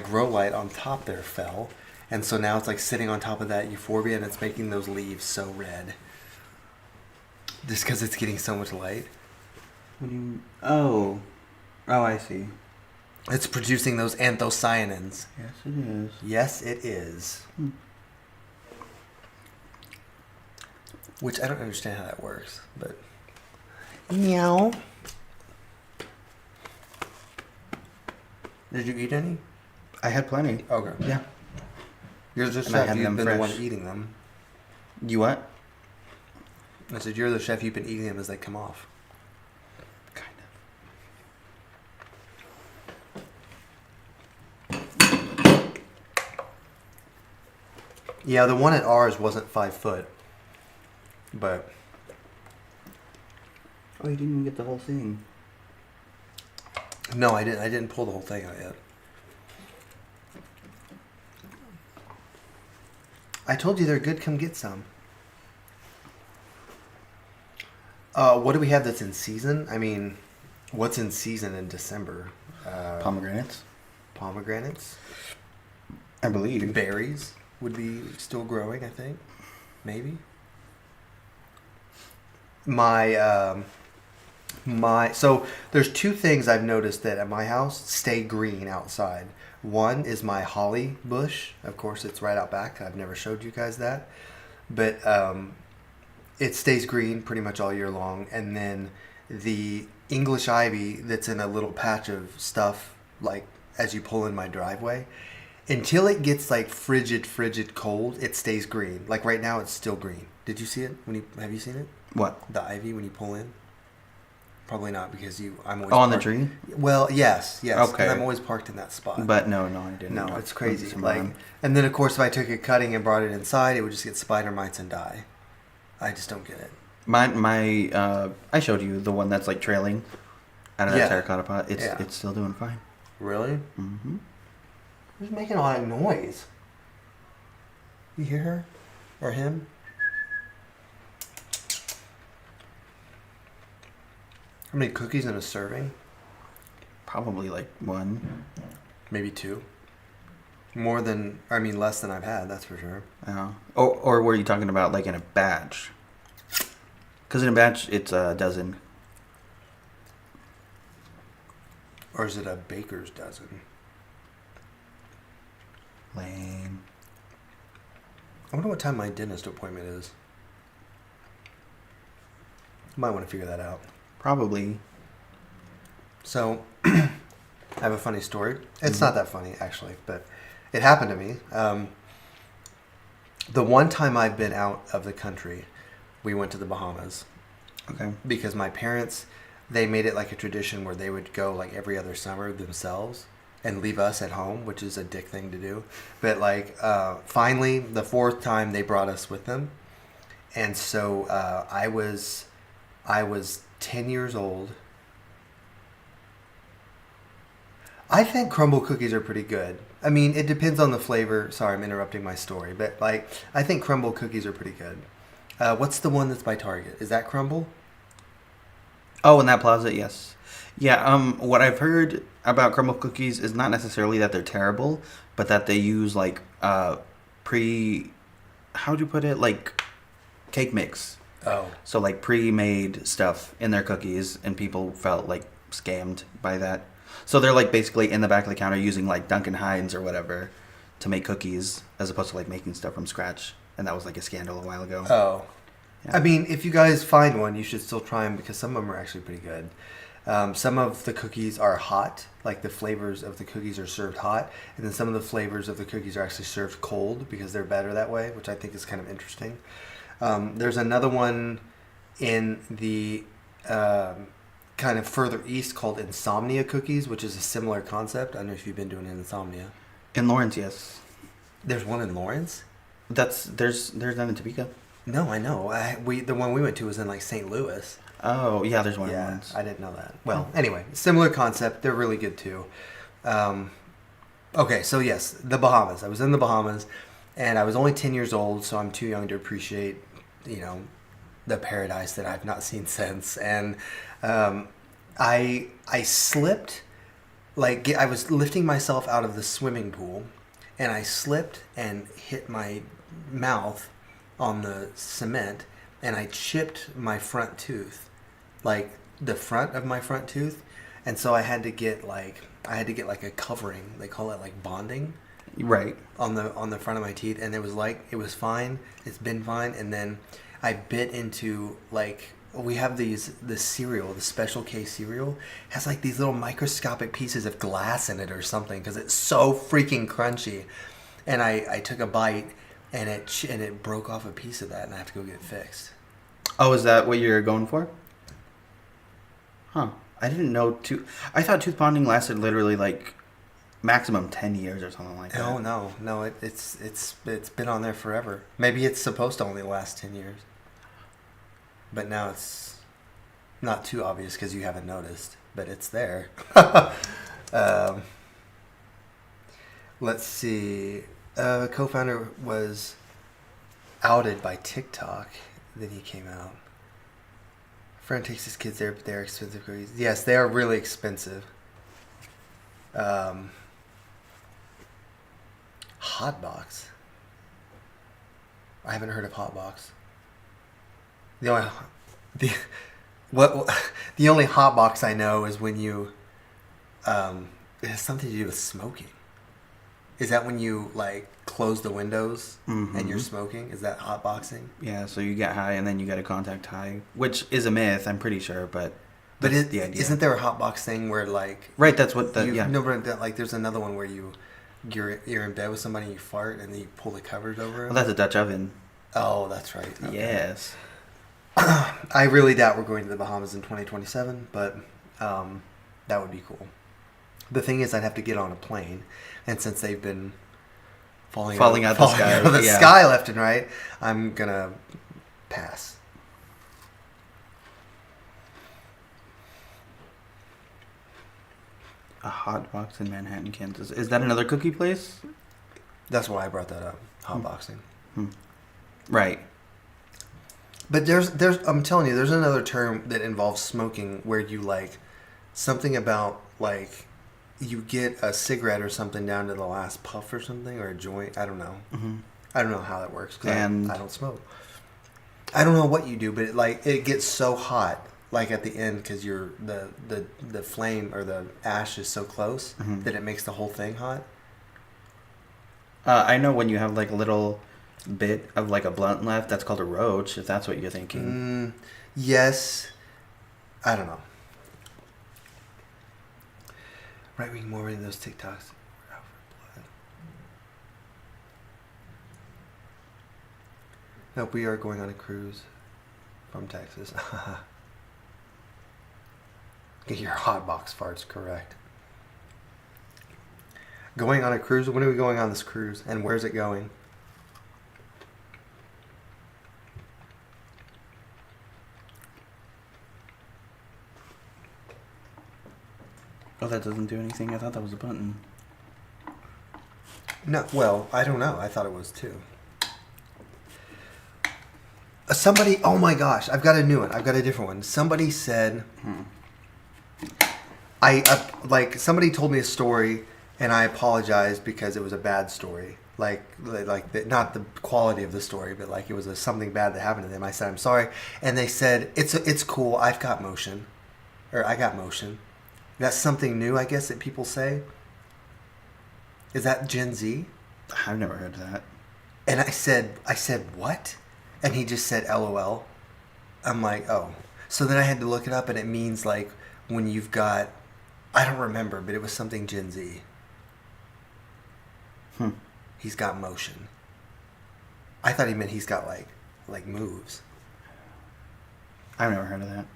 grow light on top there fell. And so now it's like sitting on top of that euphorbia and it's making those leaves so red. Just because it's getting so much light. What do you... Oh, I see. It's producing those anthocyanins. Yes, it is. Yes, it is. Which I don't understand how that works, but... Meow. Did you eat any? I had plenty. Okay. Yeah. You're the And I chef, had you've them been the one fresh. eating them. You what? I said, you're the chef, you've been eating them as they come off. Kind Yeah, the one at ours wasn't 5 foot. But... Oh, you didn't even get the whole thing. No, I didn't pull the whole thing out yet. I told you they're good, come get some. What do we have that's in season? I mean, what's in season in December? Pomegranates? Pomegranates? I believe. Berries would be still growing, I think. Maybe. So there's 2 things I've noticed that at my house stay green outside. One is my holly bush. Of course, it's right out back. I've never showed you guys that. But it stays green pretty much all year long. And then the English ivy that's in a little patch of stuff, like as you pull in my driveway, until it gets like frigid cold, it stays green. Like right now, it's still green. Did you see it? Have you seen it? What? The ivy when you pull in? Probably not because I'm always On the parked- tree? Well, yes. Okay. And I'm always parked in that spot. But no, I didn't. no, it's crazy. Some Like, run. and then of course, if I took a cutting and brought it inside, it would just get spider mites and die. I just don't get it. I showed you the one that's like trailing out of that Yeah. terracotta pot. It's Yeah. it's still doing fine. Really? Mm-hmm. Who's making a lot of noise? You hear her or him? How many cookies in a serving? Probably like 1. Maybe 2. Less than I've had, that's for sure. Or were you talking about like in a batch? Because in a batch, it's a dozen. Or is it a baker's dozen? Lame. I wonder what time my dentist appointment is. Might want to figure that out. Probably. So, I have a funny story. It's not that funny, actually, but it happened to me. The one time I've been out of the country, we went to the Bahamas. Okay. Because my parents, they made it like a tradition where they would go like every other summer themselves and leave us at home, which is a dick thing to do. But like, finally, the fourth time they brought us with them. And so I was 10 years old. I think crumble cookies are pretty good. I mean, it depends on the flavor. Sorry, I'm interrupting my story. But like, I think crumble cookies are pretty good. What's the one that's by Target? Is that crumble? Oh, in that plaza, yes. Yeah, what I've heard about crumble cookies is not necessarily that they're terrible, but that they use, like, how'd you put it? Like, cake mix. Oh. So, like, pre-made stuff in their cookies, and people felt, like, scammed by that. So they're, like, basically in the back of the counter using, like, Duncan Hines or whatever to make cookies, as opposed to, like, making stuff from scratch. And that was, like, a scandal a while ago. Oh. Yeah. I mean, if you guys find one, you should still try them because some of them are actually pretty good. Some of the cookies are hot, like the flavors of the cookies are served hot, and then some of the flavors of the cookies are actually served cold because they're better that way, which I think is kind of interesting. There's another one in the kind of further east called Insomnia Cookies, which is a similar concept. I don't know if you've been doing Insomnia. In Lawrence, yes. There's one in Lawrence? There's none in Topeka. No, I know. The one we went to was in like St. Louis. Oh, yeah, there's one in Yeah, Lawrence. I didn't know that. Well, anyway, similar concept. They're really good too. Okay, so yes, the Bahamas. I was in the Bahamas, and I was only 10 years old, so I'm too young to appreciate, the paradise that I've not seen since. And I slipped, like I was lifting myself out of the swimming pool, and I slipped and hit my mouth on the cement, and I chipped my front tooth, like the front of my front tooth, and so I had to get like a covering. They call it like bonding, Right. on the front of my teeth, and it was fine. It's been fine, and then I bit into like we have the cereal, the Special K cereal has like these little microscopic pieces of glass in it or something because it's so freaking crunchy, and I took a bite. And it broke off a piece of that, and I have to go get it fixed. Oh, is that what you're going for? Huh. I didn't know I thought tooth bonding lasted literally like maximum 10 years or something like that. No. It's been on there forever. Maybe it's supposed to only last 10 years, but now it's not too obvious because you haven't noticed, but it's there. Let's see. Co-founder was outed by TikTok. Then he came out. Friend takes his kids there, but they're expensive cookies. Yes, they are really expensive. Hotbox. I haven't heard of Hotbox. The only Hotbox I know is when you it has something to do with smoking. Is that when you like close the windows and you're smoking? Is that hotboxing? Yeah, so you get high and then you get a contact high, which is a myth, I'm pretty sure, but But that's the idea. isn't there a hotbox thing where like Right, that's what no, but like there's another one where you're in bed with somebody and you fart and then you pull the covers over Well, them? that's a Dutch oven. Oh, that's right. Okay. Yes. I really doubt we're going to the Bahamas in 2027, but that would be cool. The thing is, I'd have to get on a plane, and since they've been falling out the sky left and right, I'm gonna pass. A hot box in Manhattan, Kansas. Is that another cookie place? That's why I brought that up. Hotboxing. Right. But there's I'm telling you, there's another term that involves smoking where you like something about like you get a cigarette or something down to the last puff or something or a joint. I don't know. I don't know how that works because And I don't smoke. I don't know what you do, but it gets so hot, like at the end, because the flame or the ash is so close that it makes the whole thing hot. I know when you have like a little bit of like a blunt left, that's called a roach, if that's what you're thinking. Yes. I don't know. Right wing more in those TikToks. Nope, we are going on a cruise from Texas. Get your hot box farts correct. Going on a cruise? When are we going on this cruise? And where's it going? Oh, that doesn't do anything? I thought that was a button. No, well, I don't know. I thought it was too. Somebody, oh my gosh, I've got a new one. I've got a different one. Somebody said, somebody told me a story, and I apologized because it was a bad story. Not the quality of the story, but like it was something bad that happened to them. I said, I'm sorry. And they said, it's cool. I've got motion. Or I got motion. That's something new, I guess, that people say. Is that Gen Z? I've never heard of that. And I said, what? And he just said, LOL. I'm like, oh. So then I had to look it up, and it means like when you've got, I don't remember, but it was something Gen Z. He's got motion. I thought he meant he's got like moves. I've never heard of that.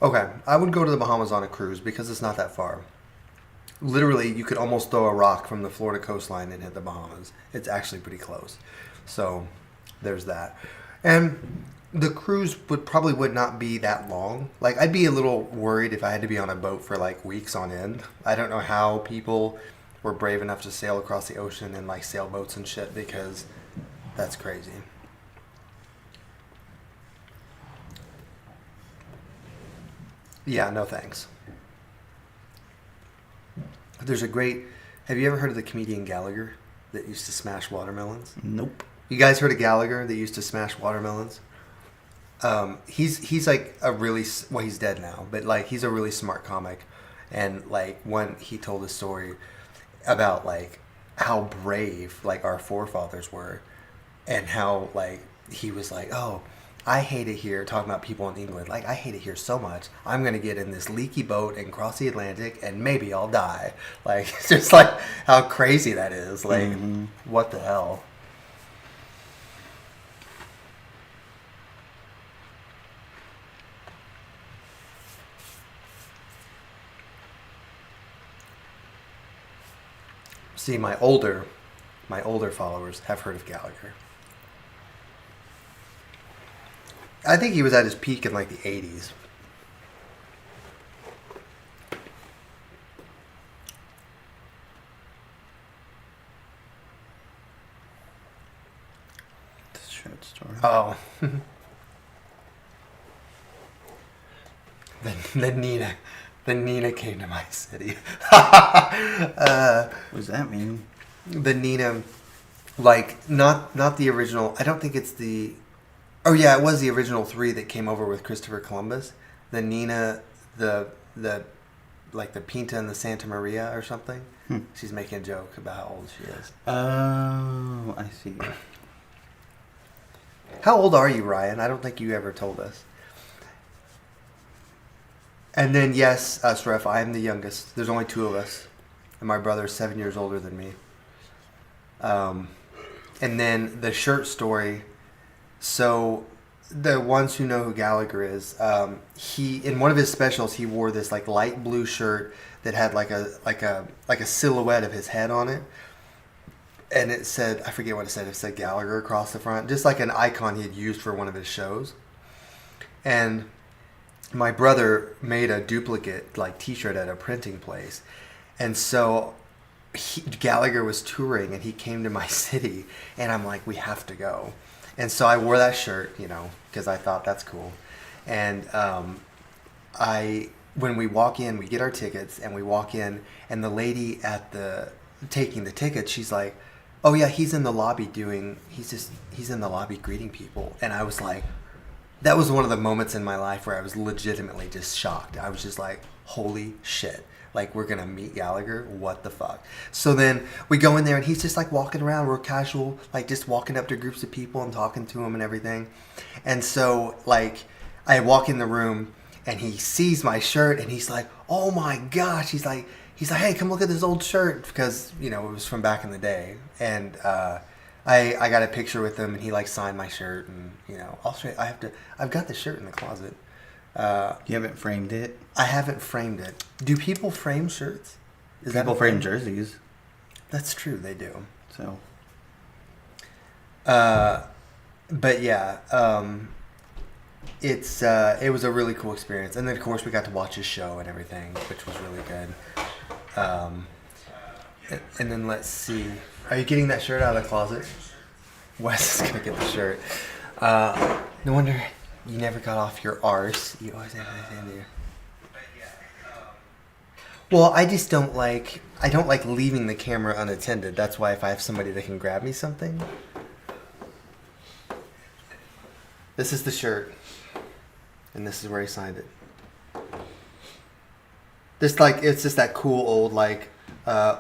Okay, I would go to the Bahamas on a cruise because it's not that far. Literally, you could almost throw a rock from the Florida coastline and hit the Bahamas. It's actually pretty close. So, there's that. And the cruise would not be that long. Like, I'd be a little worried if I had to be on a boat for like weeks on end. I don't know how people were brave enough to sail across the ocean in like sailboats and shit, because that's crazy. Yeah, no thanks. Have you ever heard of the comedian Gallagher that used to smash watermelons? Nope. You guys heard of Gallagher that used to smash watermelons? He's like he's dead now, but like he's a really smart comic. And like when he told a story about like how brave like our forefathers were, and how like he was like, oh, I hate it here, talking about people in England. Like, I hate it here so much. I'm going to get in this leaky boat and cross the Atlantic, and maybe I'll die. Like, it's just like how crazy that is. Like, what the hell? See, my older followers have heard of Gallagher. I think he was at his peak in like the 80s. This short story. Oh. The Nina came to my city. What does that mean? The Nina, like, not the original. I don't think it's the... Oh yeah, it was the original 3 that came over with Christopher Columbus. The Nina, the Pinta and the Santa Maria or something. She's making a joke about how old she is. Oh, I see. How old are you, Ryan? I don't think you ever told us. And then yes, Sref, I am the youngest. There's only 2 of us, and my brother's 7 years older than me. And then the shirt story. So, the ones who know who Gallagher is, he in one of his specials he wore this like light blue shirt that had like a silhouette of his head on it, and it said, I forget what it said. It said Gallagher across the front, just like an icon he had used for one of his shows. And my brother made a duplicate like T-shirt at a printing place, and so Gallagher was touring and he came to my city, and I'm like, we have to go. And so I wore that shirt, because I thought that's cool. And I when we walk in, we get our tickets, and we walk in, and the lady at the taking the tickets, she's like, "Oh yeah, he's in the lobby he's in the lobby greeting people," and I was like, that was one of the moments in my life where I was legitimately just shocked. I was just like, holy shit. Like, we're going to meet Gallagher? What the fuck? So then we go in there, and he's just, like, walking around. We're casual, like, just walking up to groups of people and talking to them and everything. And so, like, I walk in the room, and he sees my shirt, and he's like, oh, my gosh. He's like, hey, come look at this old shirt. Because, you know, it was from back in the day. And I got a picture with him, and he, like, signed my shirt. And, you know, I'll show you. I've got the shirt in the closet. You haven't framed it? I haven't framed it. Do people frame shirts? People frame jerseys. That's true, they do. So. But yeah, it was a really cool experience, and then of course we got to watch his show and everything, which was really good. And then let's see. Are you getting that shirt out of the closet? Wes is gonna get the shirt. No wonder. You never got off your arse. You always have that in there. Well, I just don't like leaving the camera unattended. That's why if I have somebody that can grab me something. This is the shirt. And this is where he signed it. It's just that cool old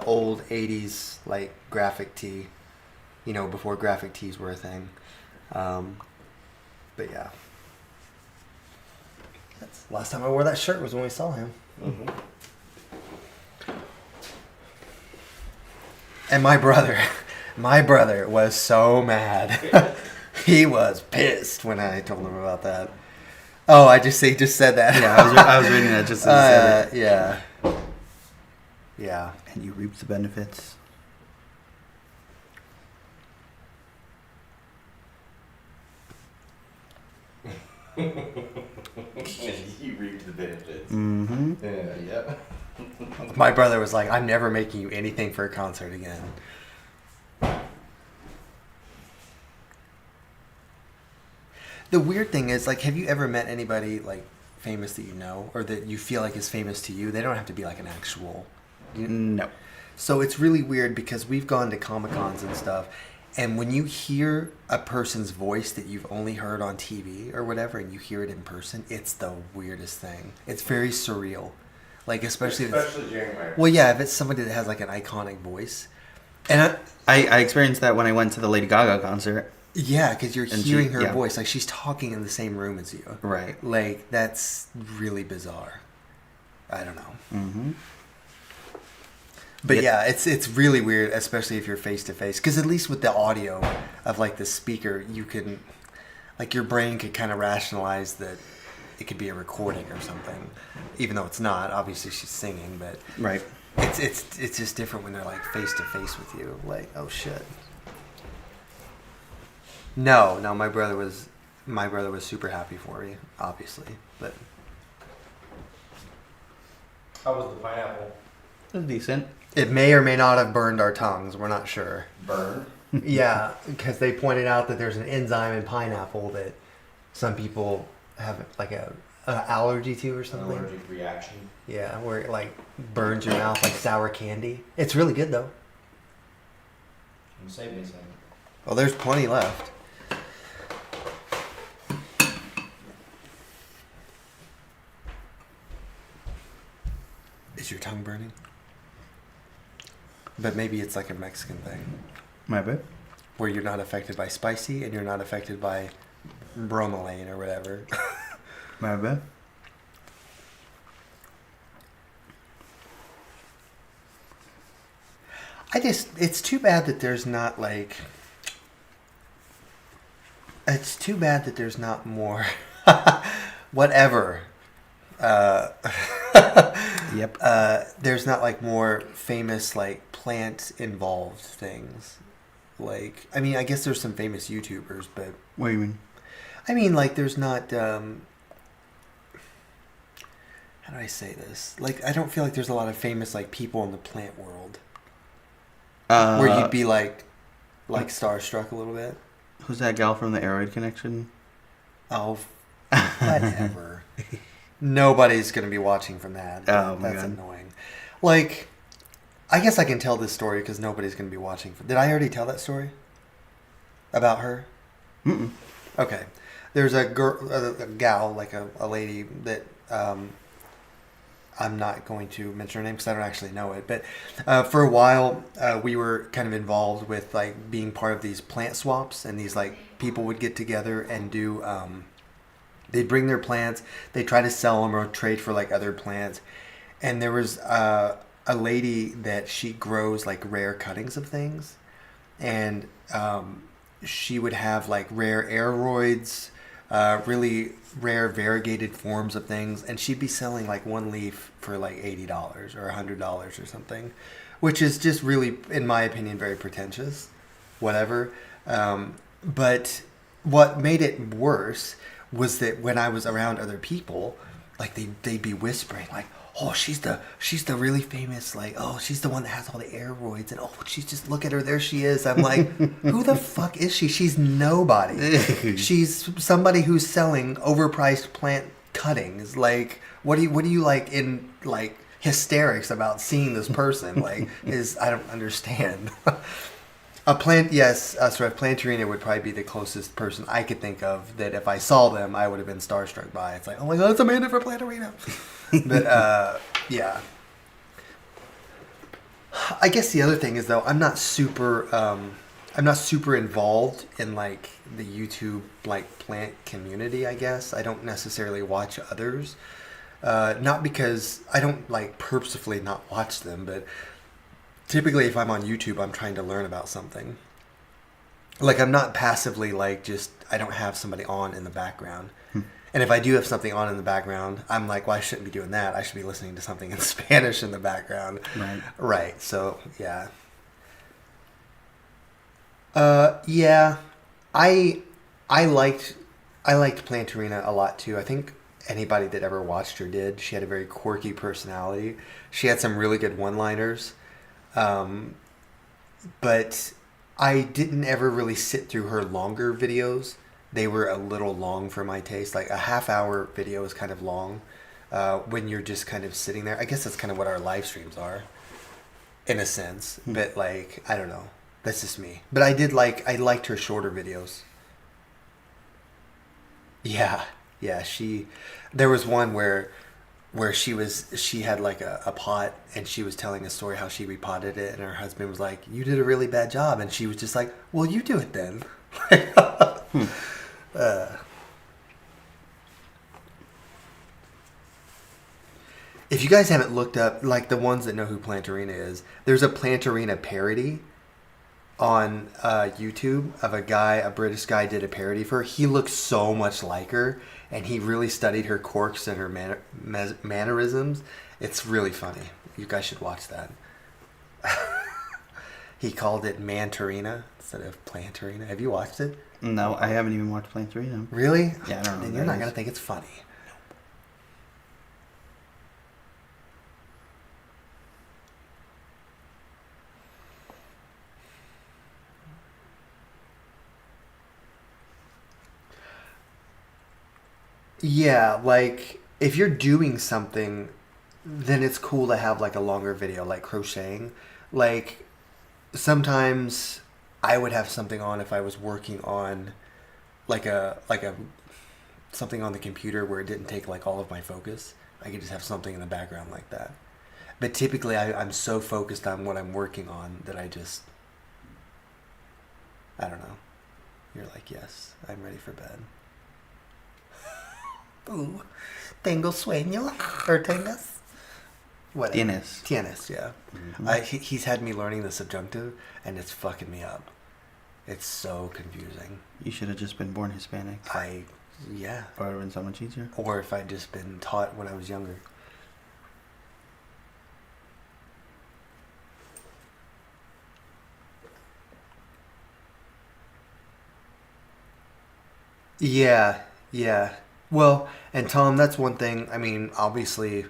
old 80s like graphic tee. You know, before graphic tees were a thing. But yeah. Last time I wore that shirt was when we saw him. Mm-hmm. And my brother was so mad. He was pissed when I told him about that. Oh, he just said that. Yeah, I was reading that just as you said it. Yeah. And you reap the benefits. You reaped the benefits. Mm-hmm. Yeah. My brother was like, I'm never making you anything for a concert again. The weird thing is, like, have you ever met anybody, like, famous that you know, or that you feel like is famous to you? They don't have to be, like, an actual... No. So it's really weird because we've gone to Comic-Cons and stuff, and when you hear a person's voice that you've only heard on TV or whatever, and you hear it in person, it's the weirdest thing. It's very surreal. Like, especially January. Well, yeah, if it's somebody that has, like, an iconic voice. And I experienced that when I went to the Lady Gaga concert. yeah, because you're hearing her yeah. voice. Like, she's talking in the same room as you. Right. Like, that's really bizarre. I don't know. Mm-hmm. But yeah, it's really weird, especially if you're face to face. Because at least with the audio of like the speaker, you can, like, your brain could kind of rationalize that it could be a recording or something, even though it's not. Obviously, she's singing, but Right. it's just different when they're like face to face with you. Like, oh shit. No, my brother was super happy for me, obviously, but How was the pineapple? It was decent. it may or may not have burned our tongues. We're not sure. Burned? Yeah, because they pointed out that there's an enzyme in pineapple that some people have like a allergy to or An something. allergic reaction. Yeah, where it like burns your mouth like sour candy. It's really good though. Can you save me some? Well, there's plenty left. Is your tongue burning? But maybe it's like a Mexican thing. My bad. Where you're not affected by spicy and you're not affected by bromelain or whatever. My bad. It's too bad that there's not like, it's too bad that there's not more, whatever. Yep. There's not like more famous like plant involved things. Like, I mean, I guess there's some famous YouTubers, but What do you mean? I mean, like, there's not. How do I say this? Like, I don't feel like there's a lot of famous like people in the plant world where you'd be like starstruck a little bit. Who's that gal from the Aroid Connection? Oh, whatever. Nobody's going to be watching from that. Oh, my That's God. annoying. Like, I guess I can tell this story because nobody's going to be watching. Did I already tell that story? About her? Mm-mm. Okay. There's a girl, a gal, like a lady that I'm not going to mention her name because I don't actually know it. But for a while, we were kind of involved with like being part of these plant swaps, and these like people would get together and do. They'd bring their plants. They try to sell them or trade for like other plants. And there was a lady that she grows like rare cuttings of things, and she would have like rare aeroids, really rare variegated forms of things, and she'd be selling like one leaf for like $80 or $100 or something, which is just really, in my opinion, very pretentious. Whatever, but what made it worse was that when I was around other people, like they'd be whispering like, oh, she's the really famous, like, oh, she's the one that has all the aeroids, and oh, she's just, look at her, there she is. I'm like, who the fuck is she? She's nobody. She's somebody who's selling overpriced plant cuttings. Like, what do you like in like hysterics about seeing this person? Like, I don't understand. A plant, yes, sorry, Plantarina would probably be the closest person I could think of that if I saw them, I would have been starstruck by. It's like, oh my god, it's Amanda for Plantarina. But, yeah. I guess the other thing is, though, I'm not super involved in, like, the YouTube, like, plant community, I guess. I don't necessarily watch others. Not because I don't, like, purposefully not watch them, but typically if I'm on YouTube, I'm trying to learn about something. Like, I'm not passively, like, just, I don't have somebody on in the background. And if I do have something on in the background, I'm like, well, I shouldn't be doing that. I should be listening to something in Spanish in the background. Right. Right. So, yeah. Yeah. I liked Plantarina a lot, too. I think anybody that ever watched her did. She had a very quirky personality. She had some really good one-liners. But I didn't ever really sit through her longer videos. They were a little long for my taste. Like a half-hour video is kind of long when you're just kind of sitting there. I guess that's kind of what our live streams are, in a sense. But like, I don't know. That's just me. But I liked her shorter videos. Yeah, yeah. There was one where she had like a pot, and she was telling a story how she repotted it, and her husband was like, you did a really bad job, and she was just like, well, you do it then. If you guys haven't looked up, like, the ones that know who Plantarina is, there's a Plantarina parody on YouTube of a British guy did a parody for her. He looks so much like her, and he really studied her quirks and her mannerisms. It's really funny. You guys should watch that. He called it Mantarina instead of Plantarina. Have you watched it? No, I haven't even watched Plantarina. Really? Yeah, I don't know. Then what you're that not is. going to think it's funny. Yeah, like, if you're doing something, then it's cool to have like a longer video, like crocheting. Like, sometimes I would have something on if I was working on like a something on the computer where it didn't take like all of my focus. I could just have something in the background like that. But typically I'm so focused on what I'm working on that I don't know. You're like, yes, I'm ready for bed. Ooh, tengo sueño, or tengas? Whatever. Tienes, yeah. Mm-hmm. He's had me learning the subjunctive, and it's fucking me up. It's so confusing. You should have just been born Hispanic. Yeah. Or it would have been so much easier. Or if I'd just been taught when I was younger. Yeah, yeah. Well, and Tom, that's one thing. I mean, obviously,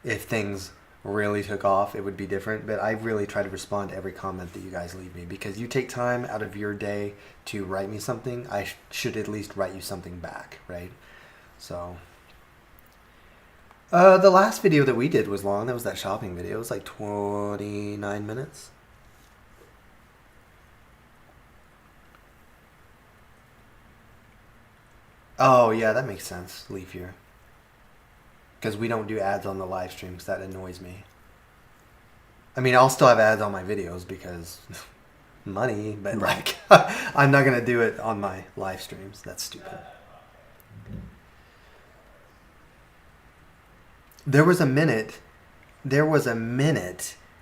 if things really took off, it would be different. But I really try to respond to every comment that you guys leave me because you take time out of your day to write me something. I should at least write you something back, right? So, The last video that we did was long. That was that shopping video. It was like 29 minutes. Oh, yeah, that makes sense. Leave here. Because we don't do ads on the live streams. That annoys me. I mean, I'll still have ads on my videos because money, but like, I'm not going to do it on my live streams. That's stupid. There was a minute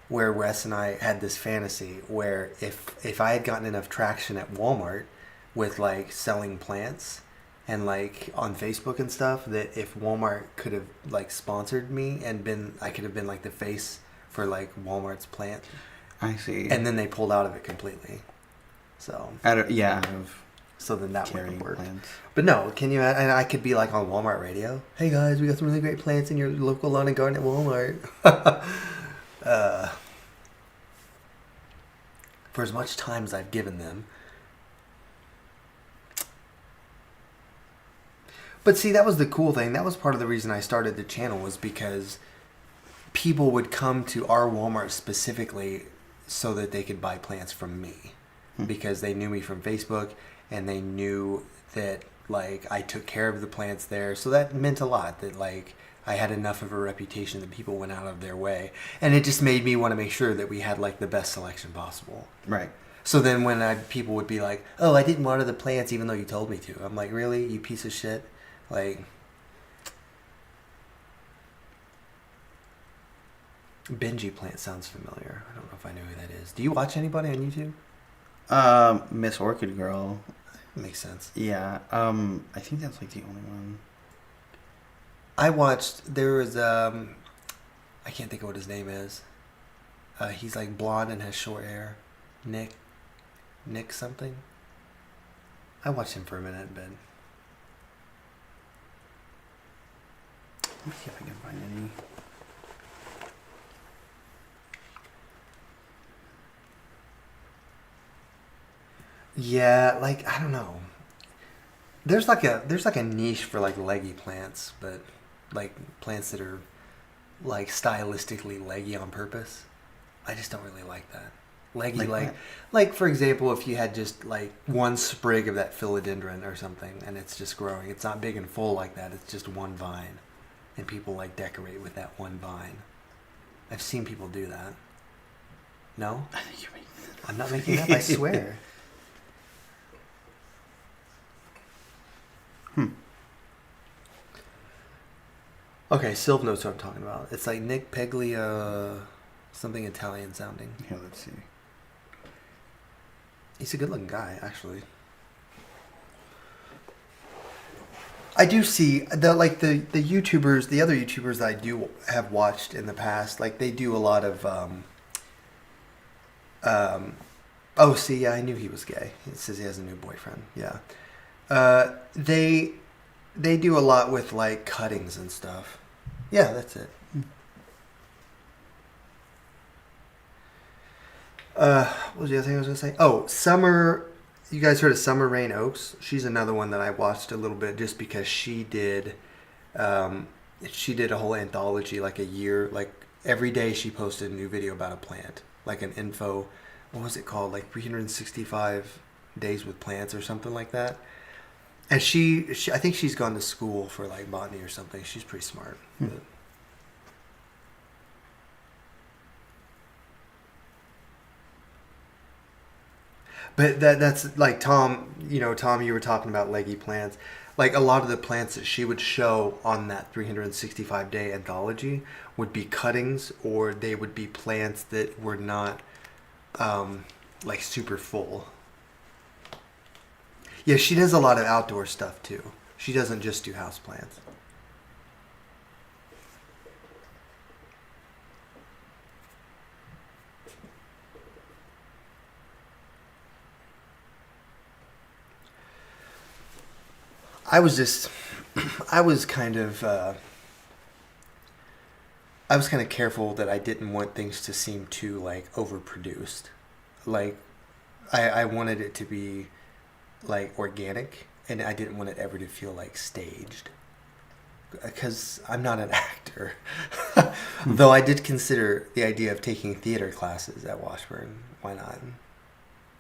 where Wes and I had this fantasy where if I had gotten enough traction at Walmart with like selling plants and like on Facebook and stuff, that if Walmart could have like sponsored me and I could have been like the face for like Walmart's plant. I see. And then they pulled out of it completely. So Out of so then that carrying wouldn't work. plants. But no, can you? And I could be like on Walmart radio. Hey guys, we got some really great plants in your local lawn and garden at Walmart. For as much time as I've given them. But see, that was the cool thing. That was part of the reason I started the channel, was because people would come to our Walmart specifically so that they could buy plants from me. Because they knew me from Facebook and they knew that like I took care of the plants there. So that meant a lot, that like I had enough of a reputation that people went out of their way. And it just made me want to make sure that we had like the best selection possible. Right. So then when people would be like, oh, I didn't water the plants even though you told me to. I'm like, really? You piece of shit? Like, Benji Plant sounds familiar. I don't know if I know who that is. Do you watch anybody on YouTube? Miss Orchid Girl. Makes sense. Yeah. I think that's like the only one. I watched, there was, I can't think of what his name is. He's like blonde and has short hair. Nick something. I watched him for a minute, but Let me see if I can find any. yeah, like I don't know. There's like a niche for like leggy plants, but like plants that are like stylistically leggy on purpose. I just don't really like that. Leggy, like for example, if you had just like one sprig of that philodendron or something, and it's just growing. It's not big and full like that. It's just one vine, and people like decorate with that one vine. I've seen people do that. No, I think you're making that I'm not making it up. I swear. Okay, Sylv knows what I'm talking about. It's like Nick Peglia, something Italian sounding. Here, let's see. He's a good-looking guy, actually. I do see the YouTubers, the other YouTubers that I do have watched in the past. Like they do a lot of. Oh, see, yeah, I knew he was gay. It says he has a new boyfriend. Yeah. They do a lot with like cuttings and stuff. Yeah, that's it. What was the other thing I was gonna say? Oh, Summer. You guys heard of Summer Rain Oaks? She's another one that I watched a little bit just because she did a whole anthology, like a year, like every day she posted a new video about a plant, like an info. What was it called? Like 365 days with plants or something like that. And she I think she's gone to school for like botany or something. She's pretty smart. But that's like Tom, Tom, you were talking about leggy plants. Like a lot of the plants that she would show on that 365-day anthology would be cuttings, or they would be plants that were not like super full. Yeah, she does a lot of outdoor stuff too. She doesn't just do house plants. I was kind of careful that I didn't want things to seem too like overproduced. Like I wanted it to be like organic, and I didn't want it ever to feel like staged. because I'm not an actor. Though I did consider the idea of taking theater classes at Washburn. Why not?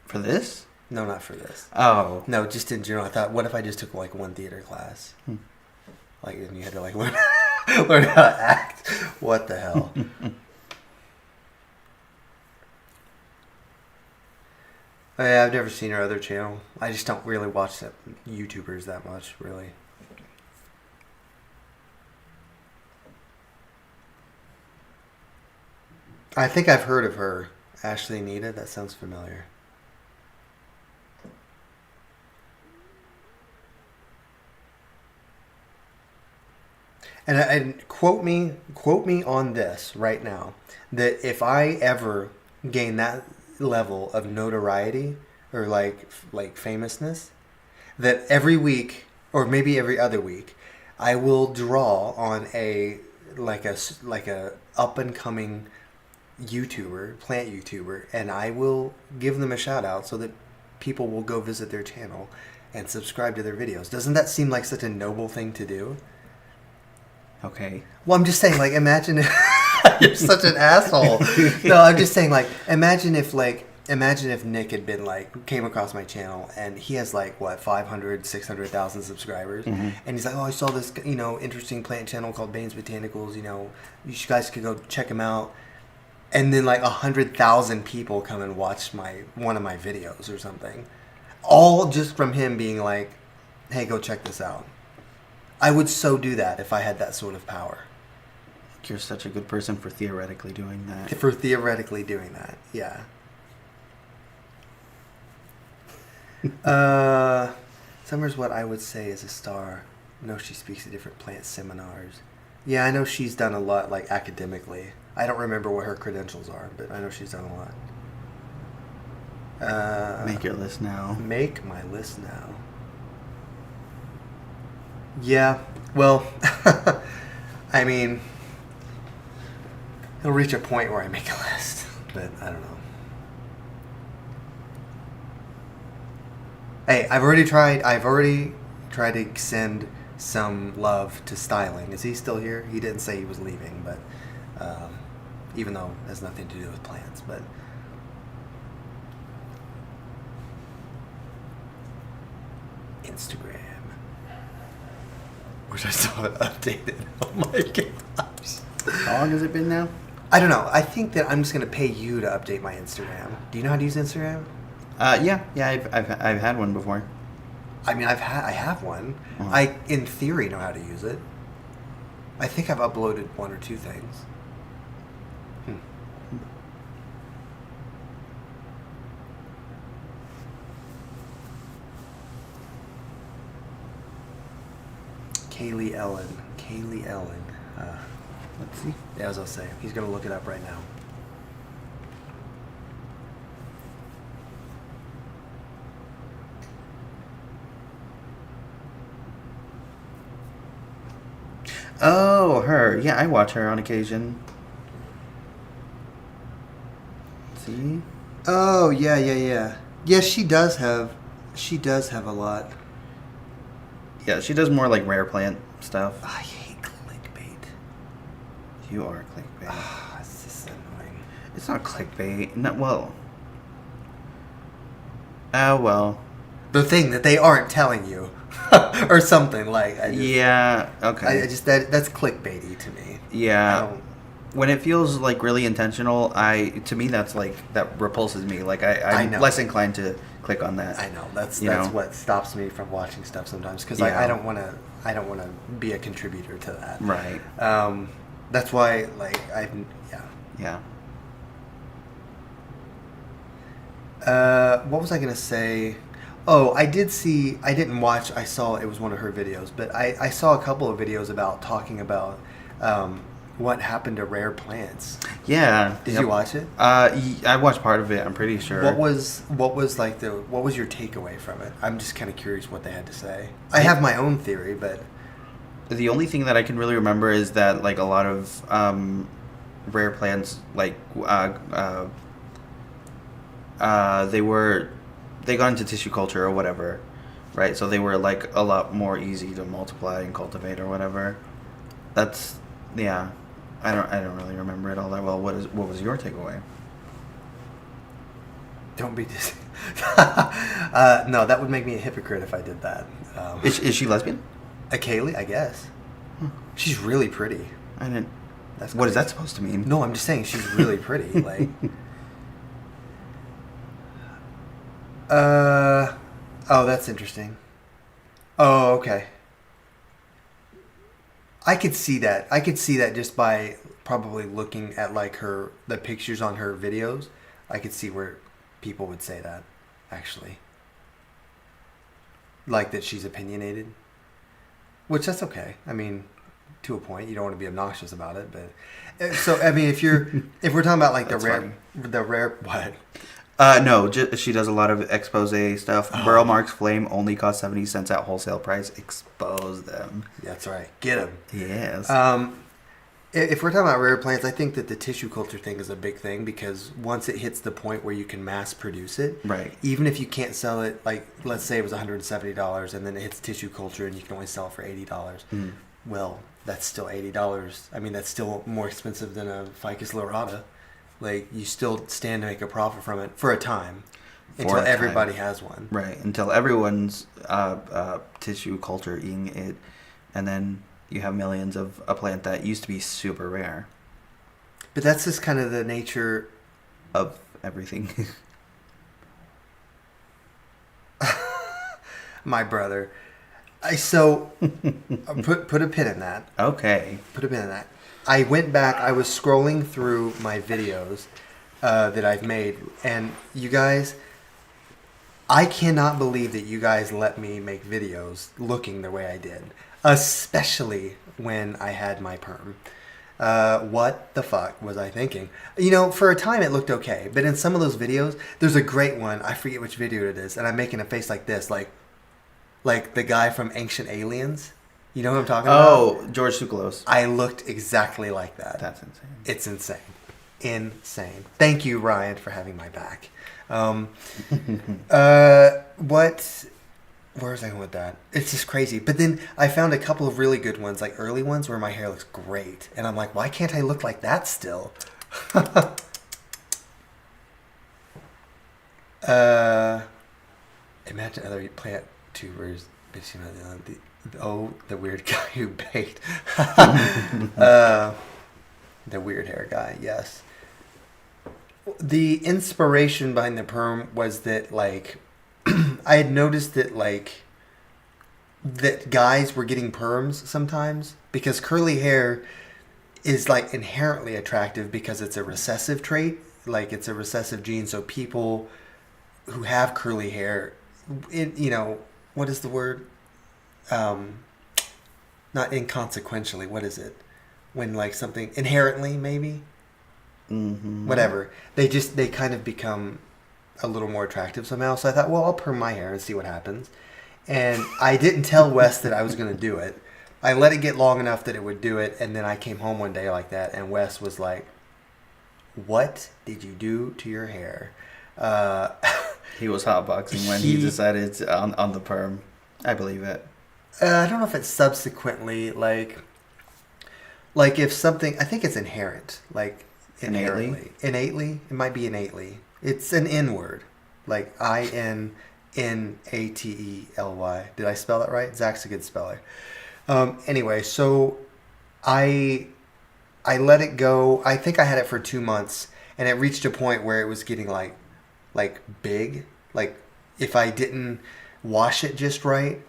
For this? No, not for this. Oh. No, just in general. I thought, what if I just took like one theater class? Like, and you had to like learn, learn how to act. What the hell? Yeah, I've never seen her other channel. I just don't really watch that YouTubers that much, really. I think I've heard of her. Ashley Nita, that sounds familiar. And quote me on this right now, that if I ever gain that level of notoriety or like famousness, that every week or maybe every other week, I will draw on a up and coming YouTuber, plant YouTuber, and I will give them a shout out so that people will go visit their channel and subscribe to their videos. Doesn't that seem like such a noble thing to do? Okay. Well, I'm just saying, like, imagine if you're such an asshole. No, I'm just saying, like, imagine if Nick had been like, came across my channel and he has like what 500, 600,000 subscribers, and he's like, oh, I saw this, interesting plant channel called Bane's Botanicals. You guys could go check him out. And then like 100,000 people come and watch one of my videos or something, all just from him being like, hey, go check this out. I would so do that if I had that sort of power. You're such a good person for theoretically doing that. Yeah. Summer's what I would say is a star. No, she speaks at different plant seminars. Yeah, I know she's done a lot, like, academically. I don't remember what her credentials are, but I know she's done a lot. Make your list now. Make my list now. Yeah, well, I mean, it'll reach a point where I make a list, but I don't know. Hey, I've already tried to send some love to Styling. Is he still here? He didn't say he was leaving, but even though it has nothing to do with plants, but Instagram. Which I saw it updated. Oh my gosh. How long has it been now? I don't know. I think that I'm just gonna pay you to update my Instagram. Do you know how to use Instagram? Yeah. I've had one before. I mean, I have one. Uh-huh. I, in theory, know how to use it. I think I've uploaded one or two things. Kaylee Ellen. Let's see. Yeah, as I'll say, he's gonna look it up right now. Oh, her. Yeah, I watch her on occasion. See? Oh, yeah. Yeah, she does have a lot. Yeah, she does more like rare plant stuff. I hate clickbait. You are clickbait. It's just annoying. It's not clickbait. Not well. Oh well. The thing that they aren't telling you, or something like. Yeah. Okay. I just that's clickbaity to me. Yeah. When it feels like really intentional, to me that's like that repulses me. Like I'm less inclined to click on that. I know that's know? what stops me from watching stuff sometimes because Yeah. I don't want to be a contributor to that. Right. That's why Yeah. What was I gonna say? Oh, I didn't watch. I saw it was one of her videos, but I saw a couple of videos about talking about what happened to rare plants. Yeah. Did you watch it? I watched part of it. I'm pretty sure. What was your takeaway from it? I'm just kind of curious what they had to say. I have my own theory, but the only thing that I can really remember is that like a lot of rare plants like they got into tissue culture or whatever, right? So they were like a lot more easy to multiply and cultivate or whatever. That's yeah. I don't really remember it all that well. What was your takeaway? Don't be dis. No, that would make me a hypocrite if I did that. Is she lesbian? A Kaylee, I guess. She's really pretty. I didn't. That's What is crazy. that supposed to mean? No, I'm just saying she's really pretty. Like, oh, that's interesting. Oh, okay. I could see that. I could see that just by probably looking at like the pictures on her videos. I could see where people would say that, actually. Like that she's opinionated. Which that's okay. I mean, to a point, you don't want to be obnoxious about it, but so I mean, if we're talking about like That's the rare what? No, she does a lot of expose stuff. Oh. Burl Marks Flame only cost 70 cents at wholesale price. Expose them. That's right. Get them. Yes. If we're talking about rare plants, I think that the tissue culture thing is a big thing because once it hits the point where you can mass produce it, Right. even if you can't sell it, like let's say it was $170 and then it hits tissue culture and you can only sell it for $80, well, that's still $80. I mean, that's still more expensive than a Ficus lyrata. Like you still stand to make a profit from it for a time until everybody has one. Right. Until everyone's tissue culture eating it, and then you have millions of a plant that used to be super rare But that's just kind of the nature. of everything. My brother. Put a pin in that. Okay. Put a pin in that. I went back. I was scrolling through my videos that I've made, and you guys, I cannot believe that you guys let me make videos looking the way I did, especially when I had my perm. What the fuck was I thinking? You know, for a time it looked okay, but in some of those videos, there's a great one. I forget which video it is, and I'm making a face like this, like the guy from Ancient Aliens. You know what I'm talking about? Oh, George Tsoukalos. I looked exactly like that. That's insane. It's insane. Insane. Thank you, Ryan, for having my back. Where was I going with that? It's just crazy. But then I found a couple of really good ones, like early ones, where my hair looks great. And I'm like, why can't I look like that still? Imagine other plant tubers bitching about the weird guy who baked. The weird hair guy, yes. The inspiration behind the perm was that, like, I had noticed that, like, that guys were getting perms sometimes because curly hair is, like, inherently attractive because it's a recessive trait. Like, it's a recessive gene, so people who have curly hair, you know, what is the word? Not inconsequentially, what is it? When, like, something inherently, maybe? Mm-hmm. Whatever. They kind of become a little more attractive somehow. So I thought, well, I'll perm my hair and see what happens. And I didn't tell Wes that I was going to do it. I let it get long enough that it would do it. And then I came home one day like that. And Wes was like, what did you do to your hair? He was hotboxing when he decided on the perm. I believe it. I don't know if it's subsequently, like if something, I think it's inherent, like inherently. Innately? It might be innately. It's an N word, like INNATELY. Did I spell that right? Zach's a good speller. Anyway, so I let it go. I think I had it for 2 months, and it reached a point where it was getting like big. Like if I didn't wash it just right,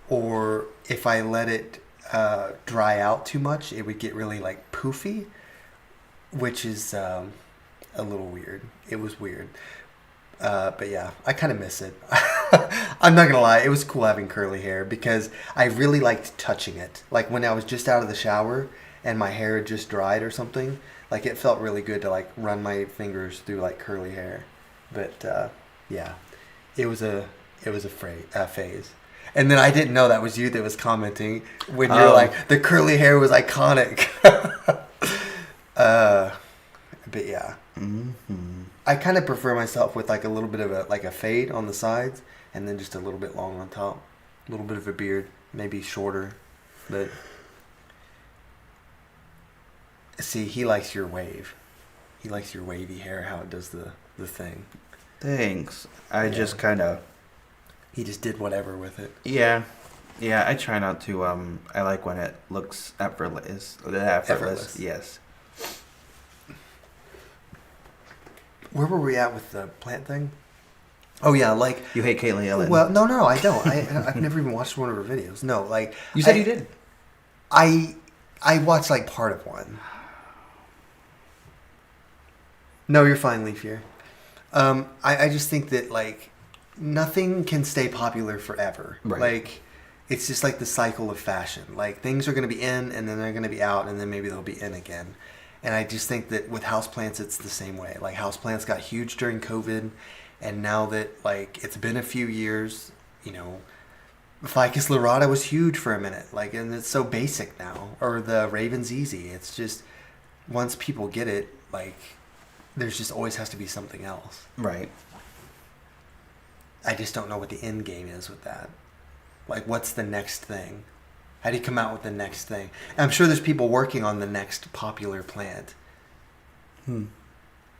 or if I let it dry out too much, it would get really like poofy, which is a little weird. It was weird. But yeah, I kind of miss it. I'm not gonna lie, it was cool having curly hair because I really liked touching it. Like when I was just out of the shower and my hair had just dried or something, like it felt really good to like run my fingers through like curly hair. But yeah, it was a phase. And then I didn't know that was you that was commenting when you're like, the curly hair was iconic. But yeah. Mm-hmm. I kind of prefer myself with like a little bit of a fade on the sides and then just a little bit long on top. A little bit of a beard, maybe shorter. But See, he likes your wave. He likes your wavy hair, how it does the thing. Thanks. I Yeah. just kind of. He just did whatever with it. Yeah. Yeah, I try not to. I like when it looks effortless. Effortless. Yes. Where were we at with the plant thing? Oh yeah, like You hate Caitlin Ellen. well, no, I don't. I've never even watched one of her videos. No, like you said you did. I watched like part of one. No, you're fine, Leaf here. I just think that like nothing can stay popular forever. Right. Like it's just like the cycle of fashion. Like things are going to be in and then they're going to be out and then maybe they'll be in again. And I just think that with houseplants it's the same way. Like houseplants got huge during COVID, and now that like it's been a few years, you know, Ficus lyrata was huge for a minute. Like, and it's so basic now. Or the Raven's easy. It's just once people get it, like there's just always has to be something else. Right. I just don't know what the end game is with that. Like, what's the next thing? How do you come out with the next thing? And I'm sure there's people working on the next popular plant.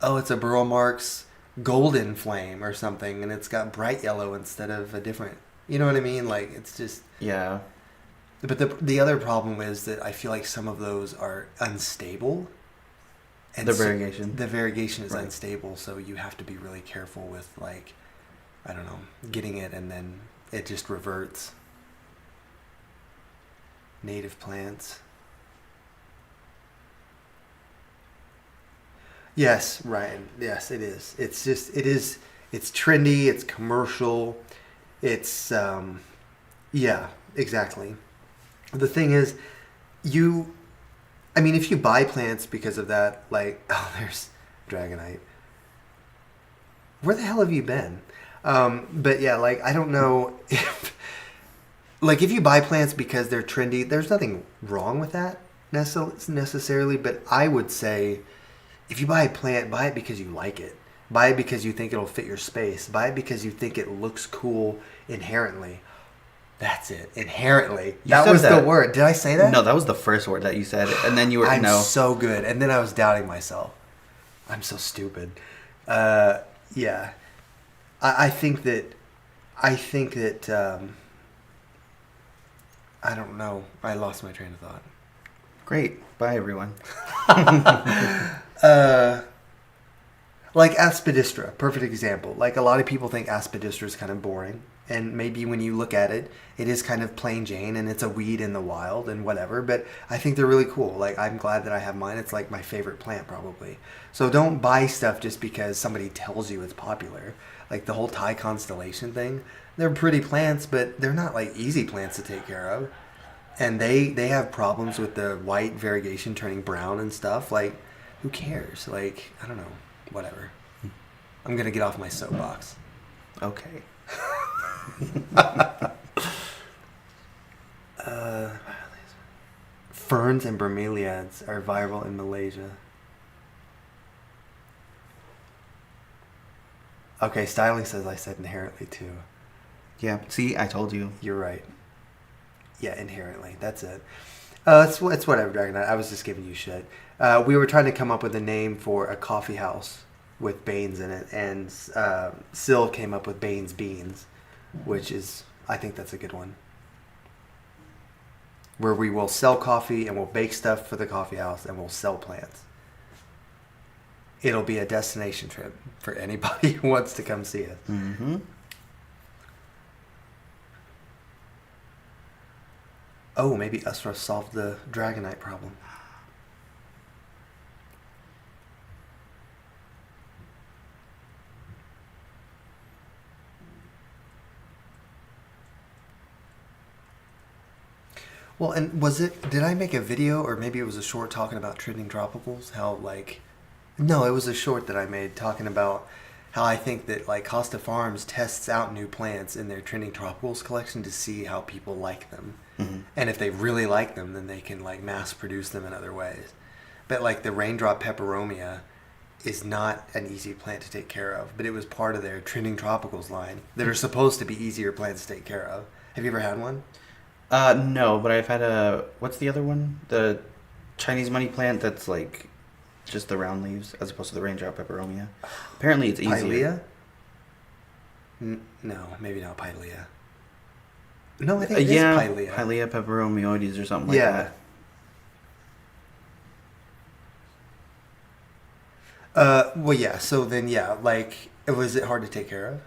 Oh, it's a Burl Marx Golden Flame or something, and it's got bright yellow instead of a different... You know what I mean? Like, it's just... Yeah. But the other problem is that I feel like some of those are unstable. And The variegation. The variegation is Right. unstable, so you have to be really careful with, like, I don't know, getting it and then it just reverts. Native plants. Yes, Ryan. Yes, it is. It's just, it's trendy, it's commercial, it's, yeah, exactly. The thing is, if you buy plants because of that, like, oh, there's Dragonite. Where the hell have you been? But yeah, like, I don't know if, like, if you buy plants because they're trendy, there's nothing wrong with that necessarily, but I would say if you buy a plant, buy it because you like it. Buy it because you think it'll fit your space. Buy it because you think it looks cool inherently. That's it. Inherently. You That said was that. the word. Did I say that? No, that was the first word that you said, and then you were I'm no. so good. And then I was doubting myself. I'm so stupid. Yeah. I think that I don't know. I lost my train of thought. Great. Bye, everyone. Like Aspidistra, perfect example. Like a lot of people think Aspidistra is kind of boring, and maybe when you look at it, it is kind of plain Jane, and it's a weed in the wild and whatever. But I think they're really cool. Like I'm glad that I have mine. It's like my favorite plant probably. So don't buy stuff just because somebody tells you it's popular. Like the whole Thai constellation thing. They're pretty plants, but they're not like easy plants to take care of. And they have problems with the white variegation turning brown and stuff. Like, who cares? Like, I don't know. Whatever. I'm going to get off my soapbox. Okay. Ferns and bromeliads are viral in Malaysia. Okay, Styling says I said inherently too. Yeah. See, I told you. You're right. Yeah, inherently. That's it. It's whatever, Dragonite. I was just giving you shit. We were trying to come up with a name for a coffee house with Bane's in it, and Syl came up with Bane's Beans, which is, I think that's a good one. Where we will sell coffee and we'll bake stuff for the coffee house and we'll sell plants. It'll be a destination trip for anybody who wants to come see us. Mm-hmm. Oh, maybe Usra solved the Dragonite problem. Well, and did I make a video or maybe it was a short talking about trending tropicals? No, it was a short that I made talking about how I think that like Costa Farms tests out new plants in their trending tropicals collection to see how people like them. Mm-hmm. And if they really like them, then they can like mass produce them in other ways. But like the raindrop peperomia is not an easy plant to take care of, but it was part of their trending tropicals line that are supposed to be easier plants to take care of. Have you ever had one? No, but I've had what's the other one? The Chinese money plant that's like just the round leaves as opposed to the raindrop peperomia. Apparently it's easier. Pilea? No, maybe not Pilea. No, I think it is Yeah, Pilea. Pilea peperomioides or something like that. Well, yeah. So then, yeah, like, was it hard to take care of?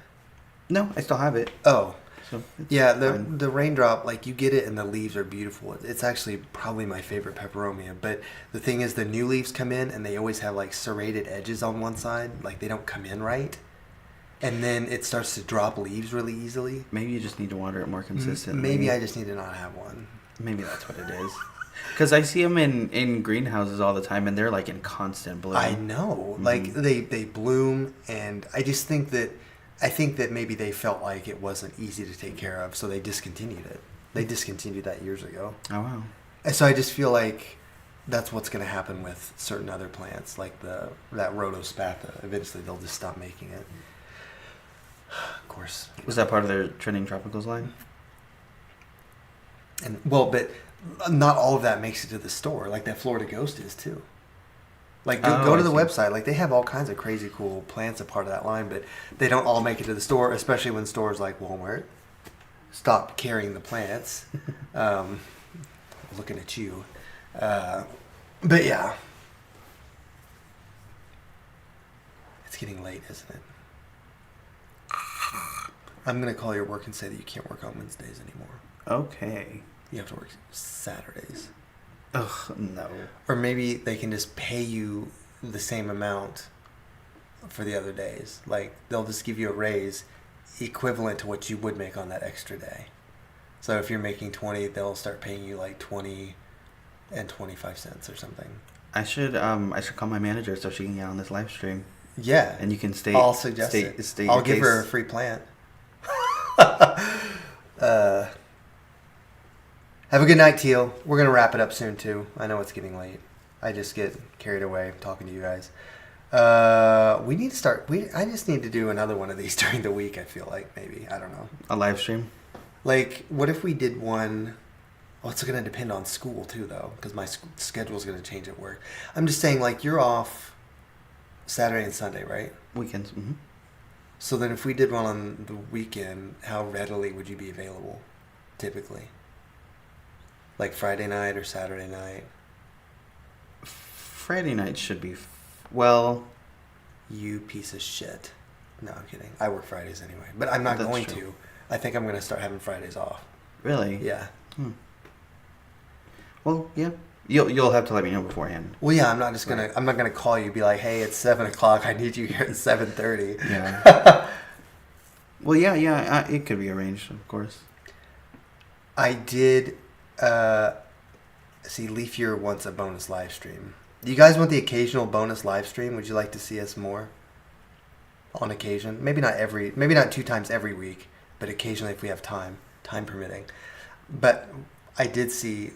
No, I still have it. Oh, So it's yeah. fine. The raindrop, like, you get it, and the leaves are beautiful. It's actually probably my favorite peperomia. But the thing is, the new leaves come in, and they always have like serrated edges on one side. Like, they don't come in right, and then it starts to drop leaves really easily. Maybe you just need to water it more consistently. Maybe I just need to not have one. Maybe that's what it is. Because I see them in greenhouses all the time, and they're like in constant bloom. I know. Like, they bloom, and I just think that maybe they felt like it wasn't easy to take care of, so they discontinued it. They discontinued that years ago. Oh wow. And so I just feel like that's what's going to happen with certain other plants, like that rhodospatha. Eventually, they'll just stop making it. Of course. Was that part of their trending tropicals line? And well, but not all of that makes it to the store. Like that Florida Ghost is too. Like go to the website. Like they have all kinds of crazy cool plants a part of that line, but they don't all make it to the store. Especially when stores like Walmart stop carrying the plants. Looking at you, but yeah, it's getting late, isn't it? I'm gonna call your work and say that you can't work on Wednesdays anymore. Okay. You have to work Saturdays. Ugh, no. Or maybe they can just pay you the same amount for the other days. Like, they'll just give you a raise equivalent to what you would make on that extra day. So if you're making 20, they'll start paying you like 20 and 25 cents or something. I should call my manager so she can get on this live stream. Yeah. And you can stay. I'll suggest it. State I'll your give case. her a free plant. Have a good night, Teal. We're going to wrap it up soon, too. I know it's getting late. I just get carried away talking to you guys. We need to start. I just need to do another one of these during the week, I feel like, maybe. I don't know. A live stream? Like, what if we did one... Well, it's going to depend on school, too, though, because my schedule is going to change at work. I'm just saying, like, you're off Saturday and Sunday, right? Weekends. Mm-hmm. So then if we did one on the weekend, how readily would you be available, typically? Like Friday night or Saturday night? Friday night should be... Well... You piece of shit. No, I'm kidding. I work Fridays anyway. But I'm not That's going true. to. I think I'm going to start having Fridays off. Really? Yeah. Well, yeah. You'll have to let me know beforehand. Well, yeah, I'm not just going to... I'm not going to call you and be like, hey, it's 7 o'clock. I need you here at 7:30. Yeah. Well, yeah. It could be arranged, of course. I did... see, Leaf Year wants a bonus live stream. Do you guys want the occasional bonus live stream? Would you like to see us more? On occasion? Maybe not 2 times every week, but occasionally if we have time permitting. But I did see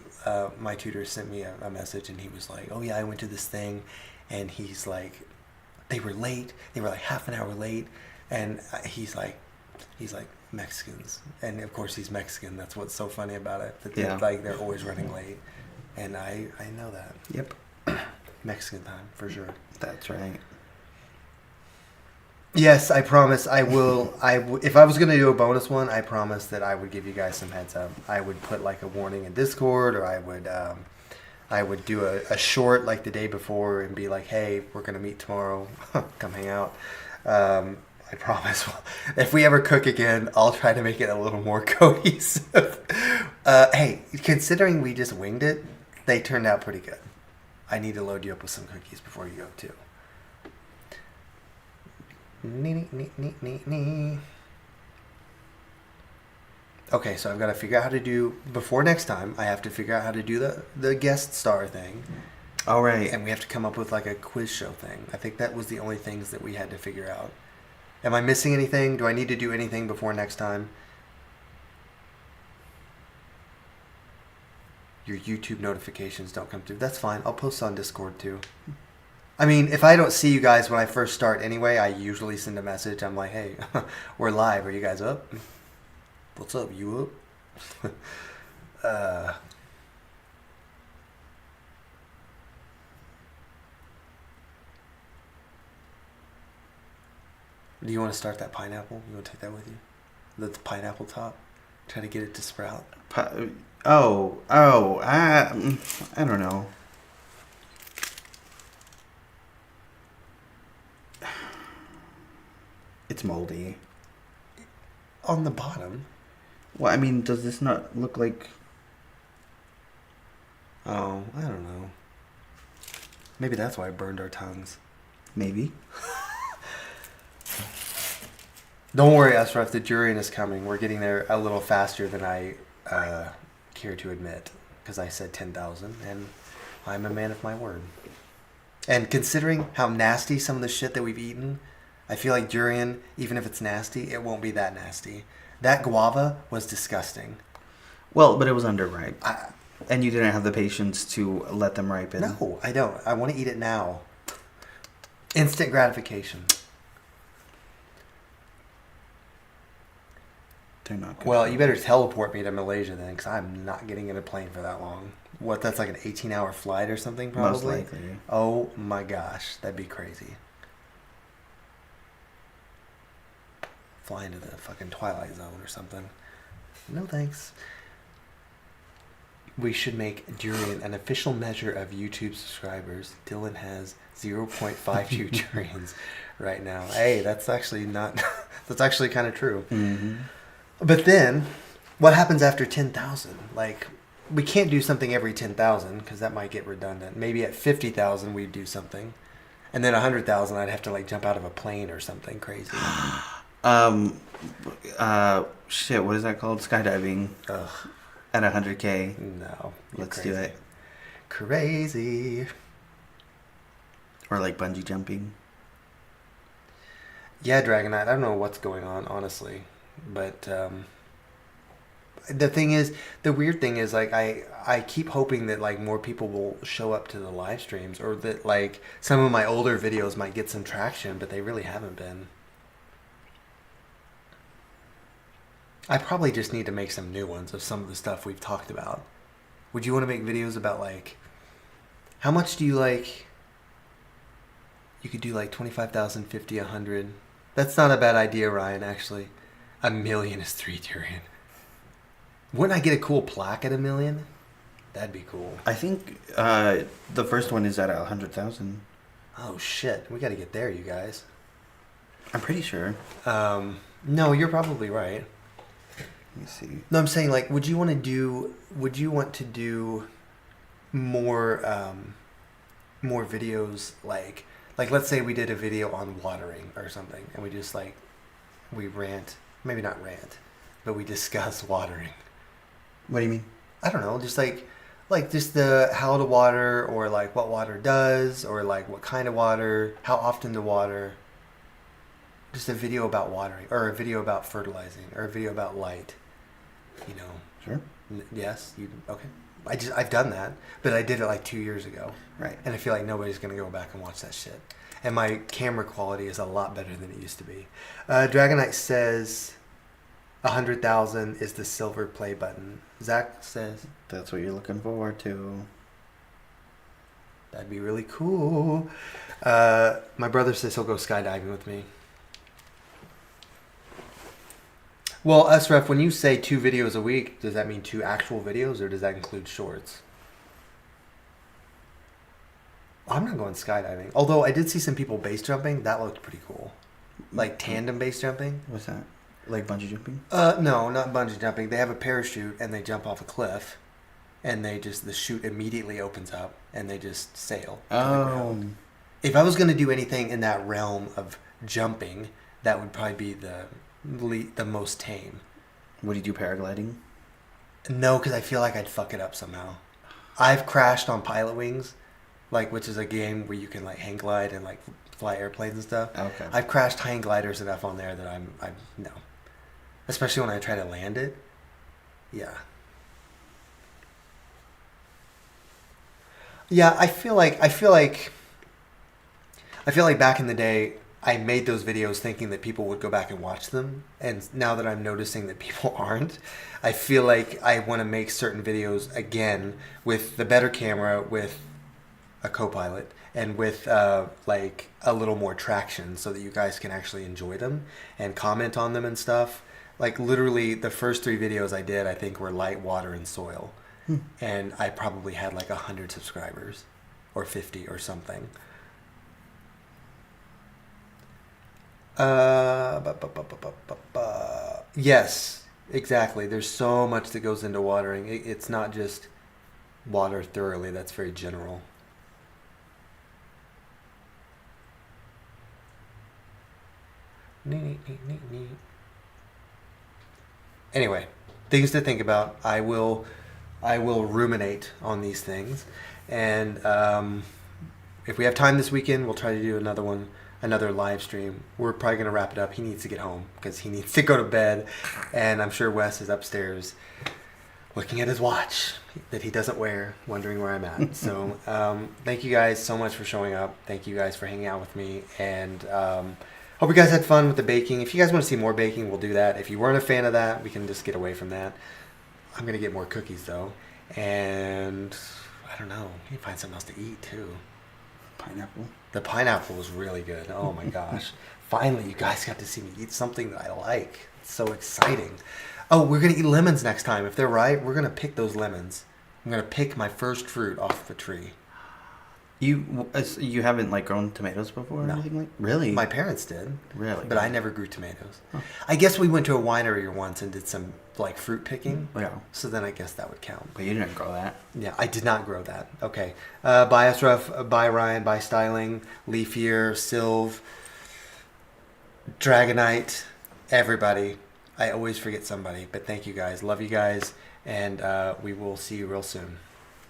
my tutor sent me a message, and he was like, oh yeah, I went to this thing, and he's like, they were late. They were like half an hour late, and he's like Mexicans, and of course he's Mexican. That's what's so funny about it. That they're always running late, and I know that. Yep. Mexican time for sure. That's right. Yes, I promise I will. If I was going to do a bonus one, I promise that I would give you guys some heads up. I would put like a warning in Discord, or I would do a short like the day before and be like, hey, we're going to meet tomorrow. Come hang out. I promise. If we ever cook again, I'll try to make it a little more cohesive. Hey, considering we just winged it, they turned out pretty good. I need to load you up with some cookies before you go too. Okay, so I've got to figure out how to do, before next time, I have to figure out how to do the guest star thing. All right. And we have to come up with like a quiz show thing. I think that was the only things that we had to figure out. Am I missing anything? Do I need to do anything before next time? Your YouTube notifications don't come through. That's fine. I'll post on Discord too. I mean, if I don't see you guys when I first start anyway, I usually send a message. I'm like, hey, we're live. Are you guys up? What's up? You up? Do you want to start that pineapple? You want to take that with you? The pineapple top? Try to get it to sprout? I don't know. It's moldy. On the bottom? Well, I mean, does this not look like... Oh, I don't know. Maybe that's why it burned our tongues. Maybe. Don't worry, Ashraf, the durian is coming. We're getting there a little faster than I care to admit, because I said 10,000, and I'm a man of my word. And considering how nasty some of the shit that we've eaten, I feel like durian, even if it's nasty, it won't be that nasty. That guava was disgusting. Well, but it was underripe. And you didn't have the patience to let them ripen. No, I don't. I want to eat it now. Instant gratification. They're not good. Well, you better teleport me to Malaysia then, because I'm not getting in a plane for that long. What, that's like an 18-hour flight or something, probably? Most likely. Oh my gosh, that'd be crazy. Fly into the fucking Twilight Zone or something. No thanks. We should make durian an official measure of YouTube subscribers. Dylan has 0.52 durians right now. Hey, that's actually not... that's actually kind of true. Mm-hmm. But then, what happens after 10,000? Like, we can't do something every 10,000 because that might get redundant. Maybe at 50,000 we'd do something. And then 100,000 I'd have to like jump out of a plane or something crazy. Shit, what is that called? Skydiving. Ugh. At 100K. No. Let's crazy. do it. Crazy. Or like bungee jumping. Yeah, Dragonite, I don't know what's going on, honestly. But the thing is, the weird thing is, like, I keep hoping that, like, more people will show up to the live streams, or that, like, some of my older videos might get some traction, but they really haven't been. I probably just need to make some new ones of some of the stuff we've talked about. Would you want to make videos about, like, how much do you, like, you could do, like, 25,000, 50, 100. That's not a bad idea, Ryan, actually. 1 million is 3 durian. Wouldn't I get a cool plaque at 1 million? That'd be cool. I think the first one is at 100,000. Oh, shit. We got to get there, you guys. I'm pretty sure. No, you're probably right. Let me see. No, I'm saying, like, would you want to do more more videos, like let's say we did a video on watering or something, and we just, like, we rant, maybe not rant, but we discuss watering. What do you mean? I don't know, just like just the how to water, or like what water does, or like what kind of water, how often to water. Just a video about watering, or a video about fertilizing, or a video about light. You know. Sure. Yes. Okay. I've done that, but I did it like 2 years ago. Right. And I feel like nobody's gonna go back and watch that shit. And my camera quality is a lot better than it used to be. Dragonite says 100,000 is the silver play button. Zach says That's what you're looking forward to. that'd be really cool. My brother says he'll go skydiving with me. Well, Asref, when you say 2 videos a week, does that mean 2 actual videos, or does that include shorts? I'm not going skydiving. Although I did see some people base jumping. That looked pretty cool. Like tandem base jumping. What's that? Like bungee jumping? No, not bungee jumping. They have a parachute and they jump off a cliff, and the chute immediately opens up and they just sail to the ground. If I was going to do anything in that realm of jumping, that would probably be the most tame. Would you do paragliding? No, because I feel like I'd fuck it up somehow. I've crashed on Pilot Wings, like, which is a game where you can, like, hang glide and, like, fly airplanes and stuff. Okay. I've crashed hang gliders enough on there that I'm no. Especially when I try to land it. Yeah. Yeah, I feel like back in the day, I made those videos thinking that people would go back and watch them, and now that I'm noticing that people aren't, I feel like I want to make certain videos again with the better camera, with a co-pilot, and with like a little more traction so that you guys can actually enjoy them and comment on them and stuff. Like literally the first 3 videos I did, I think were light, water, and soil. And I probably had like 100 subscribers or 50 or something. Yes, exactly. There's so much that goes into watering. It's not just water thoroughly. That's very general. Neat. Anyway, things to think about. I will ruminate on these things, and if we have time this weekend, we'll try to do another live stream. We're probably going to wrap it up. He needs to get home because he needs to go to bed, and I'm sure Wes is upstairs looking at his watch that he doesn't wear, wondering where I'm at. So thank you guys so much for showing up. Thank you guys for hanging out with me, and hope you guys had fun with the baking. If you guys want to see more baking, we'll do that. If you weren't a fan of that, we can just get away from that. I'm going to get more cookies, though, and I don't know. You can find something else to eat, too. Pineapple. The pineapple was really good. Oh my gosh. Finally, you guys got to see me eat something that I like. It's so exciting. Oh, we're going to eat lemons next time. If they're right, we're going to pick those lemons. I'm going to pick my first fruit off the tree. You haven't like grown tomatoes before or No. anything like? Really? My parents did. Really? But I never grew tomatoes. Huh. I guess we went to a winery once and did some like fruit picking. Yeah. So then I guess that would count. But you didn't grow that. Yeah, I did not grow that. Okay. Bye Asraf, bye Ryan, bye Styling, Leafier, Sylv, Dragonite, everybody. I always forget somebody, but thank you guys. Love you guys, and we will see you real soon.